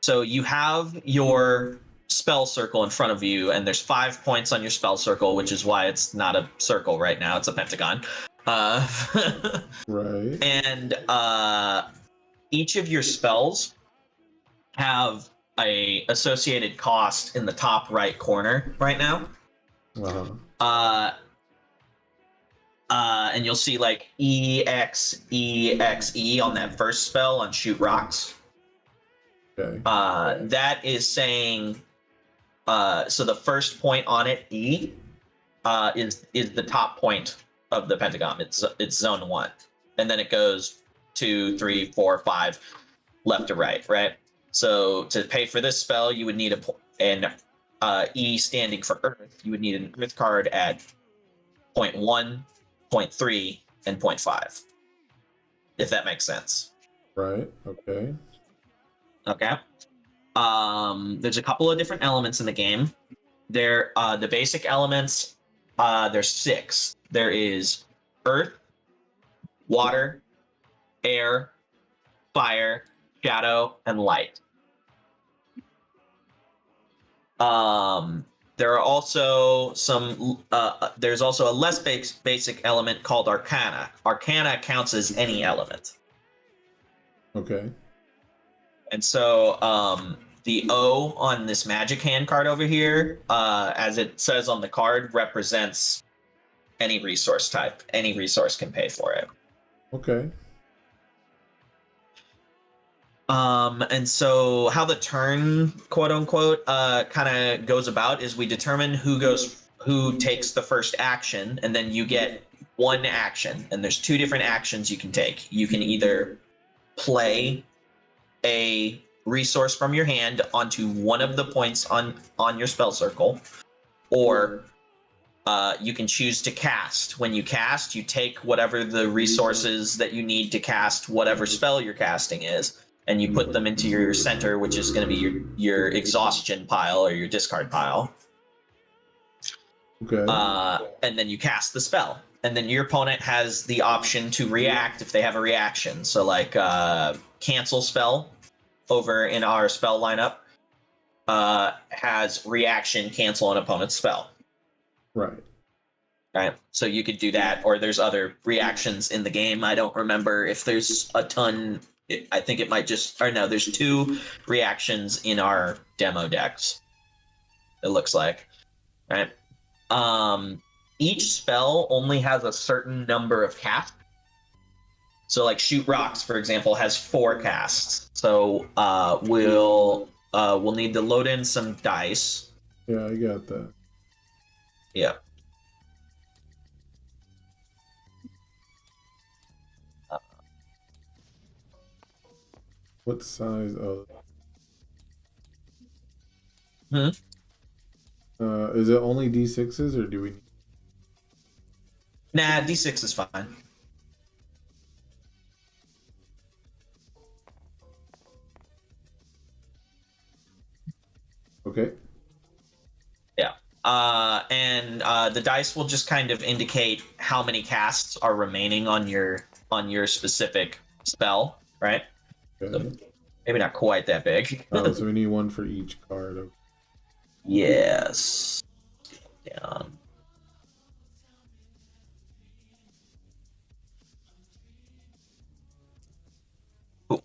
So you have your spell circle in front of you, and there's 5 points on your spell circle, which is why it's not a circle right now. It's a pentagon. Right. And each of your spells have a associated cost in the top right corner right now. And you'll see like EXE on that first spell on Shoot Rocks. Okay. That is saying so the first point on it, E, is the top point of the pentagon. It's zone 1, and then it goes 2, 3, 4, 5, left to right, right? So to pay for this spell, you would need an E standing for Earth. You would need an Earth card at 0.1, 0.3, and 0.5. If that makes sense. Right. Okay. Okay. There's a couple of different elements in the game. There, the basic elements, there's 6. There is earth, water, air, fire, shadow, and light. There are also some. There's also a less basic element called Arcana. Arcana counts as any element. Okay. And so the O on this magic hand card over here, as it says on the card, represents any resource type. Any resource can pay for it. Okay. And so how the turn, quote unquote, kind of goes about is we determine who takes the first action, and then you get one action. And there's 2 different actions you can take. You can either play a resource from your hand onto one of the points on your spell circle, or you can choose to cast. When you cast, you take whatever the resources that you need to cast whatever spell you're casting is, and you put them into your center, which is going to be your exhaustion pile or your discard pile. Okay. And then you cast the spell. And then your opponent has the option to react if they have a reaction. So like cancel spell over in our spell lineup has reaction cancel an opponent's spell. Right. Right. So you could do that, or there's other reactions in the game. I don't remember if there's a ton. I think it might just, or no, there's 2 reactions in our demo decks. It looks like, right? Each spell only has a certain number of casts. So like Shoot Rocks, for example, has 4 casts. So we'll need to load in some dice. Yeah, I got that. Yeah. What size? Oh. Is it only D6s, or do we? Nah, D6 is fine. Okay. Yeah. And the dice will just kind of indicate how many casts are remaining on your specific spell, right? Okay. So maybe not quite that big. Oh, so we need one for each card. Okay. Yes. Down. Cool.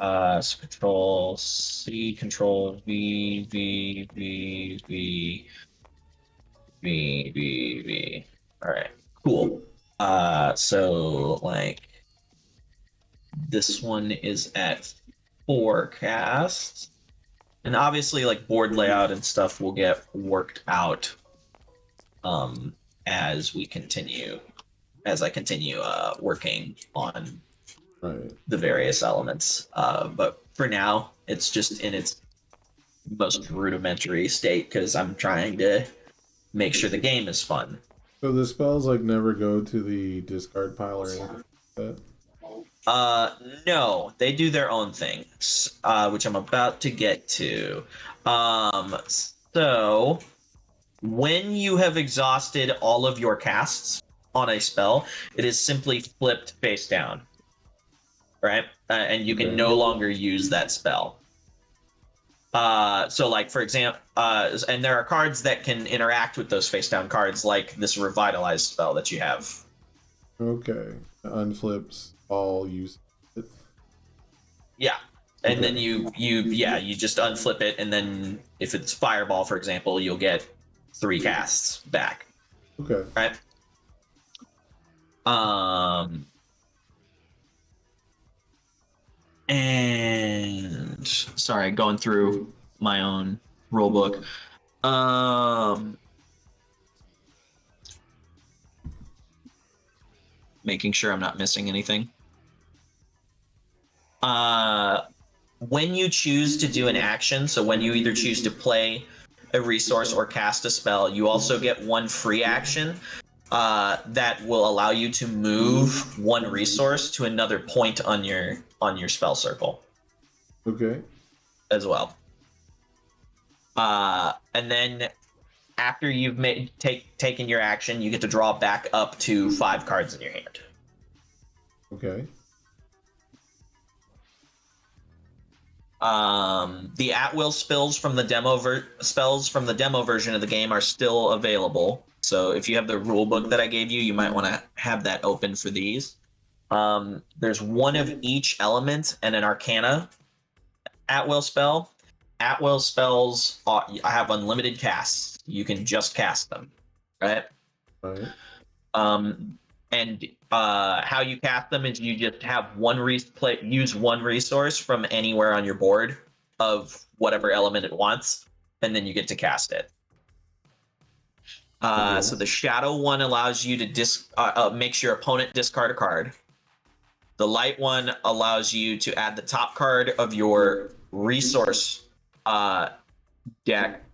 So control C, control V, V, V, V, V, V, V. All right, cool. So like this one is at 4 casts, and obviously like board layout and stuff will get worked out as we continue, as I continue working on the various elements. But for now, it's just in its most rudimentary state because I'm trying to make sure the game is fun. So the spells like never go to the discard pile or anything like that? No, they do their own thing, which I'm about to get to. So when you have exhausted all of your casts on a spell, it is simply flipped face down, right? And you can no longer use that spell. So like for example, and there are cards that can interact with those face down cards, like this revitalize spell that you have. Okay. Unflips all use. Yeah. And then you just unflip it, and then if it's fireball, for example, you'll get 3 casts back. Okay. Right? And sorry, going through my own rulebook. Making sure I'm not missing anything. When you choose to do an action, so when you either choose to play a resource or cast a spell, you also get 1 free action that will allow you to move 1 resource to another point on your spell circle. Okay. As well. And then after you've taken your action, you get to draw back up to 5 cards in your hand. Okay. The at-will spells from the demo version of the game are still available. So if you have the rule book that I gave you, you might want to have that open for these. There's 1 of each element and an Arcana at-will spell. At-will spells have unlimited casts. You can just cast them, right? Right. And how you cast them is you just have use 1 resource from anywhere on your board of whatever element it wants, and then you get to cast it. So the shadow one allows you to makes your opponent discard a card. The light one allows you to add the top card of your resource deck.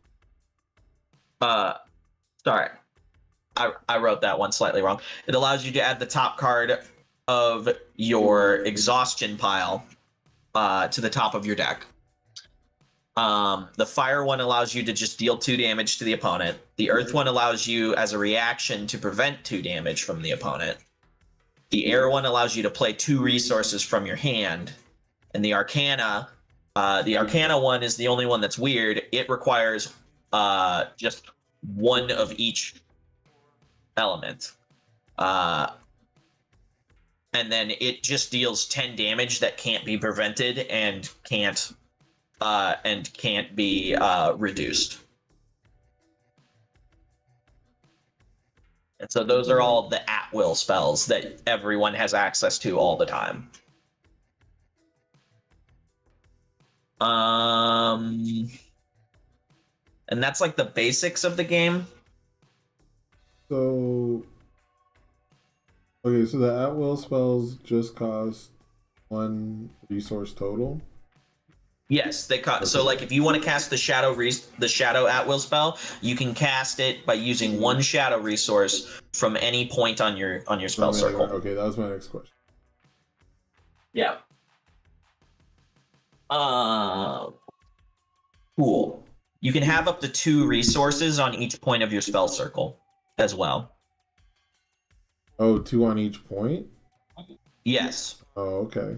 Sorry. I wrote that one slightly wrong. It allows you to add the top card of your exhaustion pile to the top of your deck. The fire one allows you to just deal 2 damage to the opponent. The earth one allows you as a reaction to prevent 2 damage from the opponent. The air one allows you to play 2 resources from your hand. And the arcana one is the only one that's weird. It requires just 1 of each element. And then it just deals 10 damage that can't be prevented and can't be reduced. And so those are all the at-will spells that everyone has access to all the time. And that's like the basics of the game. So, okay, so the at-will spells just cost 1 resource total? Yes, they cost. So, like, if you want to cast the shadow at-will spell, you can cast it by using 1 shadow resource from any point on your spell circle. Okay, that was my next question. Yeah. Cool. You can have up to 2 resources on each point of your spell circle as well. Oh, 2 on each point? Yes. Oh, okay.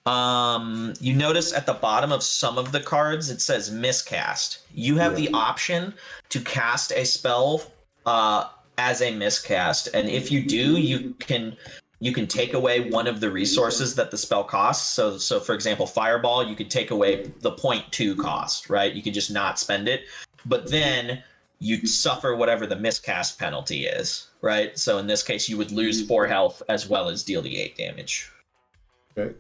You notice at the bottom of some of the cards it says miscast. You have the option to cast a spell as a miscast, and if you do, you can take away one of the resources that the spell costs. So for example, Fireball, you could take away the 0.2 cost, right? You could just not spend it, but then you suffer whatever the miscast penalty is, right? So in this case, you would lose 4 health as well as deal the 8 damage. Okay.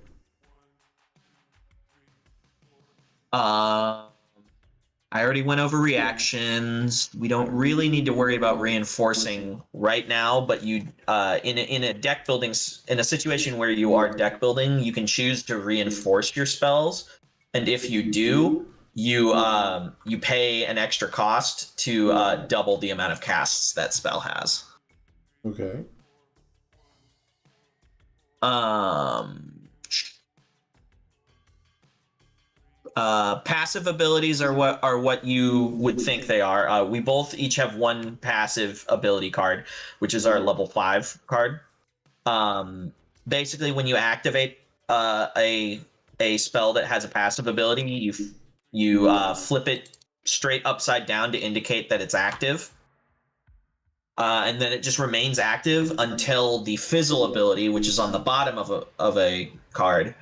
I already went over reactions. We don't really need to worry about reinforcing right now, but you in a deck building, in a situation where you are deck building, you can choose to reinforce your spells, and if you do, you pay an extra cost to double the amount of casts that spell has. Okay. Passive abilities are what you would think they are. We both each have one passive ability card, which is our level 5 card. Basically, when you activate a spell that has a passive ability, you flip it straight upside down to indicate that it's active. And then it just remains active until the fizzle ability, which is on the bottom of a card,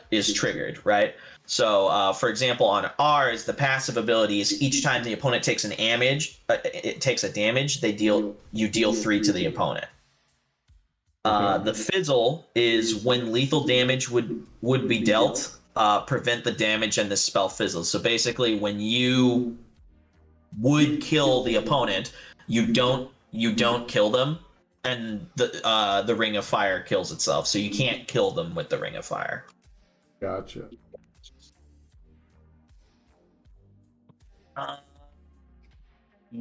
is triggered, right? So, for example, on ours, the passive ability is each time the opponent takes a damage, you deal 3 to the opponent. The fizzle is when lethal damage would be dealt, prevent the damage and the spell fizzles. So basically, when you would kill the opponent, you don't kill them, and the Ring of Fire kills itself. So you can't kill them with the Ring of Fire. Gotcha.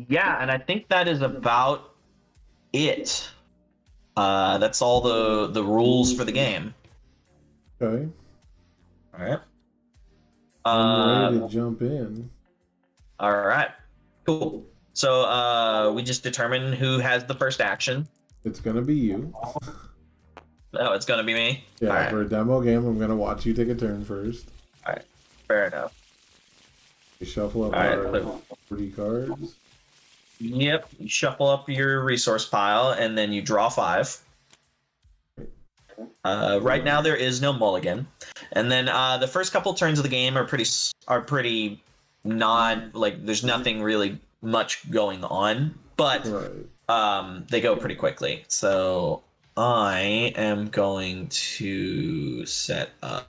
Yeah, and I think that is about it. That's all the rules for the game. Okay. All right. I'm ready to jump in. All right. Cool. So we just determine who has the first action. It's gonna be you. Oh, it's gonna be me. Yeah, all right. For a demo game, I'm gonna watch you take a turn first. All right. Fair enough. We shuffle up our 40 cards. Yep. You shuffle up your resource pile, and then you draw 5. Right now there is no mulligan, and then the first couple turns of the game are pretty not like there's nothing really much going on, but they go pretty quickly. So I am going to set up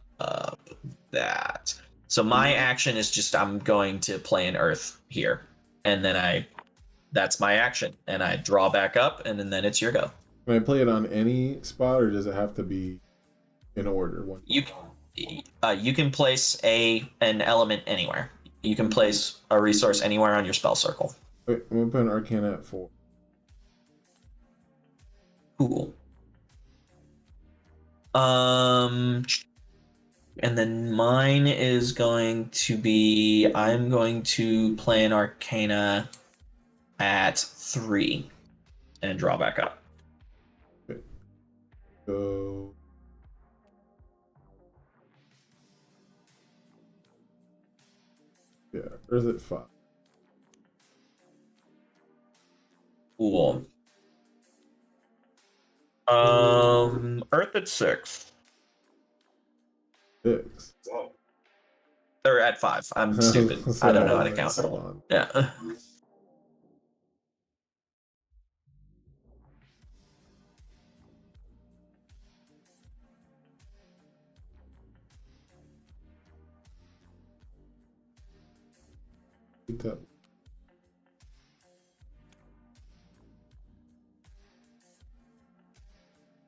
that. So my action is just I'm going to play an Earth here, and then that's my action, and I draw back up, and then it's your go. Can I play it on any spot, or does it have to be in order? You can place an element anywhere. You can place a resource anywhere on your spell circle. Wait, I'm gonna put an Arcana at 4. Cool. And then mine is going to be I'm going to play an Arcana at 3 and draw back up. Okay. So yeah, Earth at 5. Cool. Earth at 6. 6. They're at 5. I'm stupid. I don't know how to count. Yeah.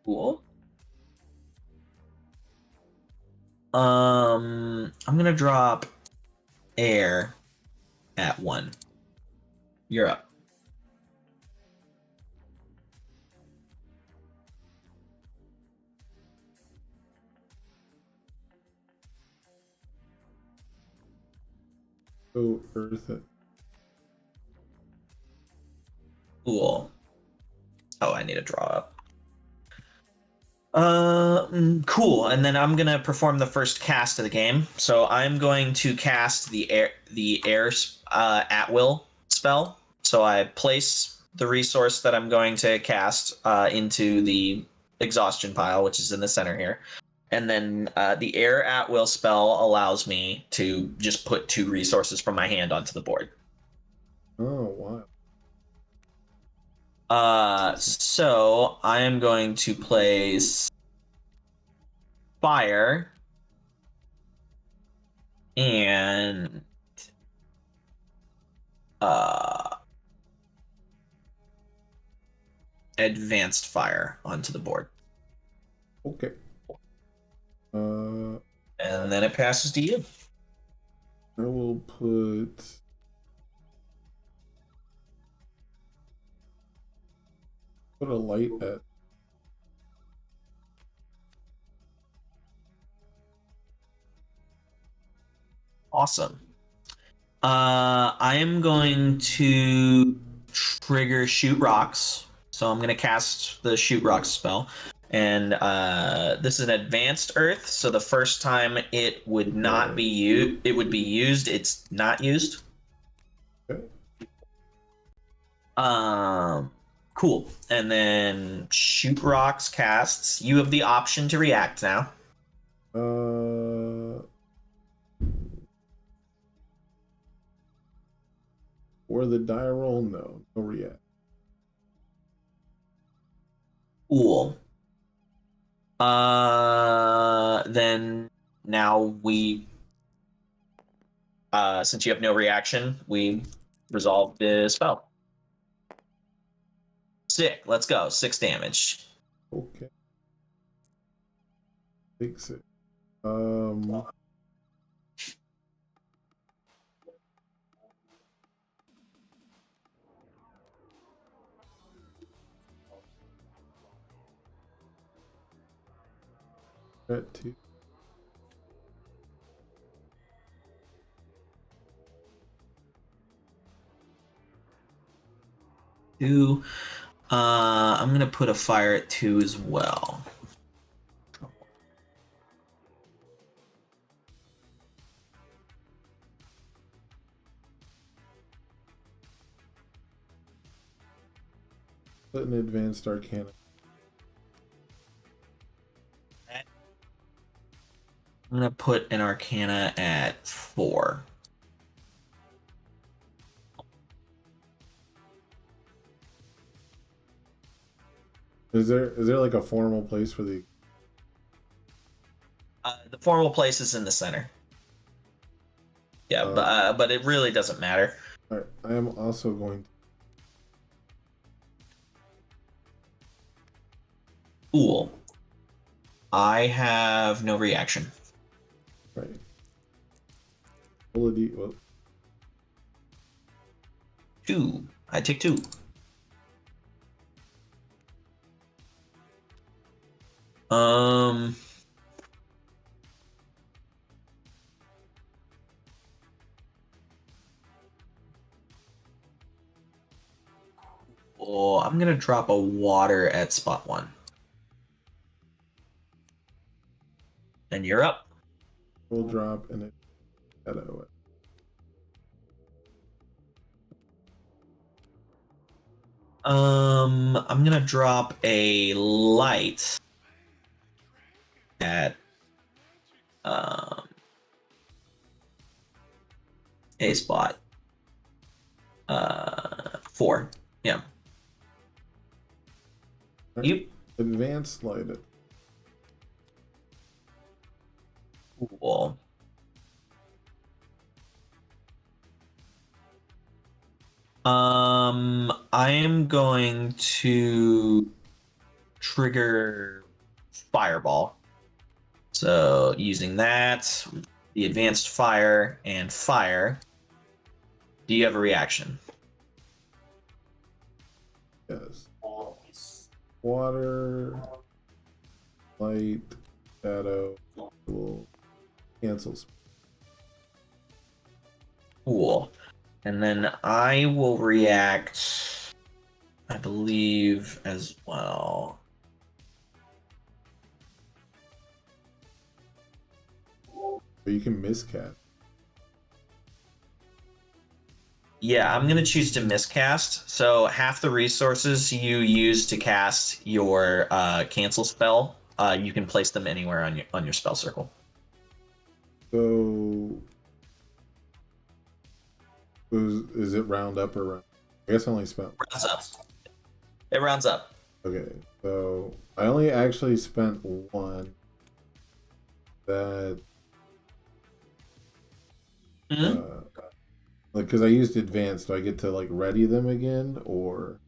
Cool. I'm gonna drop air at 1. You're up. So Earth at... Cool. Oh, I need to draw up. Cool. And then I'm gonna perform the first cast of the game. So I'm going to cast the air at will spell. So I place the resource that I'm going to cast into the exhaustion pile, which is in the center here. And then the air at will spell allows me to just put 2 resources from my hand onto the board. Oh, wow. So I am going to place fire and advanced fire onto the board. Okay. And then it passes to you. I will put a light at. Awesome. I am going to trigger shoot rocks. So I'm going to cast the shoot rocks spell. And this is an advanced earth, so the first time it would not be used, it would be used, it's not used. Okay. Cool. And then shoot rocks casts. You have the option to react now. Or the die roll, no react. Cool. Then now we, since you have no reaction, we resolve the spell. Sick. Let's go. 6 damage. Okay. Fix it. That too. I'm gonna put a fire at 2 as well. Put an advanced arcana. I'm gonna put an arcana at 4. Is there like a formal place for the? The formal place is in the center. Yeah, but it really doesn't matter. All right, I am also going to. Cool. I have no reaction. Right. Roll a d. Well, 2. I take 2. Oh, I'm gonna drop a water at spot 1. And you're up. we'll drop and it. Shadow. I'm gonna drop a light at a spot. 4. Yeah. Right. Yep. Advanced light it. Cool. I am going to trigger fireball. So using that, the advanced fire and fire. Do you have a reaction? Yes. Water, light, shadow will cancel. Cool. And then I will react, I believe, as well. But you can miscast. Yeah, I'm gonna choose to miscast. So half the resources you use to cast your cancel spell, you can place them anywhere on your spell circle. So, is it round up or round? I guess I only spent. Rounds up. It rounds up. Okay, so I only actually spent one. That. Mm-hmm. Like, because I used advanced, do I get to like ready them again, or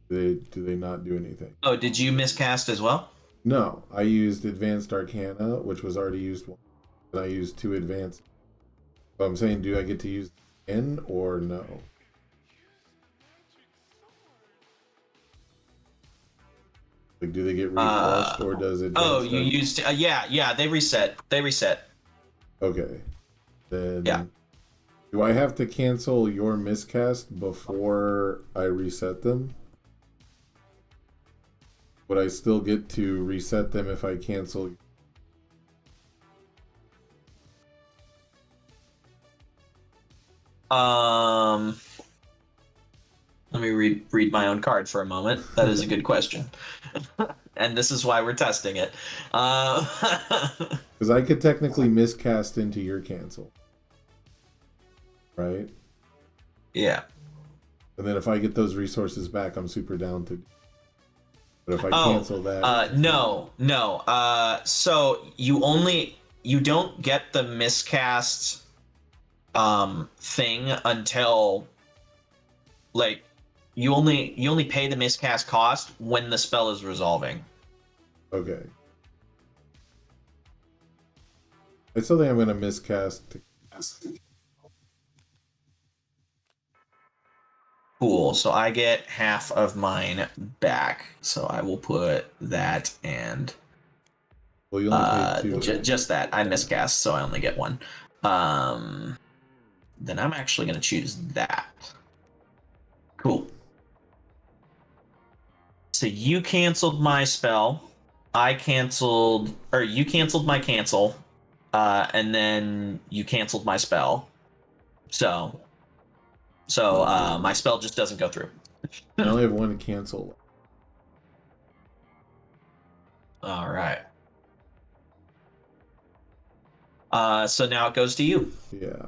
do they not do anything? Oh, did you miscast as well? No, I used advanced arcana, which was already used one, and I used 2 advanced. So I'm saying, do I get to use again or no? Like, do they get refreshed or does it? Oh, you used yeah, they reset. They reset. Okay, then Yeah. do I have to cancel your miscast before I reset them? Would I still get to reset them if I cancel? Let me read my own card for a moment. That is a good question. And this is why we're testing it. Because I could technically miscast into your cancel, right? Yeah. And then if I get those resources back, I'm super down to. But if I cancel that, no. So you don't get the miscast thing until like you only pay the miscast cost when the spell is resolving. okay. I still think I'm gonna miscast. Cool. So I get half of mine back. So I will put that and Well, you only paid 2. just that. I miscast, so I only get 1. Then I'm actually going to choose that. Cool. So you canceled my spell. You canceled my cancel. And then you canceled my spell. So my spell just doesn't go through. I only have 1 cancel. All right. So now it goes to you. Yeah.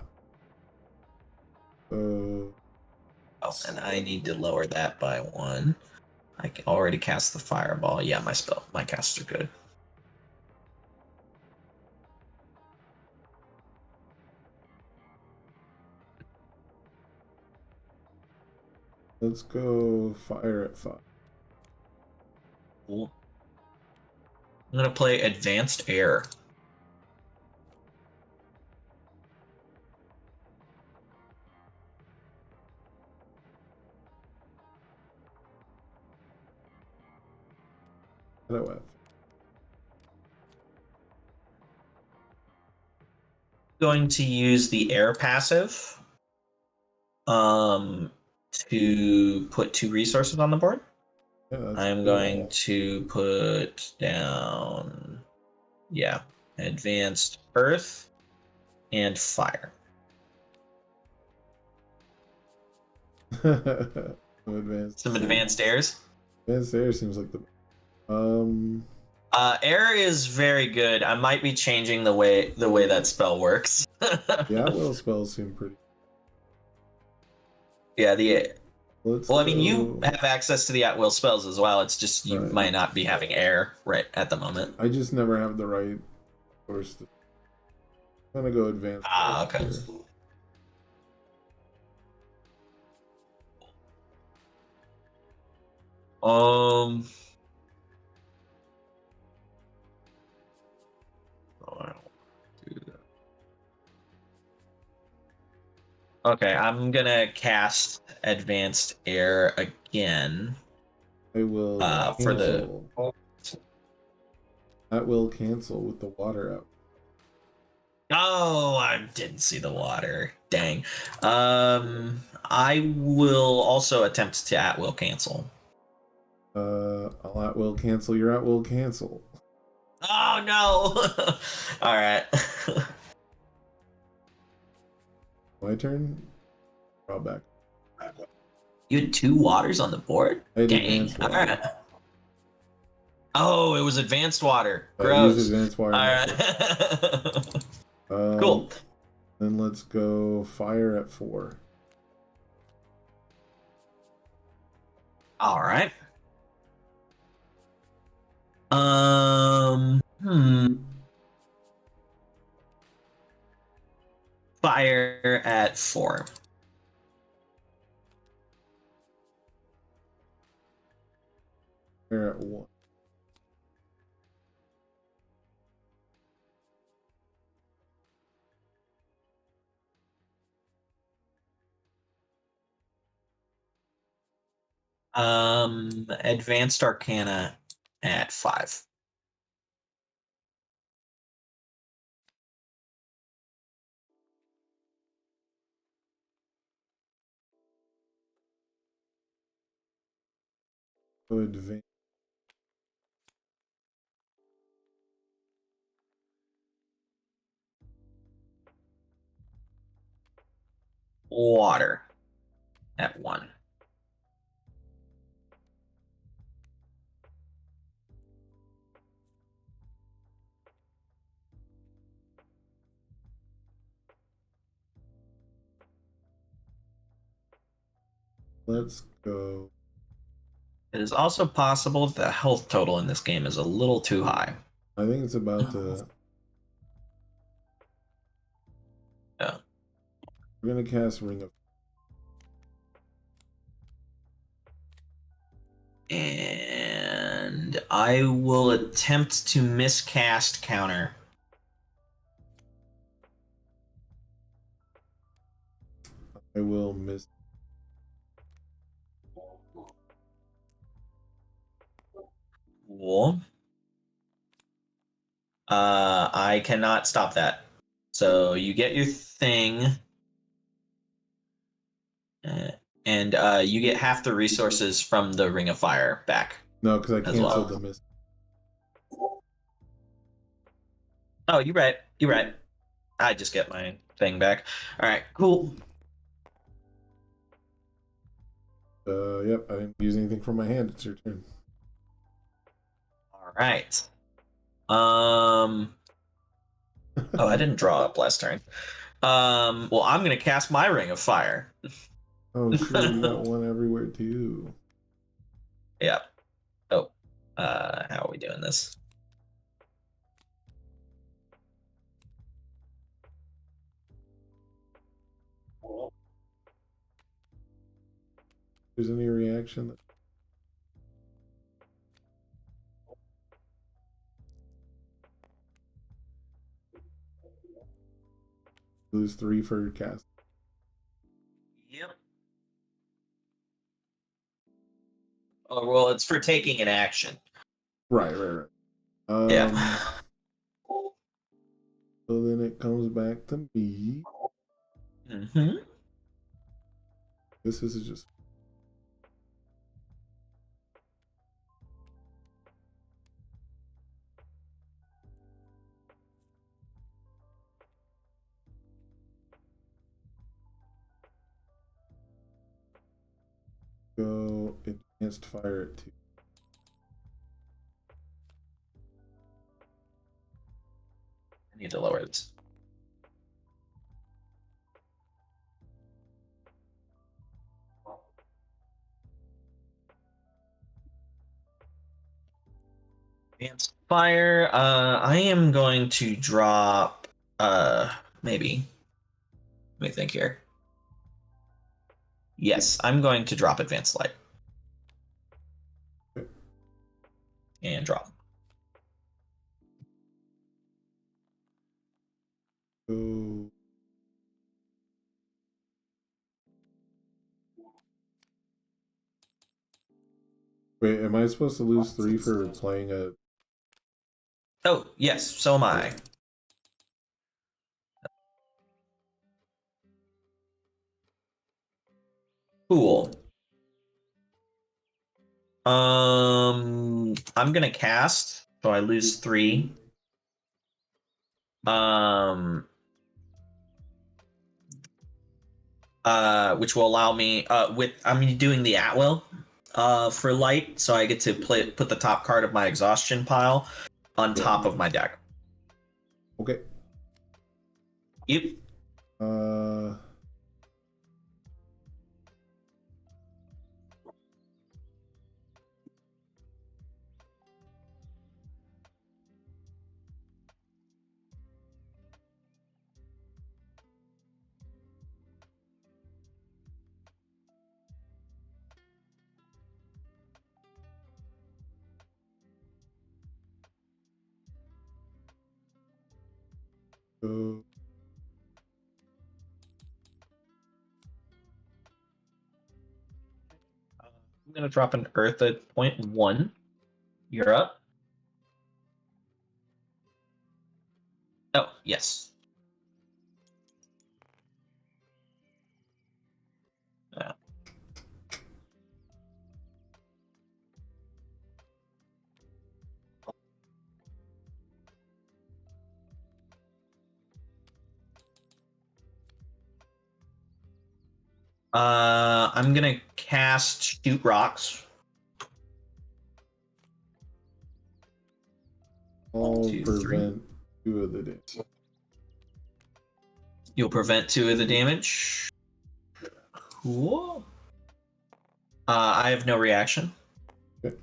Oh, and I need to lower that by 1. I can already cast the fireball. Yeah, my casts are good. Let's go fire at 5. Cool. I'm gonna play Advanced Air. Hello, F. Going to use the air passive to put 2 resources on the board. Yeah, I'm going to put down advanced earth and fire. Some advanced airs. Advanced air seems like the Air is very good. I might be changing the way that spell works. yeah, will spells seem pretty. Yeah, Well, I mean, you have access to the at-will spells as well. It's just you Right. might not be having air right at the moment. I just never have the right source. I'm gonna go advanced. Okay. Here. Oh, I don't do that. Okay, I'm gonna cast advanced air again. I will for cancel. That will cancel with the water out. Oh, I didn't see the water. Dang. I will also attempt to at will cancel. I'll at will cancel your at will cancel. Oh no! All right. My turn. Draw back. You had 2 waters on the board? I had Dang. advanced water. All right. Oh, it was advanced water. I Gross. used advanced water. All right. Cool. Then let's go fire at 4. All right. Fire at 4. Fire at 1. Advanced Arcana at 5. Go advance. Water at 1. Let's go. It is also possible that the health total in this game is a little too high. I think it's about to. Yeah. We're gonna cast Ring of. And I will attempt to miscast counter. I will miss. Cool. I cannot stop that. So you get your thing. And you get half the resources from the Ring of Fire back. No, because I as canceled well. the miss. Oh, you're right. You're right. I just get my thing back. All right, cool. Yep, I didn't use anything from my hand. It's your turn. All right. Oh, I didn't draw up last turn. Well, I'm gonna cast my Ring of Fire. Oh, sure, you got one everywhere too. Yeah. Oh, how are we doing this? There's any reaction? Lose 3 for cast. Yep. Oh, well, it's for taking an action. Right. Yeah. So then it comes back to me. Mm-hmm. This is just. Go advanced fire at 2. I need to lower this. Advanced fire. I am going to drop. Maybe. Let me think here. Yes, I'm going to drop advanced light. Okay. And drop. Go. Wait, am I supposed to lose 3 for playing a? Oh, yes, so am I. Cool. I'm gonna cast, so I lose 3. which will allow me I'm doing the at will for light, so I get to put the top card of my exhaustion pile on top of my deck. Okay. Yep. So I'm gonna drop an Earth at 0.1. You're up. Oh, yes. Yeah. I'm gonna cast Shoot Rocks. I'll 2, 3. prevent 2 of the damage. You'll prevent 2 of the damage. Cool. I have no reaction. Okay.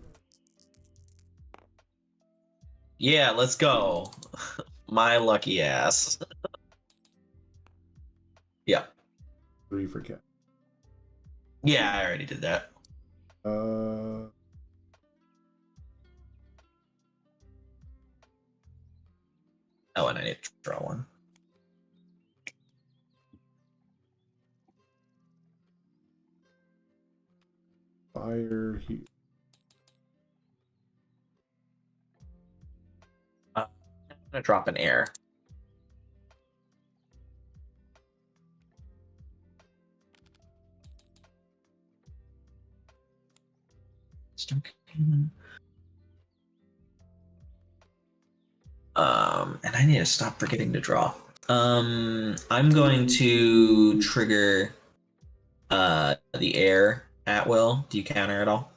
Yeah, let's go. My lucky ass. Yeah. 3 for cat. Yeah, I already did that. Uh, Oh, and I need to draw one. fire here. I'm gonna drop an air. And I need to stop forgetting to draw. I'm going to trigger the air at will. Do you counter at all?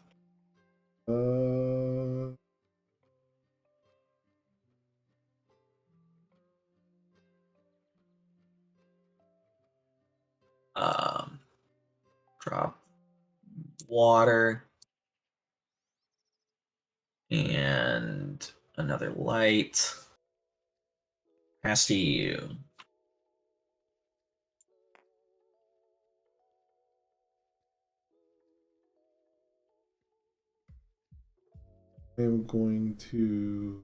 Drop water and another light. Pass to you. I'm going to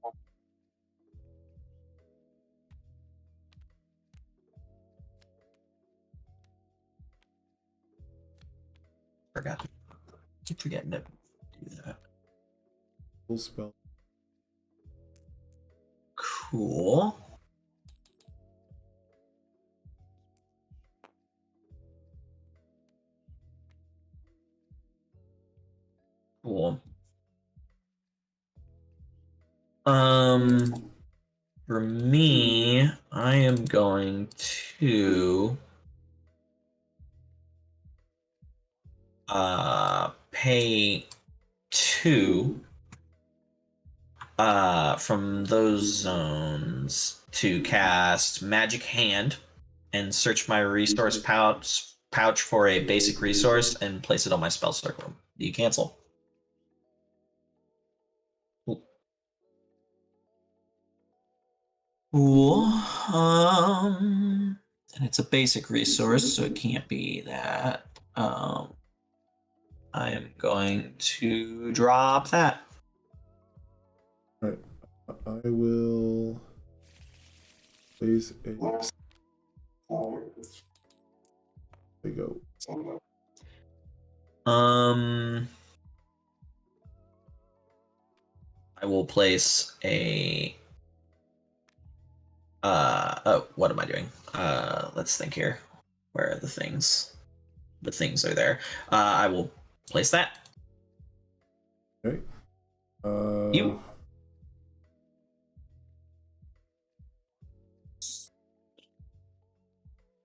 Forgot. Keep forgetting to do that. full spell. Cool. Cool. For me, I am going to pay 2 from those zones to cast Magic Hand and search my resource pouch for a basic resource and place it on my spell circle. Do you cancel? Cool. And it's a basic resource, so it can't be that. I am going to drop that. All right. I will place a. There you go. I will place a. Oh, what am I doing? Let's think here. Where are the things? The things are there. I will place that. Okay. You.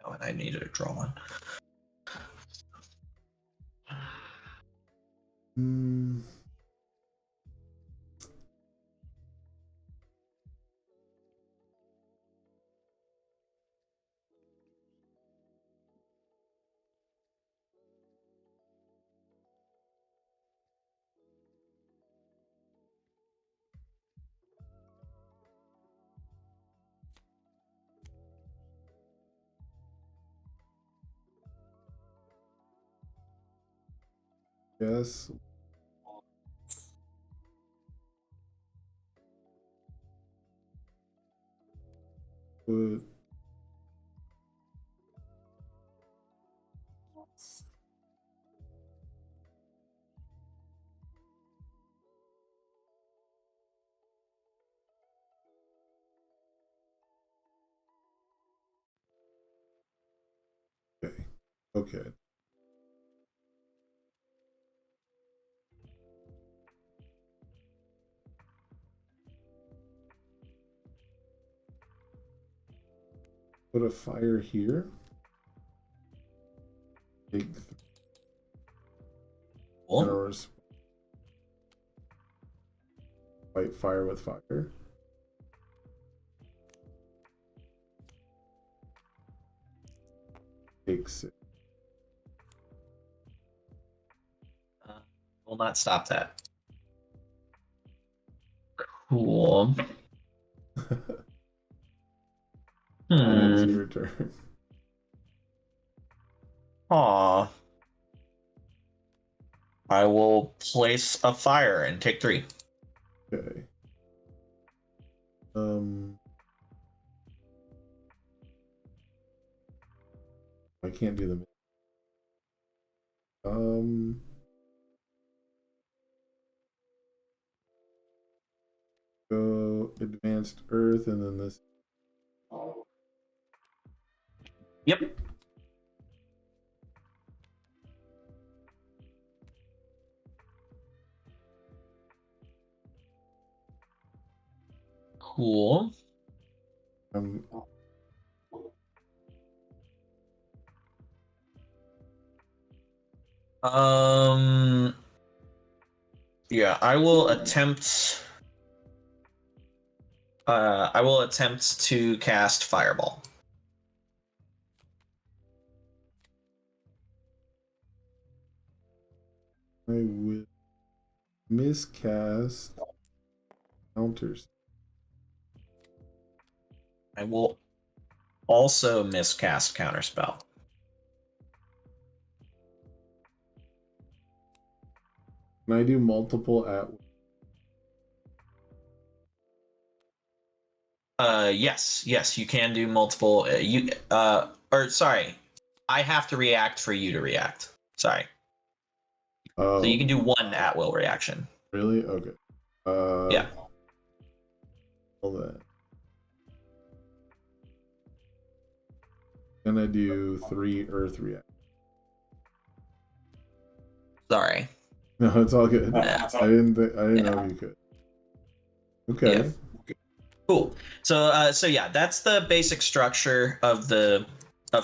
Oh, and I needed to draw one. Mm. Yes. Put okay. Okay. Put a fire here. Take Cool. arrows. Fight fire with fire. Take 6. Will not stop that. Cool. It's your turn. Aw. I will place a fire and take 3. Okay. I can't do them. Go advanced earth and then this. Yep. Cool. Yeah, I will attempt to cast Fireball. I will miscast counters. I will also miscast Counterspell. Can I do multiple at? Yes, you can do multiple. Sorry, I have to react for you to react. Sorry. Oh. So you can do 1 at-will reaction. Really? Okay. Yeah. All that. Gonna do 3 earth react. Sorry. No, it's all good. Yeah. I didn't know if you could. Okay. Yeah. Cool. So yeah, that's the basic structure of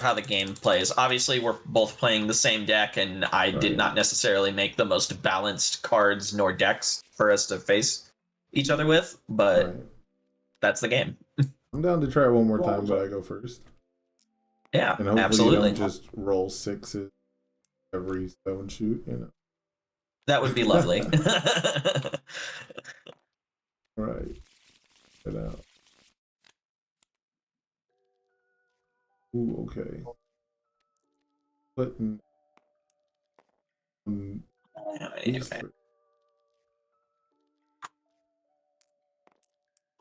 how the game plays. Obviously, we're both playing the same deck, and I did not necessarily make the most balanced cards nor decks for us to face each other with, but that's the game. I'm down to try one more time, but I go first. Yeah, and hopefully absolutely. You don't just roll 6s every stone shoot, you know. That would be lovely. All right. Get out. Ooh, okay. Putting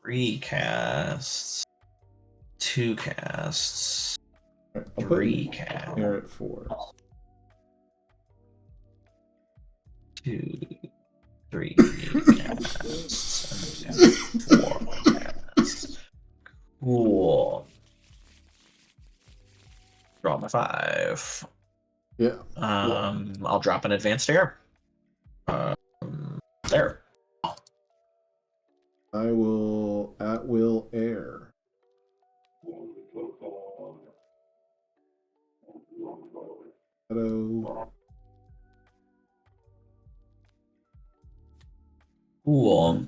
Three casts, 2 casts, right, 3 casts. Here at 4. 2, 3 casts, and 4 casts. Cool. Draw my 5. Yeah. I'll drop an advanced air. There. I will at will air. Hello. Cool.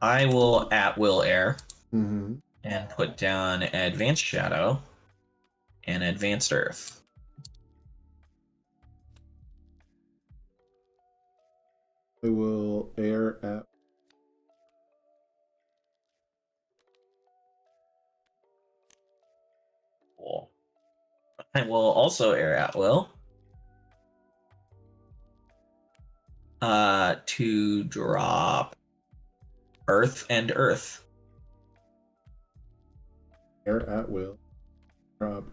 I will at will air Mm-hmm. and put down advanced shadow and advanced earth. I will air at. Cool. I will also air at will. To drop earth and earth. Air at will. Drop.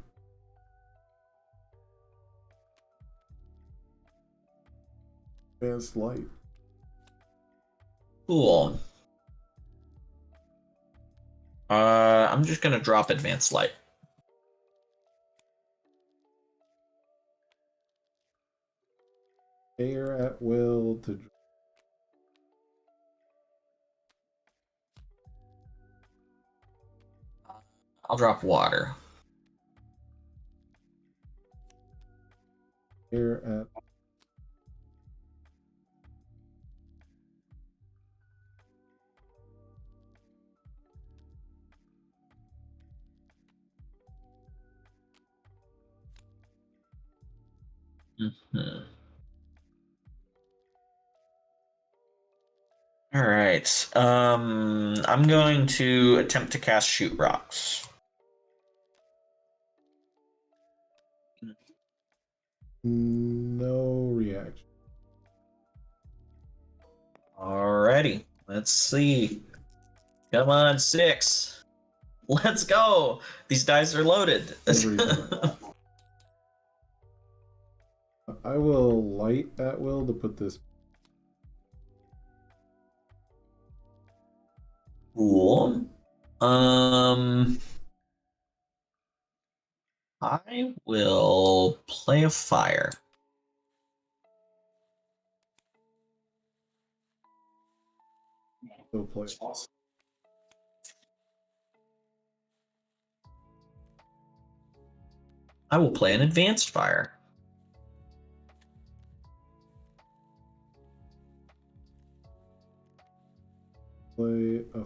Advanced light. Cool. I'm just gonna drop advanced light. Air at will to. I'll drop water. Air at. Mm-hmm. All right. I'm going to attempt to cast shoot rocks. No reaction. Alrighty. Let's see. Come on, 6. Let's go. These dice are loaded. Every time. I will light at will to put this. Cool. I will play a fire. So play. I will play an advanced fire. Play a.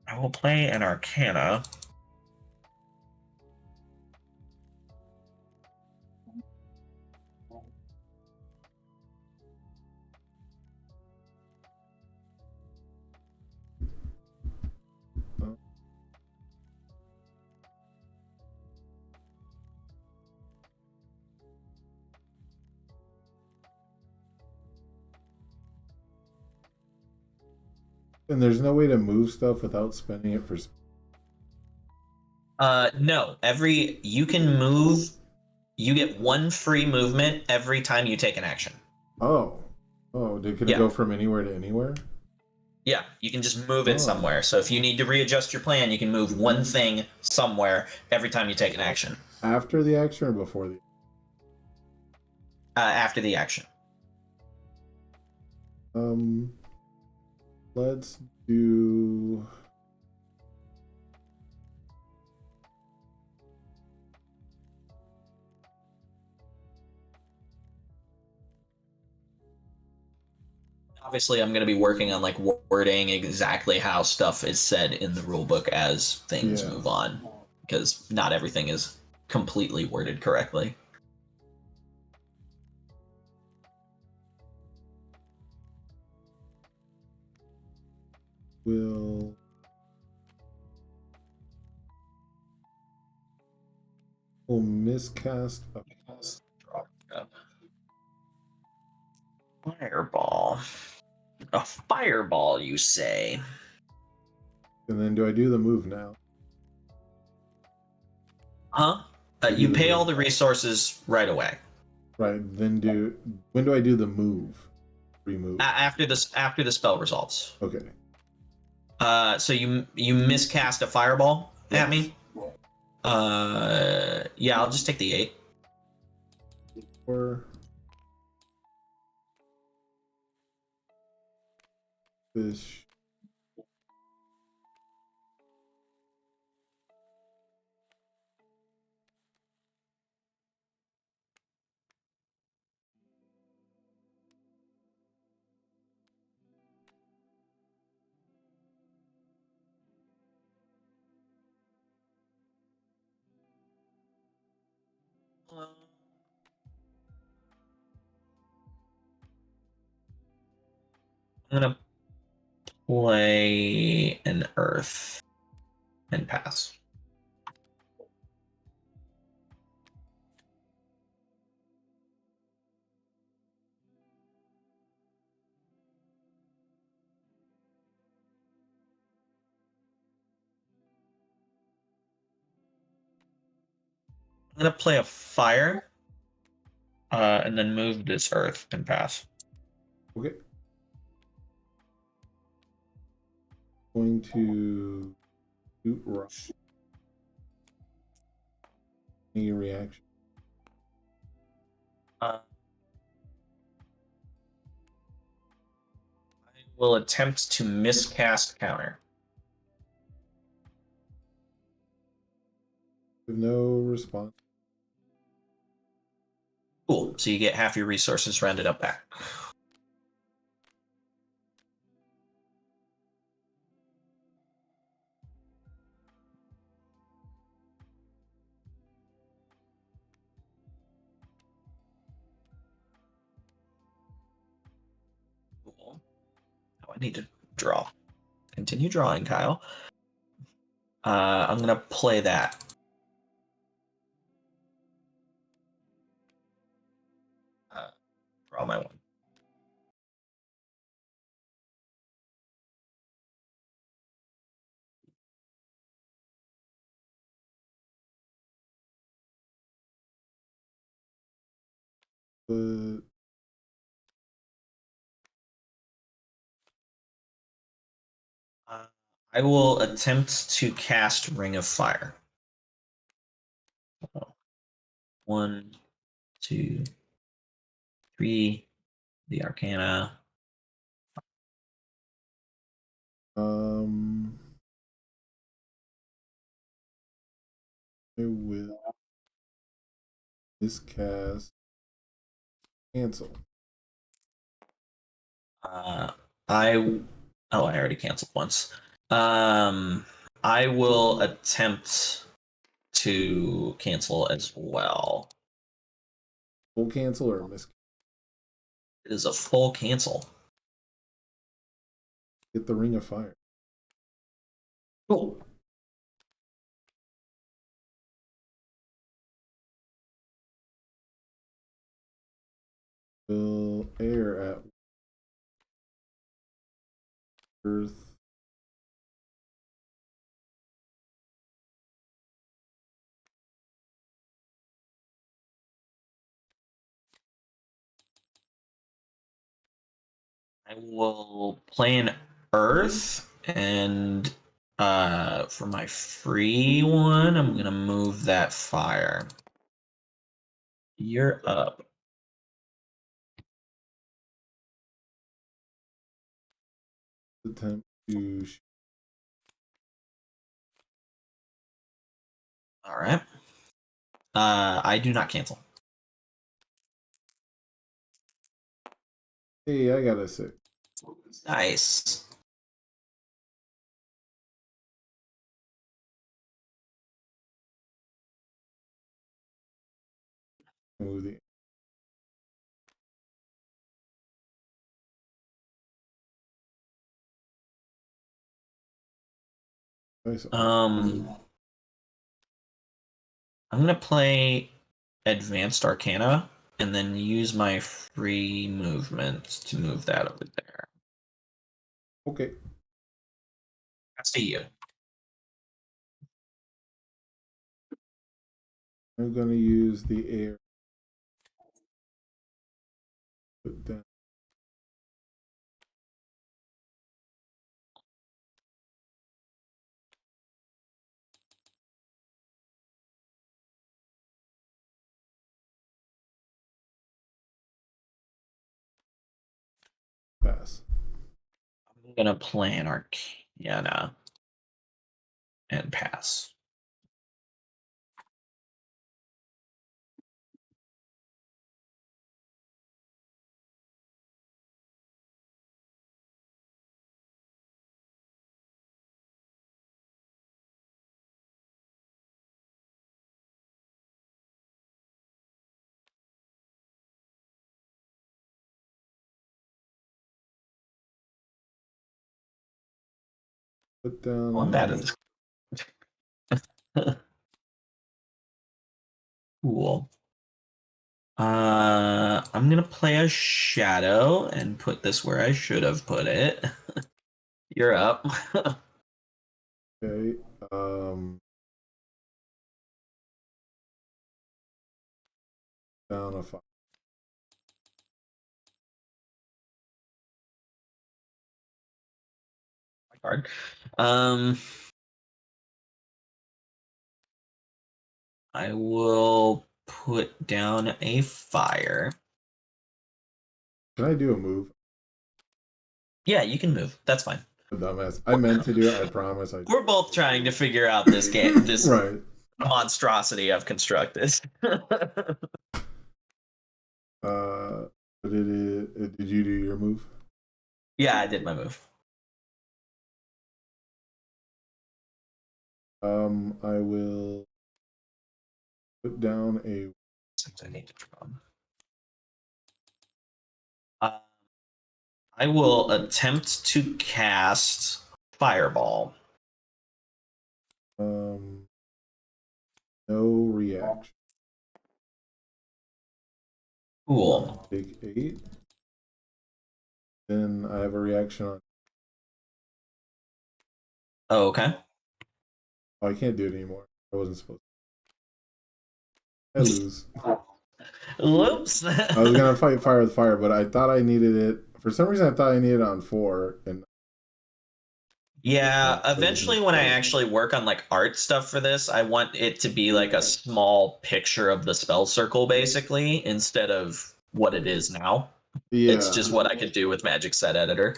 I will play an arcana. And there's no way to move stuff without spending it for. No. You can move. You get 1 free movement every time you take an action. Oh. Oh, can it go from anywhere to anywhere? Yeah, you can just move it somewhere. So if you need to readjust your plan, you can move 1 thing somewhere every time you take an action. After the action or before the? After the action. Let's do. Obviously, I'm going to be working on like wording exactly how stuff is said in the rulebook as things move on, because not everything is completely worded correctly. We'll miscast. Fireball. A fireball, you say? And then do I do the move now? Huh? You pay all the resources right away. Right. Then when do I do the move? Remove. After the spell resolves. Okay. So you miscast a fireball at me? Yeah, I'll just take the 8. Or fish. I'm gonna play an Earth and pass. I'm gonna play a fire, and then move this Earth and pass. Okay. Going to shoot rock. Any reaction? I will attempt to miscast counter. With no response. Cool. So you get half your resources rounded up back. Cool. Oh, I need to draw. Continue drawing, Kyle. I'm gonna play that. Draw my one. But I will attempt to cast Ring of Fire. 1, 2, 3. The Arcana. I will miscast cancel. I already canceled once. I will attempt to cancel as well. Full cancel or miss? It is a full cancel. Get the Ring of Fire. Cool. Will air at Earth. I will play an Earth, and for my free one, I'm gonna move that fire. You're up. Attempt to All right. I do not cancel. Hey, I got a 6. Nice. Move the nice. I'm gonna play Advanced Arcana and then use my free movement to move that over there. Okay. I see you. I'm gonna use the air. Put down. Pass. I'm gonna play an Arcana and pass. Put down. On that is cool. I'm gonna play a shadow and put this where I should have put it. You're up. Okay. Down a 5. Card. I will put down a fire. Can I do a move? Yeah, you can move. That's fine. Dumbass. I meant to do it. I promise. We're both trying to figure out this game, this right. monstrosity I've constructed. Did you do your move? Yeah, I did my move. I will put down a. Since I need to draw. I will attempt to cast Fireball. No reaction. Cool. Take 8. Then I have a reaction on. Oh, okay. Oh, I can't do it anymore. I wasn't supposed to. I lose. Whoops. I was gonna fight fire with fire, but I thought I needed it. For some reason, I thought I needed it on 4. And yeah, eventually when I actually work on like art stuff for this, I want it to be like a small picture of the spell circle, basically, instead of what it is now. Yeah. It's just what I could do with Magic Set Editor.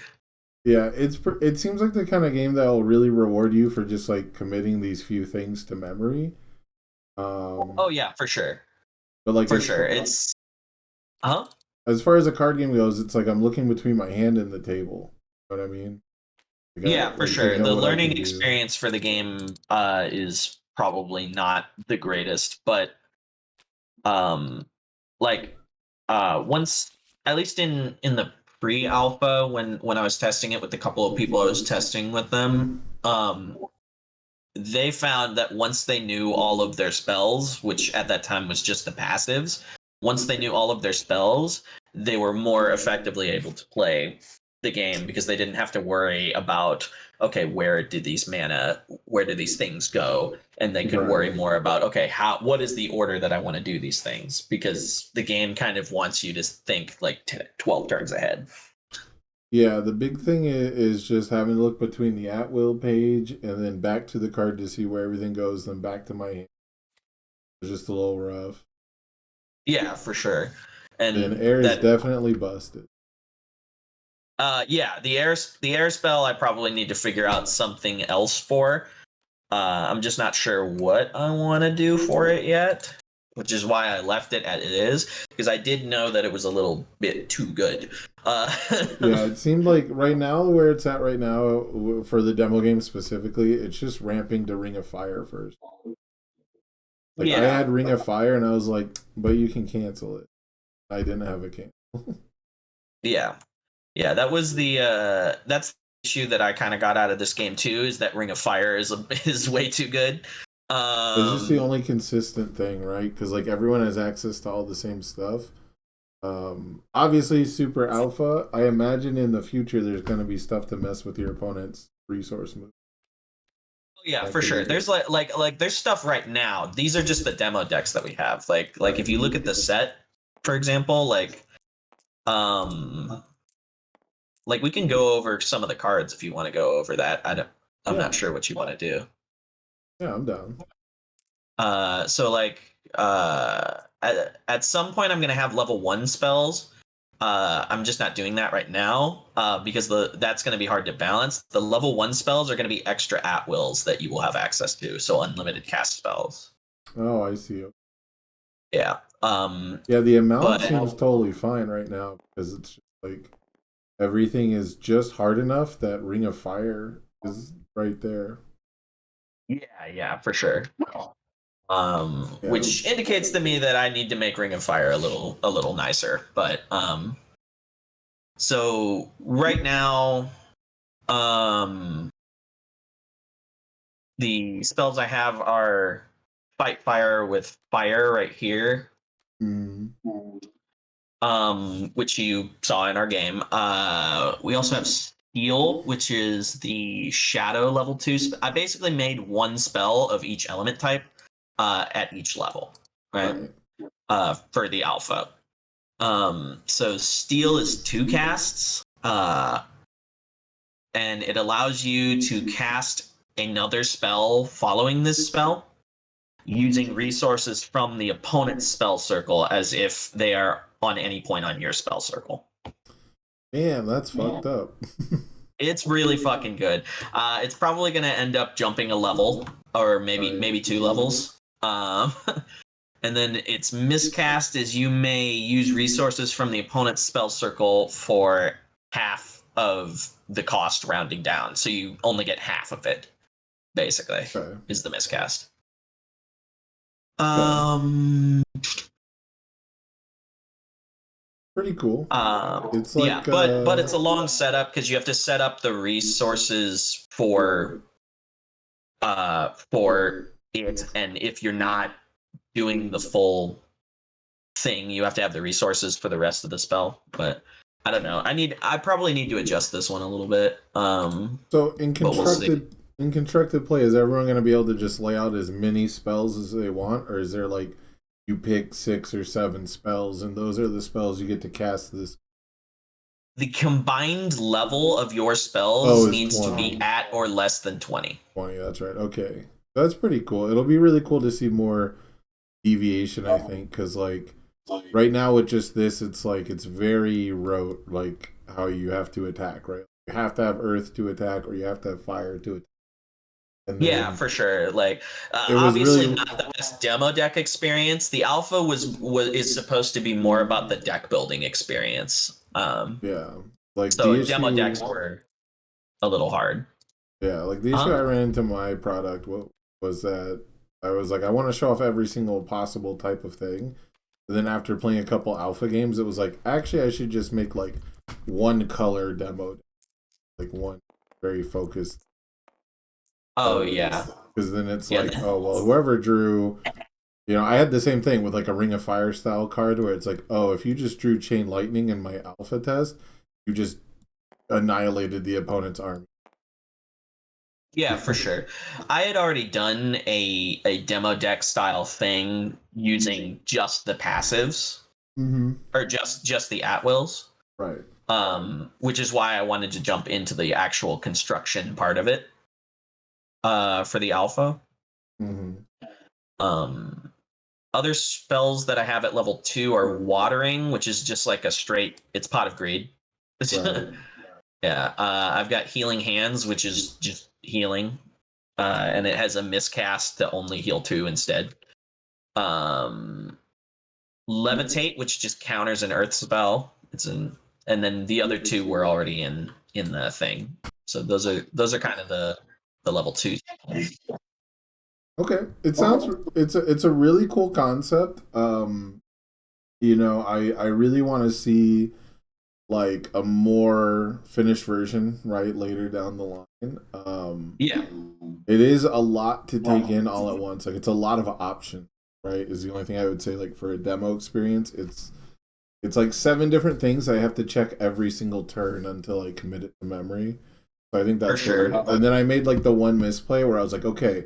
Yeah, it seems like the kind of game that will really reward you for just like committing these few things to memory. Oh yeah, for sure. But like for sure, it's as far as a card game goes, it's like I'm looking between my hand and the table. You know what I mean? Like yeah, for sure. The learning experience for the game is probably not the greatest, but like once, at least in the pre-alpha, when I was testing it with a couple of people I was testing with them, they found that once they knew all of their spells, which at that time was just the passives, once they knew all of their spells, they were more effectively able to play the game because they didn't have to worry about, okay, where did these things go? And they could worry more about, okay, what is the order that I want to do these things? Because the game kind of wants you to think like 12 turns ahead. Yeah, the big thing is just having to look between the at will page and then back to the card to see where everything goes, then back to my hand. It's just a little rough. Yeah, for sure. And air is definitely busted. Yeah, the air spell I probably need to figure out something else for. I'm just not sure what I want to do for it yet, which is why I left it as it is, because I did know that it was a little bit too good. Yeah, it seemed like right now, where it's at right now, for the demo game specifically, it's just ramping to Ring of Fire first. Like, yeah. I had Ring of Fire, and I was like, but you can cancel it. I didn't have a cancel. Yeah. Yeah, that was that's the issue that I kind of got out of this game, too, is that Ring of Fire is way too good. It's just the only consistent thing, right? Because, like, everyone has access to all the same stuff. Obviously, Super Alpha, I imagine in the future there's going to be stuff to mess with your opponent's resource move. Yeah, for sure. There's like there's stuff right now. These are just the demo decks that we have. Like if you look at the set, for example, like we can go over some of the cards if you want to go over that. I'm not sure what you want to do. Yeah, I'm down. So like at some point I'm gonna have level 1 spells. I'm just not doing that right now because that's going to be hard to balance. The level 1 spells are going to be extra at-wills that you will have access to, so unlimited cast spells. Oh, I see. Yeah. Yeah, the amount seems totally fine right now because it's just like everything is just hard enough that Ring of Fire is right there. Yeah, for sure. Which indicates to me that I need to make Ring of Fire a little nicer. But so right now, the spells I have are fight fire with fire right here. Which you saw in our game. We also have Steel, which is the Shadow level 2. I basically made one spell of each element type at each level, right? For the alpha. So Steel is 2 casts, and it allows you to cast another spell following this spell using resources from the opponent's spell circle as if they are on any point on your spell circle. Man, that's fucked up. It's really fucking good. It's probably going to end up jumping a level, or maybe 2 levels. And then its miscast is you may use resources from the opponent's spell circle for half of the cost, rounding down. So you only get half of it, basically, is the miscast. Pretty cool. It's like, but it's a long setup because you have to set up the resources for it, and if you're not doing the full thing, you have to have the resources for the rest of the spell. But I don't know. I probably need to adjust this one a little bit. So in constructed play, is everyone going to be able to just lay out as many spells as they want, or is there like you pick 6 or 7 spells and those are the spells you get to cast this? The combined level of your spells needs 20. To be at or less than 20. 20, that's right. Okay. That's pretty cool. It'll be really cool to see more deviation, I think, because like right now with just this, it's like it's very rote, like how you have to attack, right? You have to have earth to attack or you have to have fire to attack. Yeah, for sure. Like, obviously not the best demo deck experience. The alpha is supposed to be more about the deck building experience. Yeah, like so demo decks were a little hard. Yeah, like the issue I ran into my product was that I was like, I want to show off every single possible type of thing. And then after playing a couple alpha games, it was like, actually, I should just make like one color demo, like one very focused. Oh, yeah. Because then it's like, oh, well, whoever drew, I had the same thing with like a Ring of Fire style card where it's like, oh, if you just drew Chain Lightning in my alpha test, you just annihilated the opponent's army. Yeah, for sure. I had already done a demo deck style thing using just the passives, or just the at-wills. Right. Which is why I wanted to jump into the actual construction part of it. For the alpha. Other spells that I have at level 2 are Watering, which is just like it's Pot of Greed. Right. Yeah, I've got Healing Hands, which is just healing, and it has a miscast to only heal 2 instead. Levitate, which just counters an earth spell. And then the other 2 were already in the thing. So those are kind of the level 2. Okay, it's a really cool concept. I really want to see like a more finished version right later down the line. It is a lot to take in all at once. Like it's a lot of options, right? Is the only thing I would say. Like for a demo experience, it's like 7 different things I have to check every single turn until I commit it to memory. So I think that's for sure. And then I made like the one misplay where I was like, okay,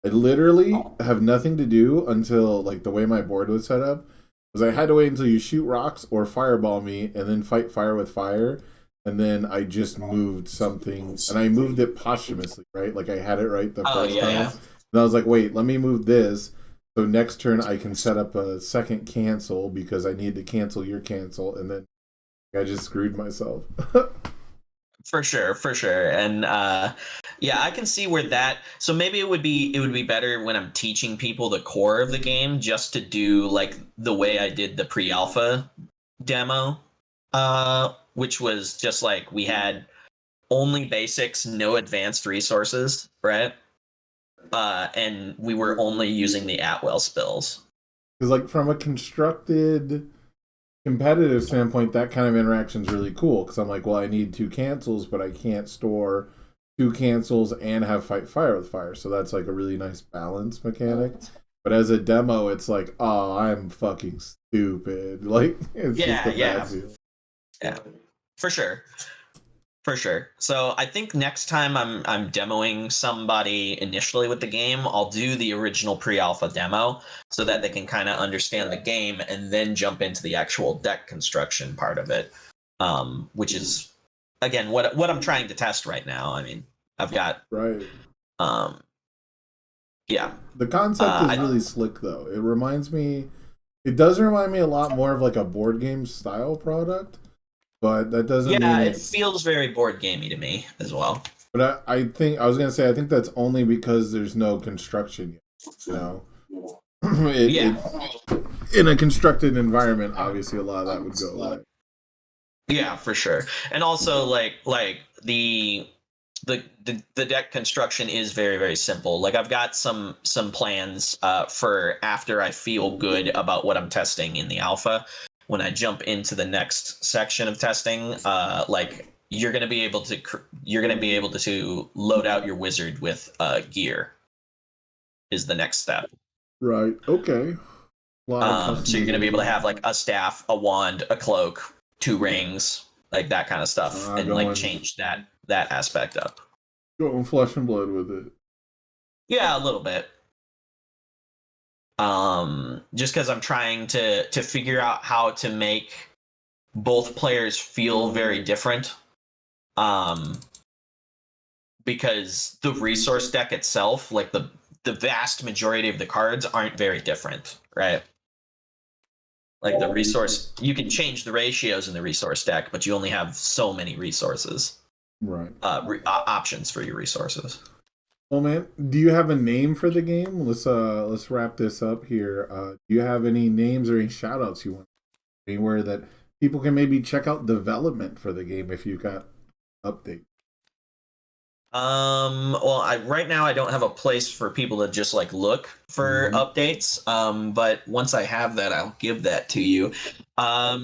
I literally have nothing to do until like the way my board was set up was I had to wait until you shoot rocks or fireball me and then fight fire with fire. And then I just moved something and I moved it posthumously, right? Like I had it right the first time. Yeah. And I was like, wait, let me move this. So next turn I can set up a second cancel because I need to cancel your cancel. And then I just screwed myself. For sure. And I can see where that. So maybe it would be better when I'm teaching people the core of the game, just to do like the way I did the pre-alpha demo, which was just like we had only basics, no advanced resources, right? And we were only using the at-will spells. Because like from a constructed competitive standpoint, that kind of interaction is really cool because I'm like, well, I need 2 cancels, but I can't store 2 cancels and have fight fire with fire. So that's like a really nice balance mechanic. But as a demo, it's like, oh, I'm fucking stupid. Like, it's just a bad feel. Yeah, for sure. For sure. So I think next time I'm demoing somebody initially with the game, I'll do the original pre-alpha demo so that they can kind of understand the game and then jump into the actual deck construction part of it, which is again what I'm trying to test right now. I mean, I've got right. Yeah. The concept is really slick though. It does remind me a lot more of like a board game style product. But that doesn't mean it feels very board gamey to me as well. But I think I think that's only because there's no construction yet. You know, in a constructed environment, obviously a lot of that would go away. Yeah, for sure. And also, like the deck construction is very, very simple. Like I've got some plans for after I feel good about what I'm testing in the alpha. When I jump into the next section of testing, like you're gonna be able to load out your wizard with gear. Is the next step. Right. Okay. So you're gonna be able to have like a staff, a wand, a cloak, 2 rings, like that kind of stuff, and like change that aspect up. Going flesh and blood with it. Yeah, a little bit. Just because I'm trying to figure out how to make both players feel very different. Because the resource deck itself, like the vast majority of the cards aren't very different, right? Like the resource, you can change the ratios in the resource deck, but you only have so many resources. Right. Options for your resources. Well, man, do you have a name for the game? Let's wrap this up here. Do you have any names or any shout outs you want? Anywhere that people can maybe check out development for the game if you've got updates? Well, right now I don't have a place for people to just like look for updates. But once I have that, I'll give that to you.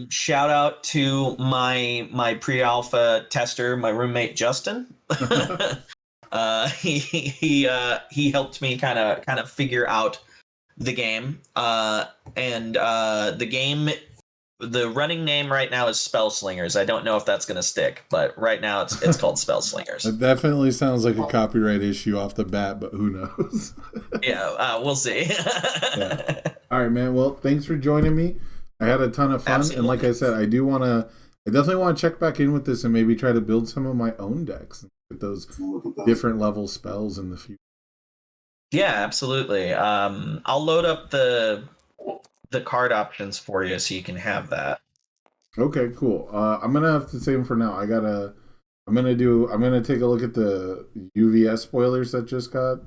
Shout out to my pre-alpha tester, my roommate Justin. He helped me kind of figure out the game. And the game, the running name right now is Spell Slingers. I don't know if that's gonna stick, but right now it's called Spell Slingers. It definitely sounds like a copyright issue off the bat, but who knows? We'll see. Yeah. All right, man. Well, thanks for joining me. I had a ton of fun, and like I said, I definitely want to check back in with this and maybe try to build some of my own decks and get those different level spells in the future. Yeah, absolutely. I'll load up the card options for you so you can have that. Okay, cool. I'm gonna have to save them for now. I'm gonna take a look at the UVS spoilers that just got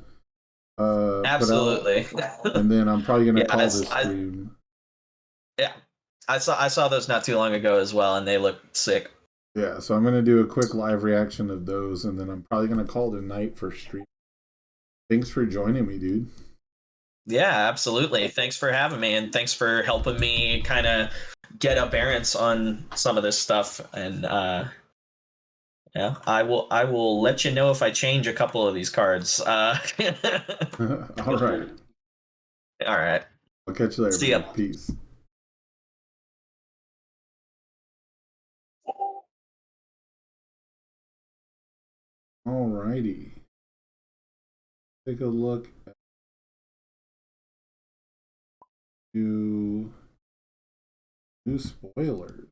absolutely put out, and then I'm probably gonna call this stream. I saw those not too long ago as well, and they look sick. Yeah, so I'm gonna do a quick live reaction of those, and then I'm probably gonna call it a night for stream. Thanks for joining me, dude. Yeah, absolutely. Thanks for having me, and thanks for helping me kind of get up errands on some of this stuff. And yeah, I will let you know if I change a couple of these cards. All right. All right. I'll catch you later. See ya. Peace. Alrighty. Take a look at new spoilers.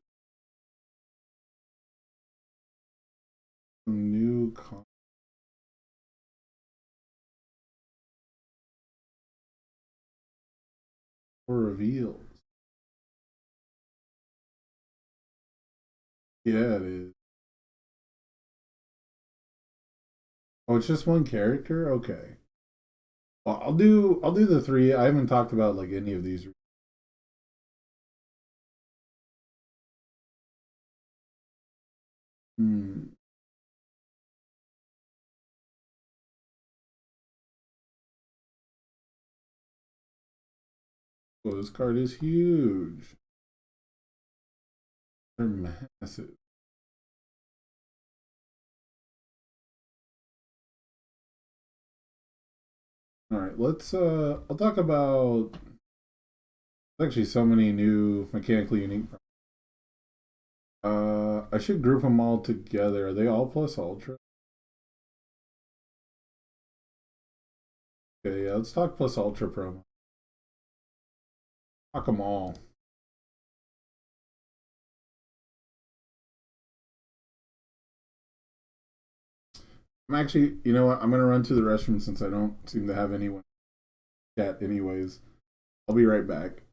Some new reveals. Yeah, it is. Oh, it's just one character? Okay. Well, I'll do the 3. I haven't talked about like any of these. Oh, this card is huge. They're massive. All right, let's I'll talk about actually so many new mechanically unique. I should group them all together. Are they all plus ultra? Okay, yeah, let's talk plus ultra promo. Talk them all. I'm actually, you know what? I'm gonna run to the restroom since I don't seem to have anyone chat anyways. I'll be right back.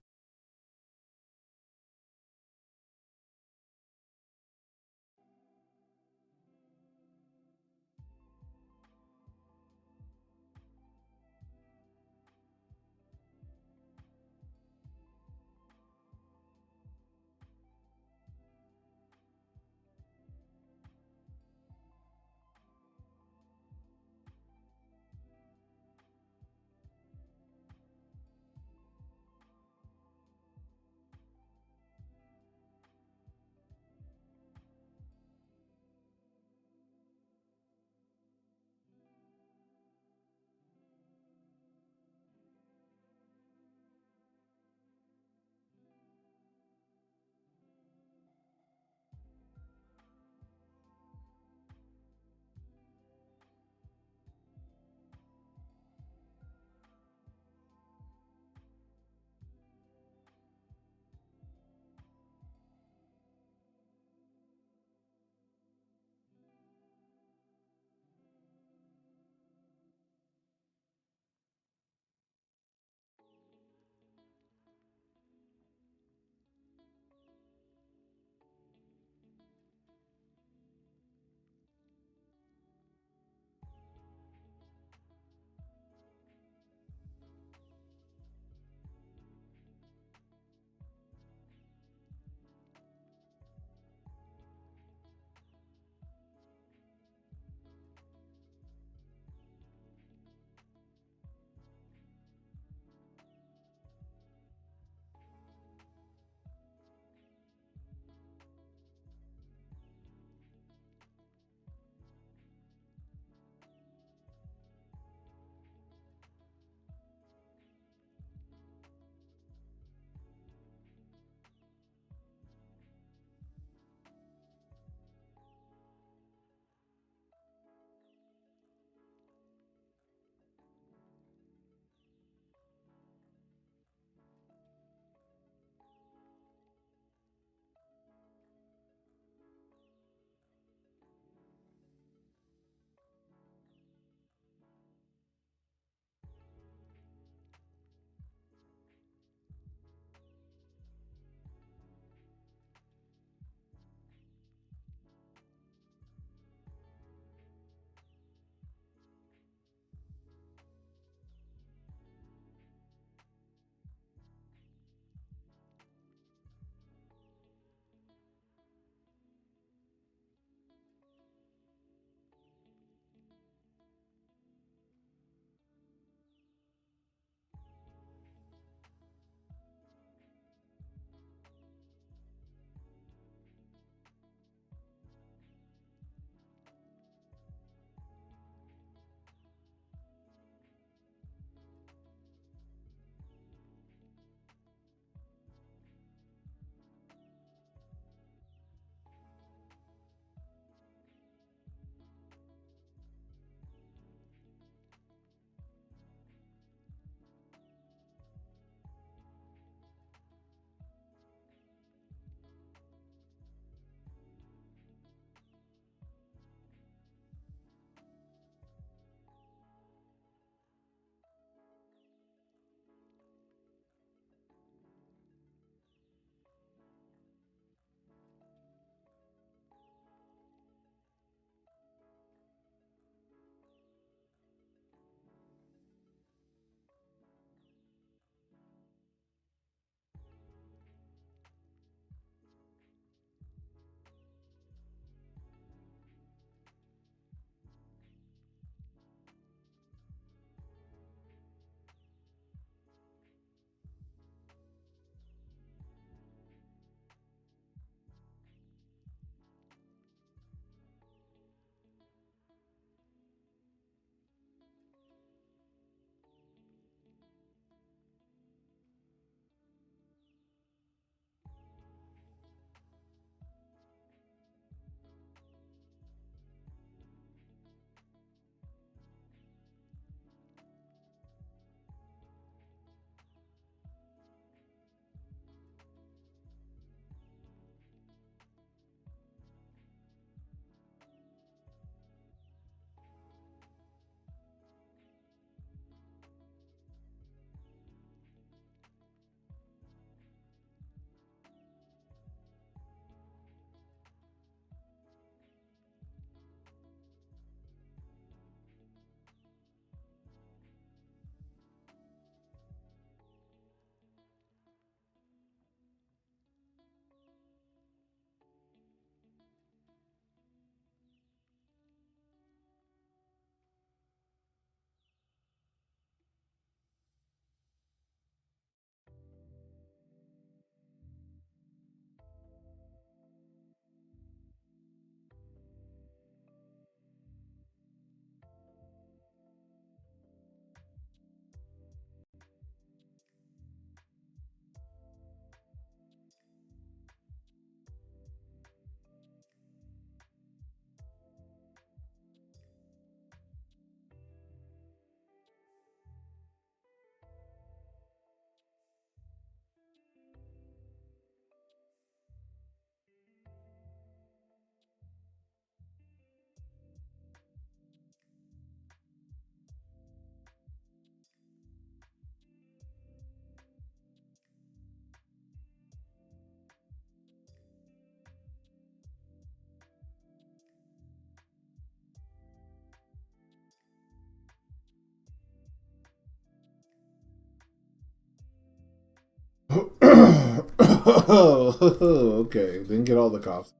Okay, didn't get all the coughs.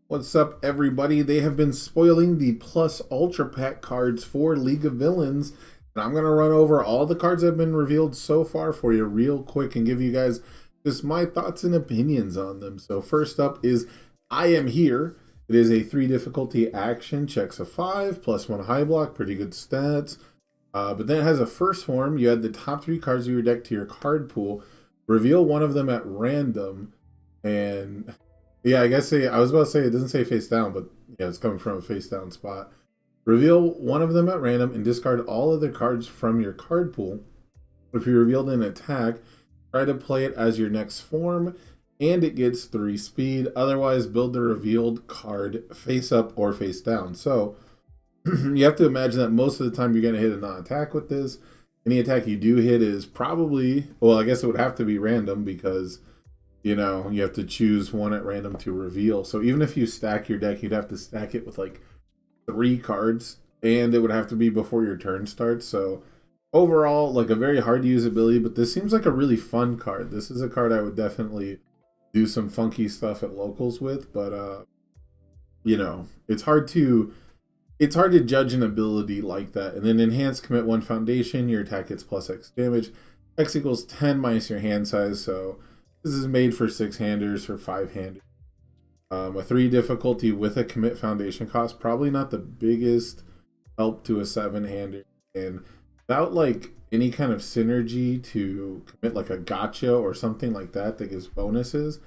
What's up, everybody? They have been spoiling the Plus Ultra Pack cards for League of Villains, and I'm going to run over all the cards that have been revealed so far for you real quick and give you guys just my thoughts and opinions on them. So first up is I Am Here. It is a 3 difficulty action, checks a 5, +1 high block, pretty good stats. But then it has a first form. You add the top 3 cards of your deck to your card pool, reveal one of them at random, and yeah, I guess I was about to say it doesn't say face down, but yeah, it's coming from a face down spot. Reveal one of them at random and discard all other cards from your card pool. If you revealed an attack, try to play it as your next form, and it gets 3 speed. Otherwise, build the revealed card face up or face down. So you have to imagine that most of the time you're going to hit a non-attack with this. Any attack you do hit is probably, well, I guess it would have to be random because, you know, you have to choose one at random to reveal. So even if you stack your deck, you'd have to stack it with like 3 cards, and it would have to be before your turn starts. So overall, like a very hard to use ability, but this seems like a really fun card. This is a card I would definitely do some funky stuff at locals with, but you know, it's hard to judge an ability like that. And then enhance, commit 1 foundation, your attack gets +X damage. X equals 10 minus your hand size, so this is made for 6-handers or 5-handers. A 3 difficulty with a commit foundation cost, probably not the biggest help to a 7-hander. And without like any kind of synergy to commit like a gotcha or something like that that gives bonuses,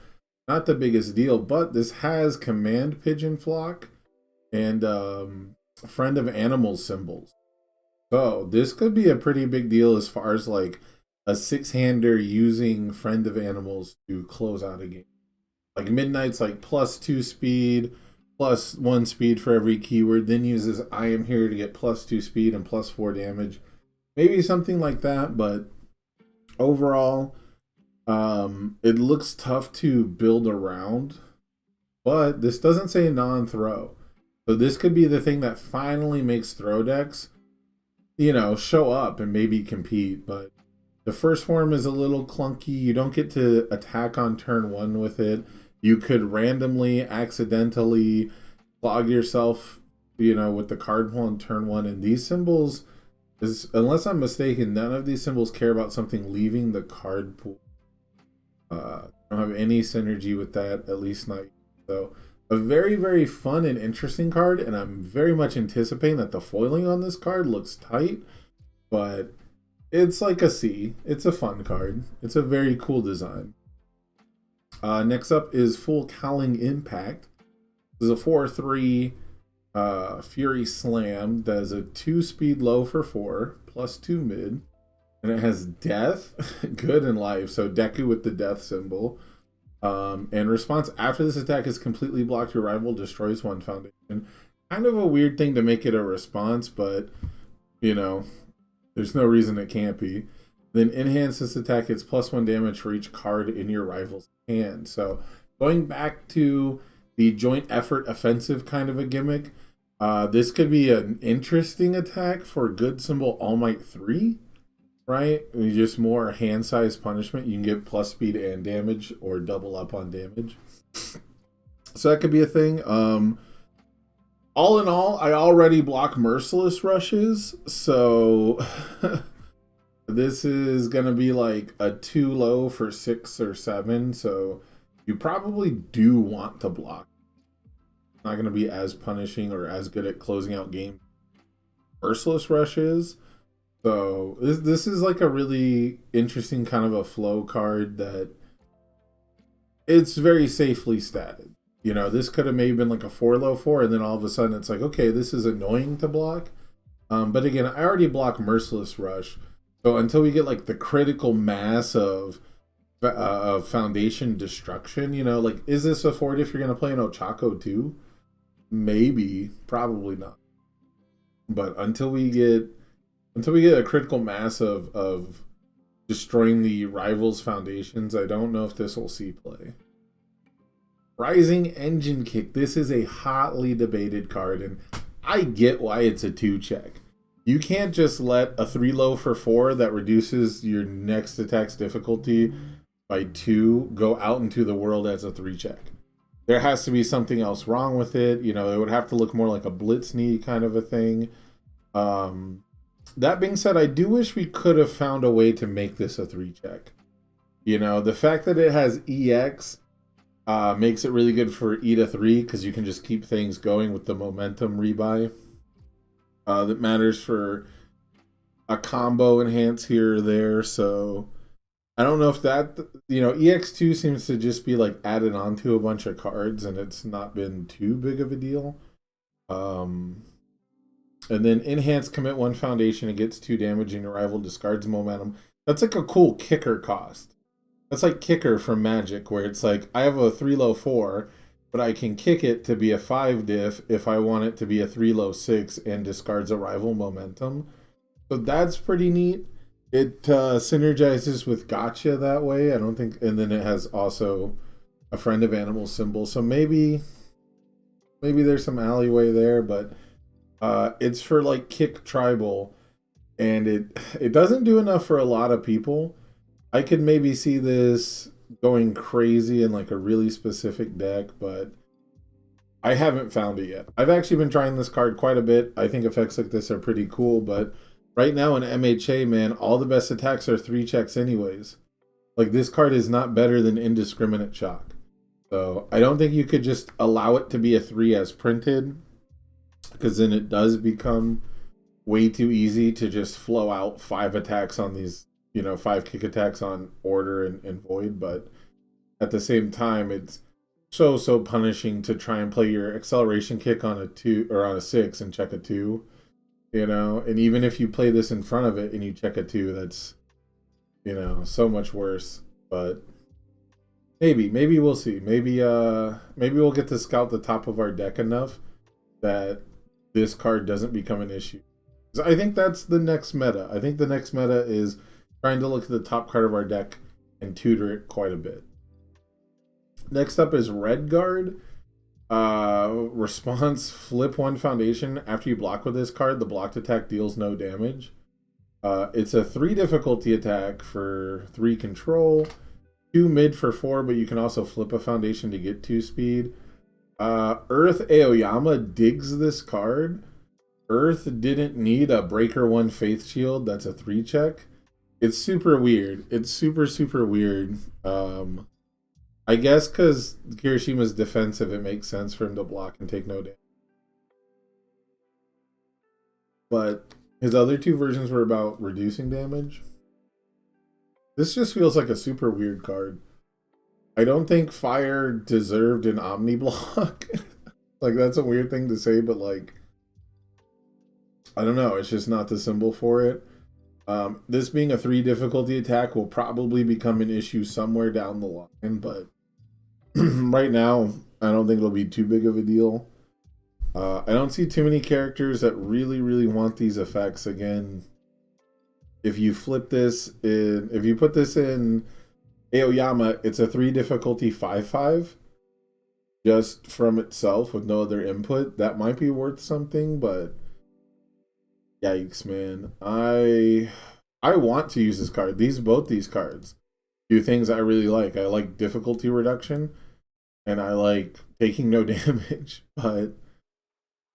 not the biggest deal. But this has command pigeon flock and friend of animals symbols. So this could be a pretty big deal as far as like a 6-hander using friend of animals to close out a game. Like Midnight's like +2 speed, +1 speed for every keyword, then uses I Am Here to get +2 speed and +4 damage. Maybe something like that, but overall, it looks tough to build around. But this doesn't say non-throw. So this could be the thing that finally makes throw decks, you know, show up and maybe compete. But the first form is a little clunky. You don't get to attack on turn 1 with it. You could randomly, accidentally clog yourself, you know, with the card pool on turn 1. And these symbols, unless I'm mistaken, none of these symbols care about something leaving the card pool. Don't have any synergy with that, at least not. So a very, very fun and interesting card. And I'm very much anticipating that the foiling on this card looks tight. But it's like a C. It's a fun card. It's a very cool design. Next up is Full Cowling Impact. This is a 4/3 Fury Slam that is a 2 speed low for 4, +2 mid. And it has Death, Good, and Life. So Deku with the Death symbol. And response after this attack is completely blocked, your rival destroys 1 foundation. Kind of a weird thing to make it a response, but, you know, there's no reason it can't be. Then enhance this attack, it's +1 damage for each card in your rival's hand. So going back to the joint effort offensive kind of a gimmick, this could be an interesting attack for Good symbol All Might 3, right? Just more hand size punishment. You can get plus speed and damage or double up on damage. So that could be a thing. All in all, I already block Merciless Rushes, so this is going to be like a 2 low for 6 or 7, so you probably do want to block. It's not going to be as punishing or as good at closing out games. Merciless Rushes. So this is like a really interesting kind of a flow card that it's very safely statted. You know, this could have maybe been like a 4 low 4, and then all of a sudden it's like, okay, this is annoying to block. But again, I already block Merciless Rush. So until we get like the critical mass of foundation destruction, you know, like, is this a fort if you're going to play an Ochako too? Maybe, probably not. But until we get a critical mass of destroying the rival's foundations, I don't know if this will see play. Rising Engine Kick. This is a hotly debated card, and I get why it's a 2-check. You can't just let a 3-low for 4 that reduces your next attack's difficulty by 2 go out into the world as a 3-check. There has to be something else wrong with it. You know, it would have to look more like a blitz knee kind of a thing. That being said, I do wish we could have found a way to make this a 3-check. You know, the fact that it has EX makes it really good for E to 3 because you can just keep things going with the momentum rebuy. That matters for a combo enhance here or there. So I don't know if that, you know, EX2 seems to just be like added onto a bunch of cards and it's not been too big of a deal. And then enhance, commit 1 foundation, it gets 2 damage and your rival discards momentum. That's like a cool kicker cost. That's like kicker from Magic, where it's like, I have a 3-low 4, but I can kick it to be a 5 diff if I want it to be a 3-low 6 and discards a rival momentum. So that's pretty neat. It synergizes with Gotcha that way. I don't think, and then it has also a Friend of Animals symbol. So maybe there's some alleyway there, but it's for like kick tribal, and it doesn't do enough for a lot of people. I could maybe see this going crazy in like a really specific deck, but I haven't found it yet. I've actually been trying this card quite a bit. I think effects like this are pretty cool, but right now in MHA, man, all the best attacks are 3-checks anyways. Like, this card is not better than Indiscriminate Shock. So I don't think you could just allow it to be a 3 as printed, because then it does become way too easy to just flow out 5 attacks on these, you know, 5 kick attacks on Order and Void. But at the same time, it's so punishing to try and play your acceleration kick on a 2 or on a 6 and check a 2, you know. And even if you play this in front of it and you check a 2, that's, you know, so much worse. But maybe we'll see. Maybe we'll get to scout the top of our deck enough that this card doesn't become an issue. I think that's the next meta. I think the next meta is trying to look at the top card of our deck and tutor it quite a bit. Next up is Red Guard. Response, flip 1 foundation. After you block with this card, the blocked attack deals no damage. It's a 3 difficulty attack for 3 control, 2 mid for 4, but you can also flip a foundation to get 2 speed. Earth Aoyama digs this card. Earth didn't need a Breaker 1 Faith Shield. That's a 3-check. It's super weird. It's super weird. I guess because Kirishima's defensive, it makes sense for him to block and take no damage. But his other 2 versions were about reducing damage. This just feels like a super weird card. I don't think Fire deserved an Omni block. Like, that's a weird thing to say, but like, I don't know. It's just not the symbol for it. This being a 3 difficulty attack will probably become an issue somewhere down the line, but right now, I don't think it'll be too big of a deal. I don't see too many characters that really want these effects. Again, if you flip this in, if you put this in Aoyama, it's a 3 difficulty 5/5 just from itself with no other input. That might be worth something, but yikes, man. I want to use this card. Both these cards do things I really like. I like difficulty reduction and I like taking no damage, but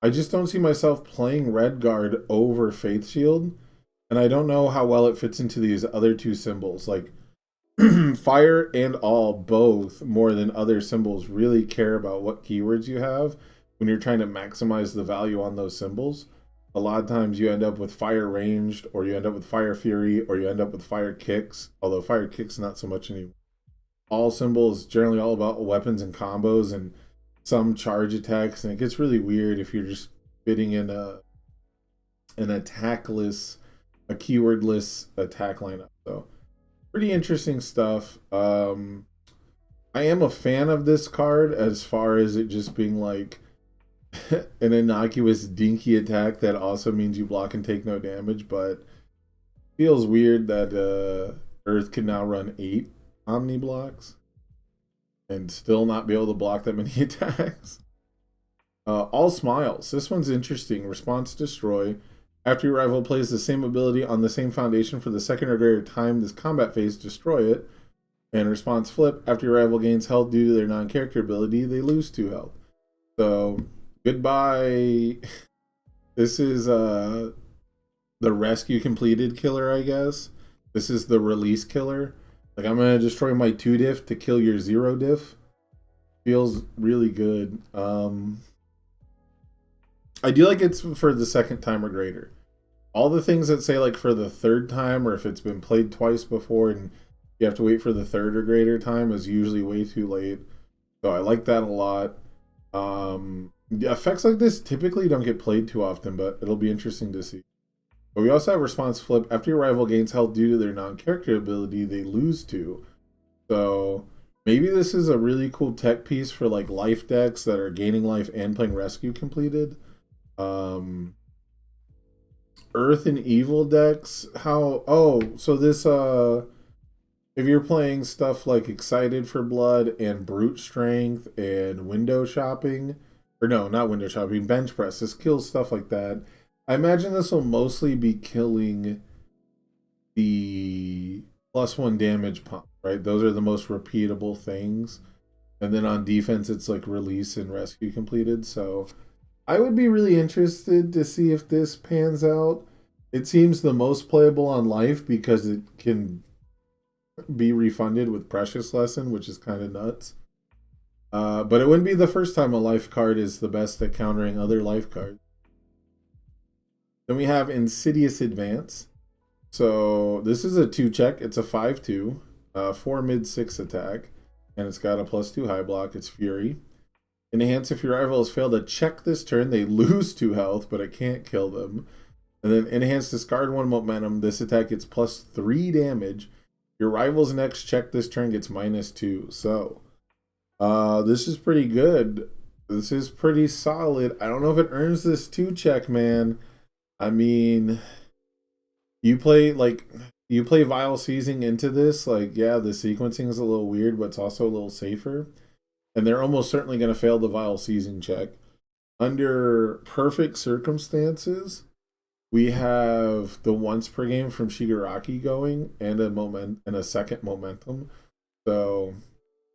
I just don't see myself playing Red Guard over Faith Shield, and I don't know how well it fits into these other 2 symbols. Like, Fire and All, both, more than other symbols, really care about what keywords you have when you're trying to maximize the value on those symbols. A lot of times you end up with Fire Ranged, or you end up with Fire Fury, or you end up with Fire Kicks, although Fire Kicks not so much anymore. All symbols generally all about weapons and combos and some charge attacks, and it gets really weird if you're just fitting in an attackless, a keywordless attack lineup. So pretty interesting stuff. I am a fan of this card as far as it just being like an innocuous dinky attack that also means you block and take no damage, but feels weird that Earth can now run 8 Omni blocks. and still not be able to block that many attacks. All smiles. This one's interesting. Response destroy. After your rival plays the same ability on the same foundation for the second or greater time this combat phase, destroy it. And response flip. After your rival gains health due to their non-character ability, they lose 2 health. So, goodbye. This is the rescue completed killer, I guess. This is the release killer. Like, I'm going to destroy my 2 diff to kill your 0 diff. Feels really good. I do like it's for the second time or greater. All the things that say like for the 3rd time, or if it's been played twice before and you have to wait for the 3rd or greater time, is usually way too late. So I like that a lot. Effects like this typically don't get played too often, but it'll be interesting to see. But we also have response flip. After your rival gains health due to their non-character ability, they lose 2. So maybe this is a really cool tech piece for like life decks that are gaining life and playing rescue completed. Earth and evil decks. So this if you're playing stuff like Excited for Blood and Brute Strength and window shopping, or no, not window shopping, bench press, this kills stuff like that. I imagine this will mostly be killing the +1 damage pump, right? Those are the most repeatable things. And then on defense, it's like release and rescue completed. So I would be really interested to see if this pans out. It seems the most playable on life because it can be refunded with Precious Lesson, which is kind of nuts. But it wouldn't be the first time a life card is the best at countering other life cards. Then we have Insidious Advance. So this is a 2-check. It's a 5/2, 4 mid 6 attack, and it's got a +2 high block. It's Fury. Enhance. If your rival has failed to check this turn, they lose 2 health, but it can't kill them. And then Enhance, discard 1 momentum. This attack gets +3 damage. Your rival's next check this turn gets -2. So this is pretty good. This is pretty solid. I don't know if it earns this 2-check, man. I mean, you play Vile Seizing into this. Like, yeah, the sequencing is a little weird, but it's also a little safer. And they're almost certainly going to fail the Vile Seizing check. Under perfect circumstances, we have the once per game from Shigaraki going and a second momentum. So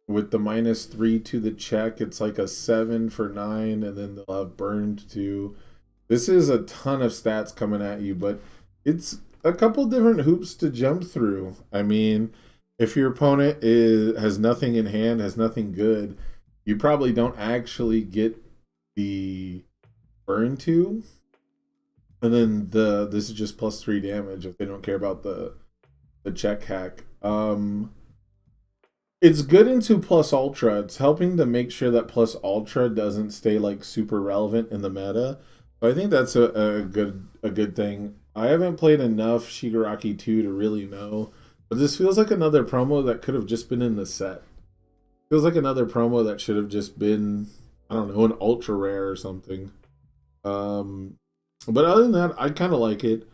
with the -3 to the check, it's like a 7 for 9, and then they'll have burned 2. This is a ton of stats coming at you, but it's a couple different hoops to jump through. I mean, if your opponent has nothing in hand, has nothing good, you probably don't actually get the burn 2. And then this is just +3 damage if they don't care about the check hack. It's good into Plus Ultra. It's helping to make sure that Plus Ultra doesn't stay like super relevant in the meta. So I think that's a good thing. I haven't played enough Shigaraki 2 to really know, but this feels like another promo that could have just been in the set. Feels like another promo that should have just been, I don't know, an ultra rare or something. But other than that, I kind of like it.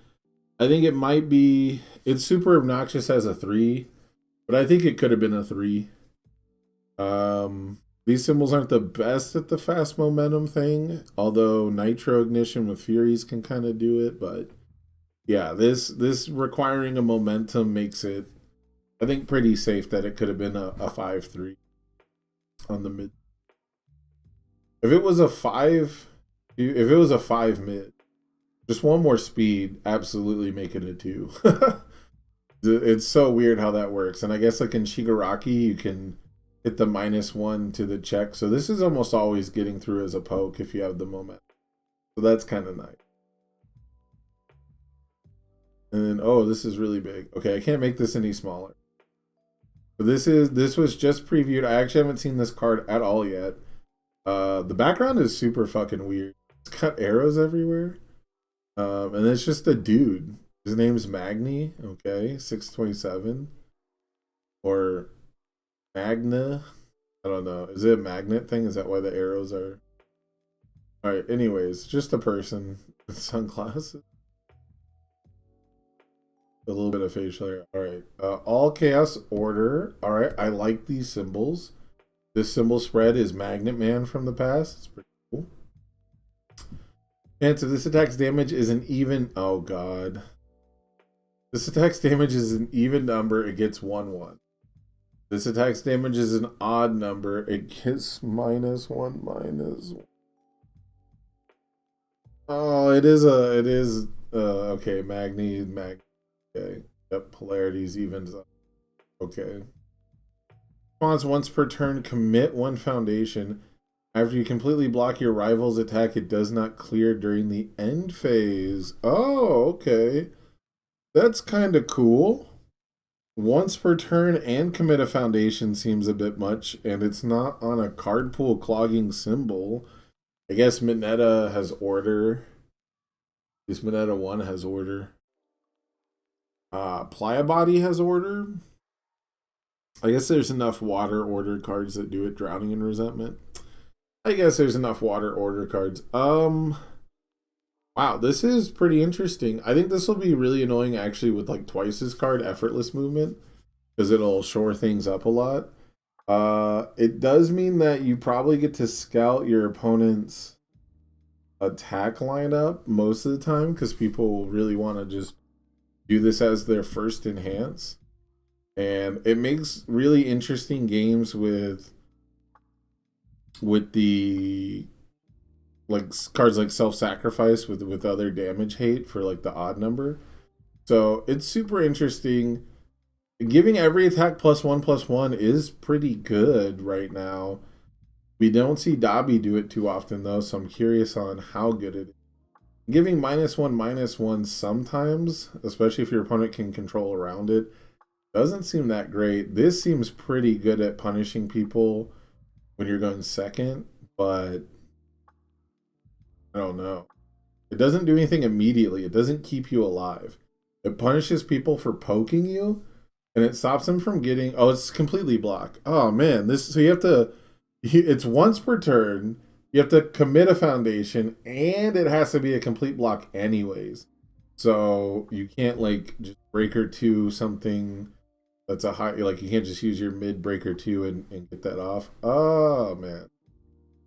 I think it might be, it's super obnoxious as a 3, but I think it could have been a 3. These symbols aren't the best at the fast momentum thing, although Nitro Ignition with Furies can kind of do it. But yeah, this requiring a momentum makes it, I think, pretty safe that it could have been a 5/3 on the mid. If it was a 5 mid, just one more speed, absolutely make it a 2. It's so weird how that works. And I guess like in Shigaraki, you can hit the -1 to the check. So this is almost always getting through as a poke if you have the moment. So that's kind of nice. And then, oh, this is really big. Okay, I can't make this any smaller. But this was just previewed. I actually haven't seen this card at all yet. The background is super fucking weird. It's got arrows everywhere. And it's just a dude. His name's Magni. Okay, 627. Or Magna. I don't know. Is it a magnet thing? Is that why the arrows are? Alright, anyways, just a person with sunglasses. A little bit of facial hair. Alright. All Chaos Order. Alright, I like these symbols. This symbol spread is Magnet Man from the past. It's pretty cool. And so this attack's damage is an even... Oh, God. This attack's damage is an even number. It gets 1/1. This attack's damage is an odd number. It gets -1/-1. Oh, it is okay, Magni. Okay. Yep, polarities evens up. Okay. Response once per turn, commit 1 foundation. After you completely block your rival's attack, it does not clear during the end phase. Oh, okay. That's kind of cool. Once per turn and commit a foundation seems a bit much, and it's not on a card pool clogging symbol. I guess Mineta has order. This Mineta 1 has order. Playa Body has order. I guess there's enough water order cards that do it. Drowning in Resentment. I guess there's enough water order cards. Wow, this is pretty interesting. I think this will be really annoying actually with like Twice's card, Effortless Movement, because it'll shore things up a lot. It does mean that you probably get to scout your opponent's attack lineup most of the time, because people will really want to just do this as their first enhance. And it makes really interesting games with the like cards like Self-Sacrifice with other damage hate for like the odd number. So it's super interesting. Giving every attack +1/+1 is pretty good right now. We don't see Dobby do it too often though, so I'm curious on how good it is. Giving -1/-1 sometimes, especially if your opponent can control around it, doesn't seem that great. This seems pretty good at punishing people when you're going second, but I don't know. It doesn't do anything immediately. It doesn't keep you alive. It punishes people for poking you, and it stops them from getting... Oh, it's completely blocked. Oh, man. So you have to... It's once per turn. You have to commit a foundation, and it has to be a complete block anyways. So you can't, like, just breaker 2 something that's a high... Like, you can't just use your mid breaker 2 and get that off. Oh, man.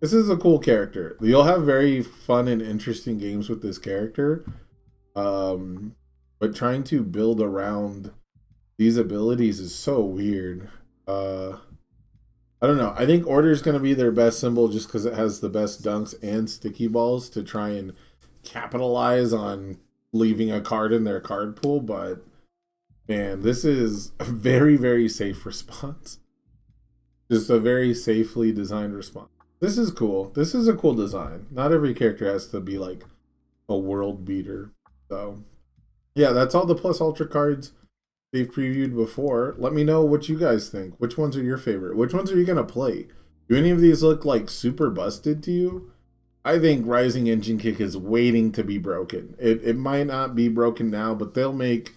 This is a cool character. You'll have very fun and interesting games with this character. But trying to build around these abilities is so weird. I don't know. I think Order is going to be their best symbol just because it has the best dunks and sticky balls to try and capitalize on leaving a card in their card pool. But, man, this is a very, very safe response. Just a very safely designed response. This is cool. This is a cool design. Not every character has to be like a world beater. So, yeah, that's all the Plus Ultra cards they've previewed before. Let me know what you guys think. Which ones are your favorite? Which ones are you going to play? Do any of these look like super busted to you? I think Rising Engine Kick is waiting to be broken. It might not be broken now, but they'll make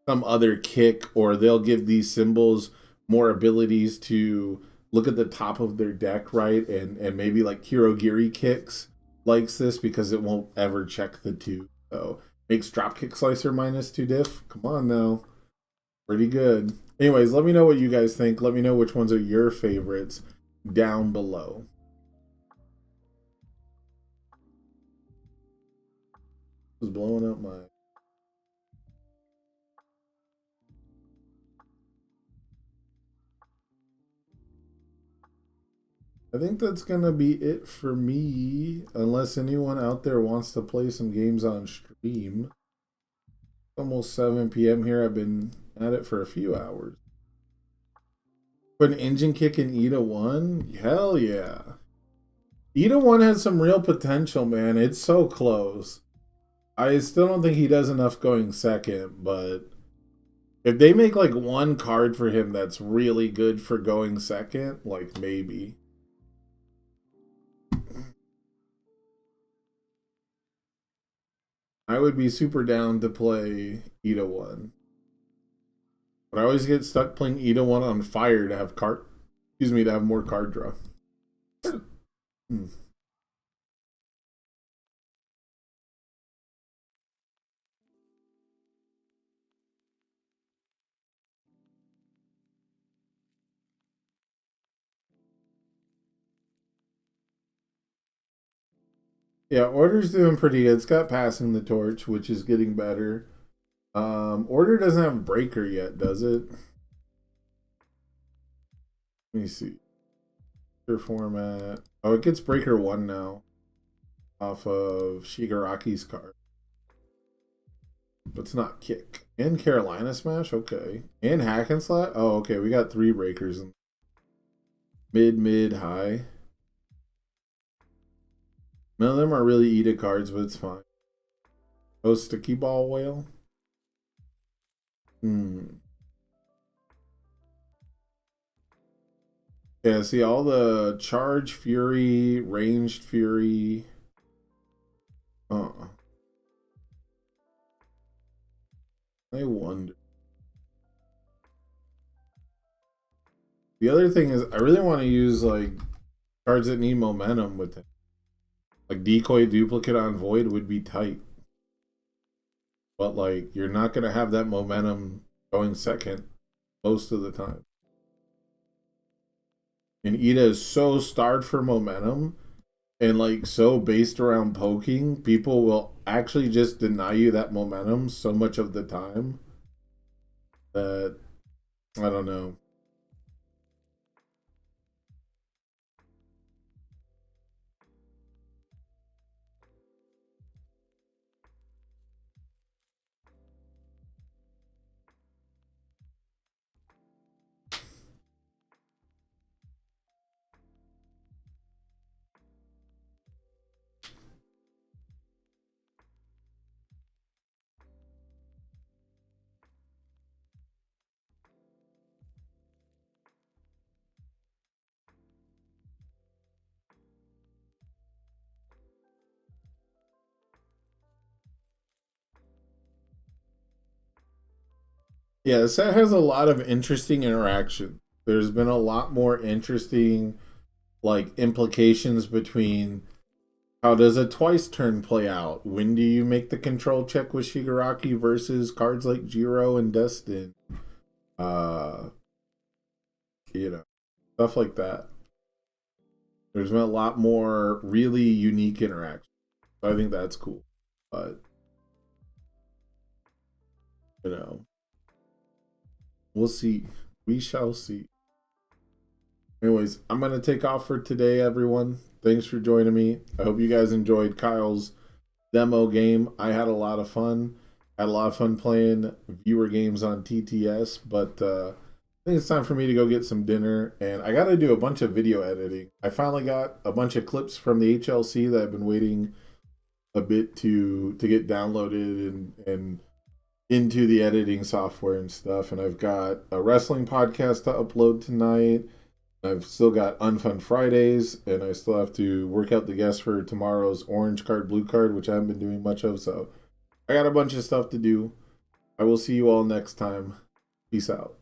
some other kick, or they'll give these symbols more abilities to look at the top of their deck, right? And maybe like Kirogiri Kicks likes this because it won't ever check the 2. So makes Dropkick Slicer -2 diff. Come on now. Pretty good. Anyways, let me know what you guys think. Let me know which ones are your favorites down below. I was blowing up my... I think that's going to be it for me, unless anyone out there wants to play some games on stream. It's almost 7 p.m. here. I've been at it for a few hours. Put an Engine Kick in Ida 1? Hell yeah. Ida 1 has some real potential, man. It's so close. I still don't think he does enough going second, but if they make like one card for him that's really good for going second, like maybe. I would be super down to play Ida 1. But I always get stuck playing Ida 1 on fire to have to have more card draw. Yeah, Order's doing pretty good. It's got passing the torch, which is getting better. Order doesn't have breaker yet, does it? Let me see. Your format. Oh, it gets breaker 1 now. Off of Shigaraki's card. But it's not kick. And Carolina Smash? Okay. And hack and slap? Oh, okay. We got 3 breakers. In mid, high. None of them are really EDA cards, but it's fine. Oh, Sticky Ball Whale? Yeah, see all the Charge Fury, Ranged Fury. I wonder. The other thing is, I really want to use like cards that need momentum with it. Like Decoy Duplicate on Void would be tight. But like, you're not going to have that momentum going second most of the time. And Ida is so starved for momentum and like so based around poking, people will actually just deny you that momentum so much of the time that I don't know. Yeah, the set has a lot of interesting interaction. There's been a lot more interesting like implications between how does a twice turn play out? When do you make the control check with Shigaraki versus cards like Jiro and Destin? You know, stuff like that. There's been a lot more really unique interaction. I think that's cool. But you know, we'll see. We shall see. Anyways, I'm going to take off for today, everyone. Thanks for joining me. I hope you guys enjoyed Kyle's demo game. I had a lot of fun. Had a lot of fun playing viewer games on TTS, but I think it's time for me to go get some dinner, and I got to do a bunch of video editing. I finally got a bunch of clips from the HLC that I've been waiting a bit to get downloaded and into the editing software and stuff, and I've got a wrestling podcast to upload tonight. I've still got Unfun Fridays, and I still have to work out the guests for tomorrow's orange card, blue card, which I haven't been doing much of, so I got a bunch of stuff to do. I will see you all next time. Peace out.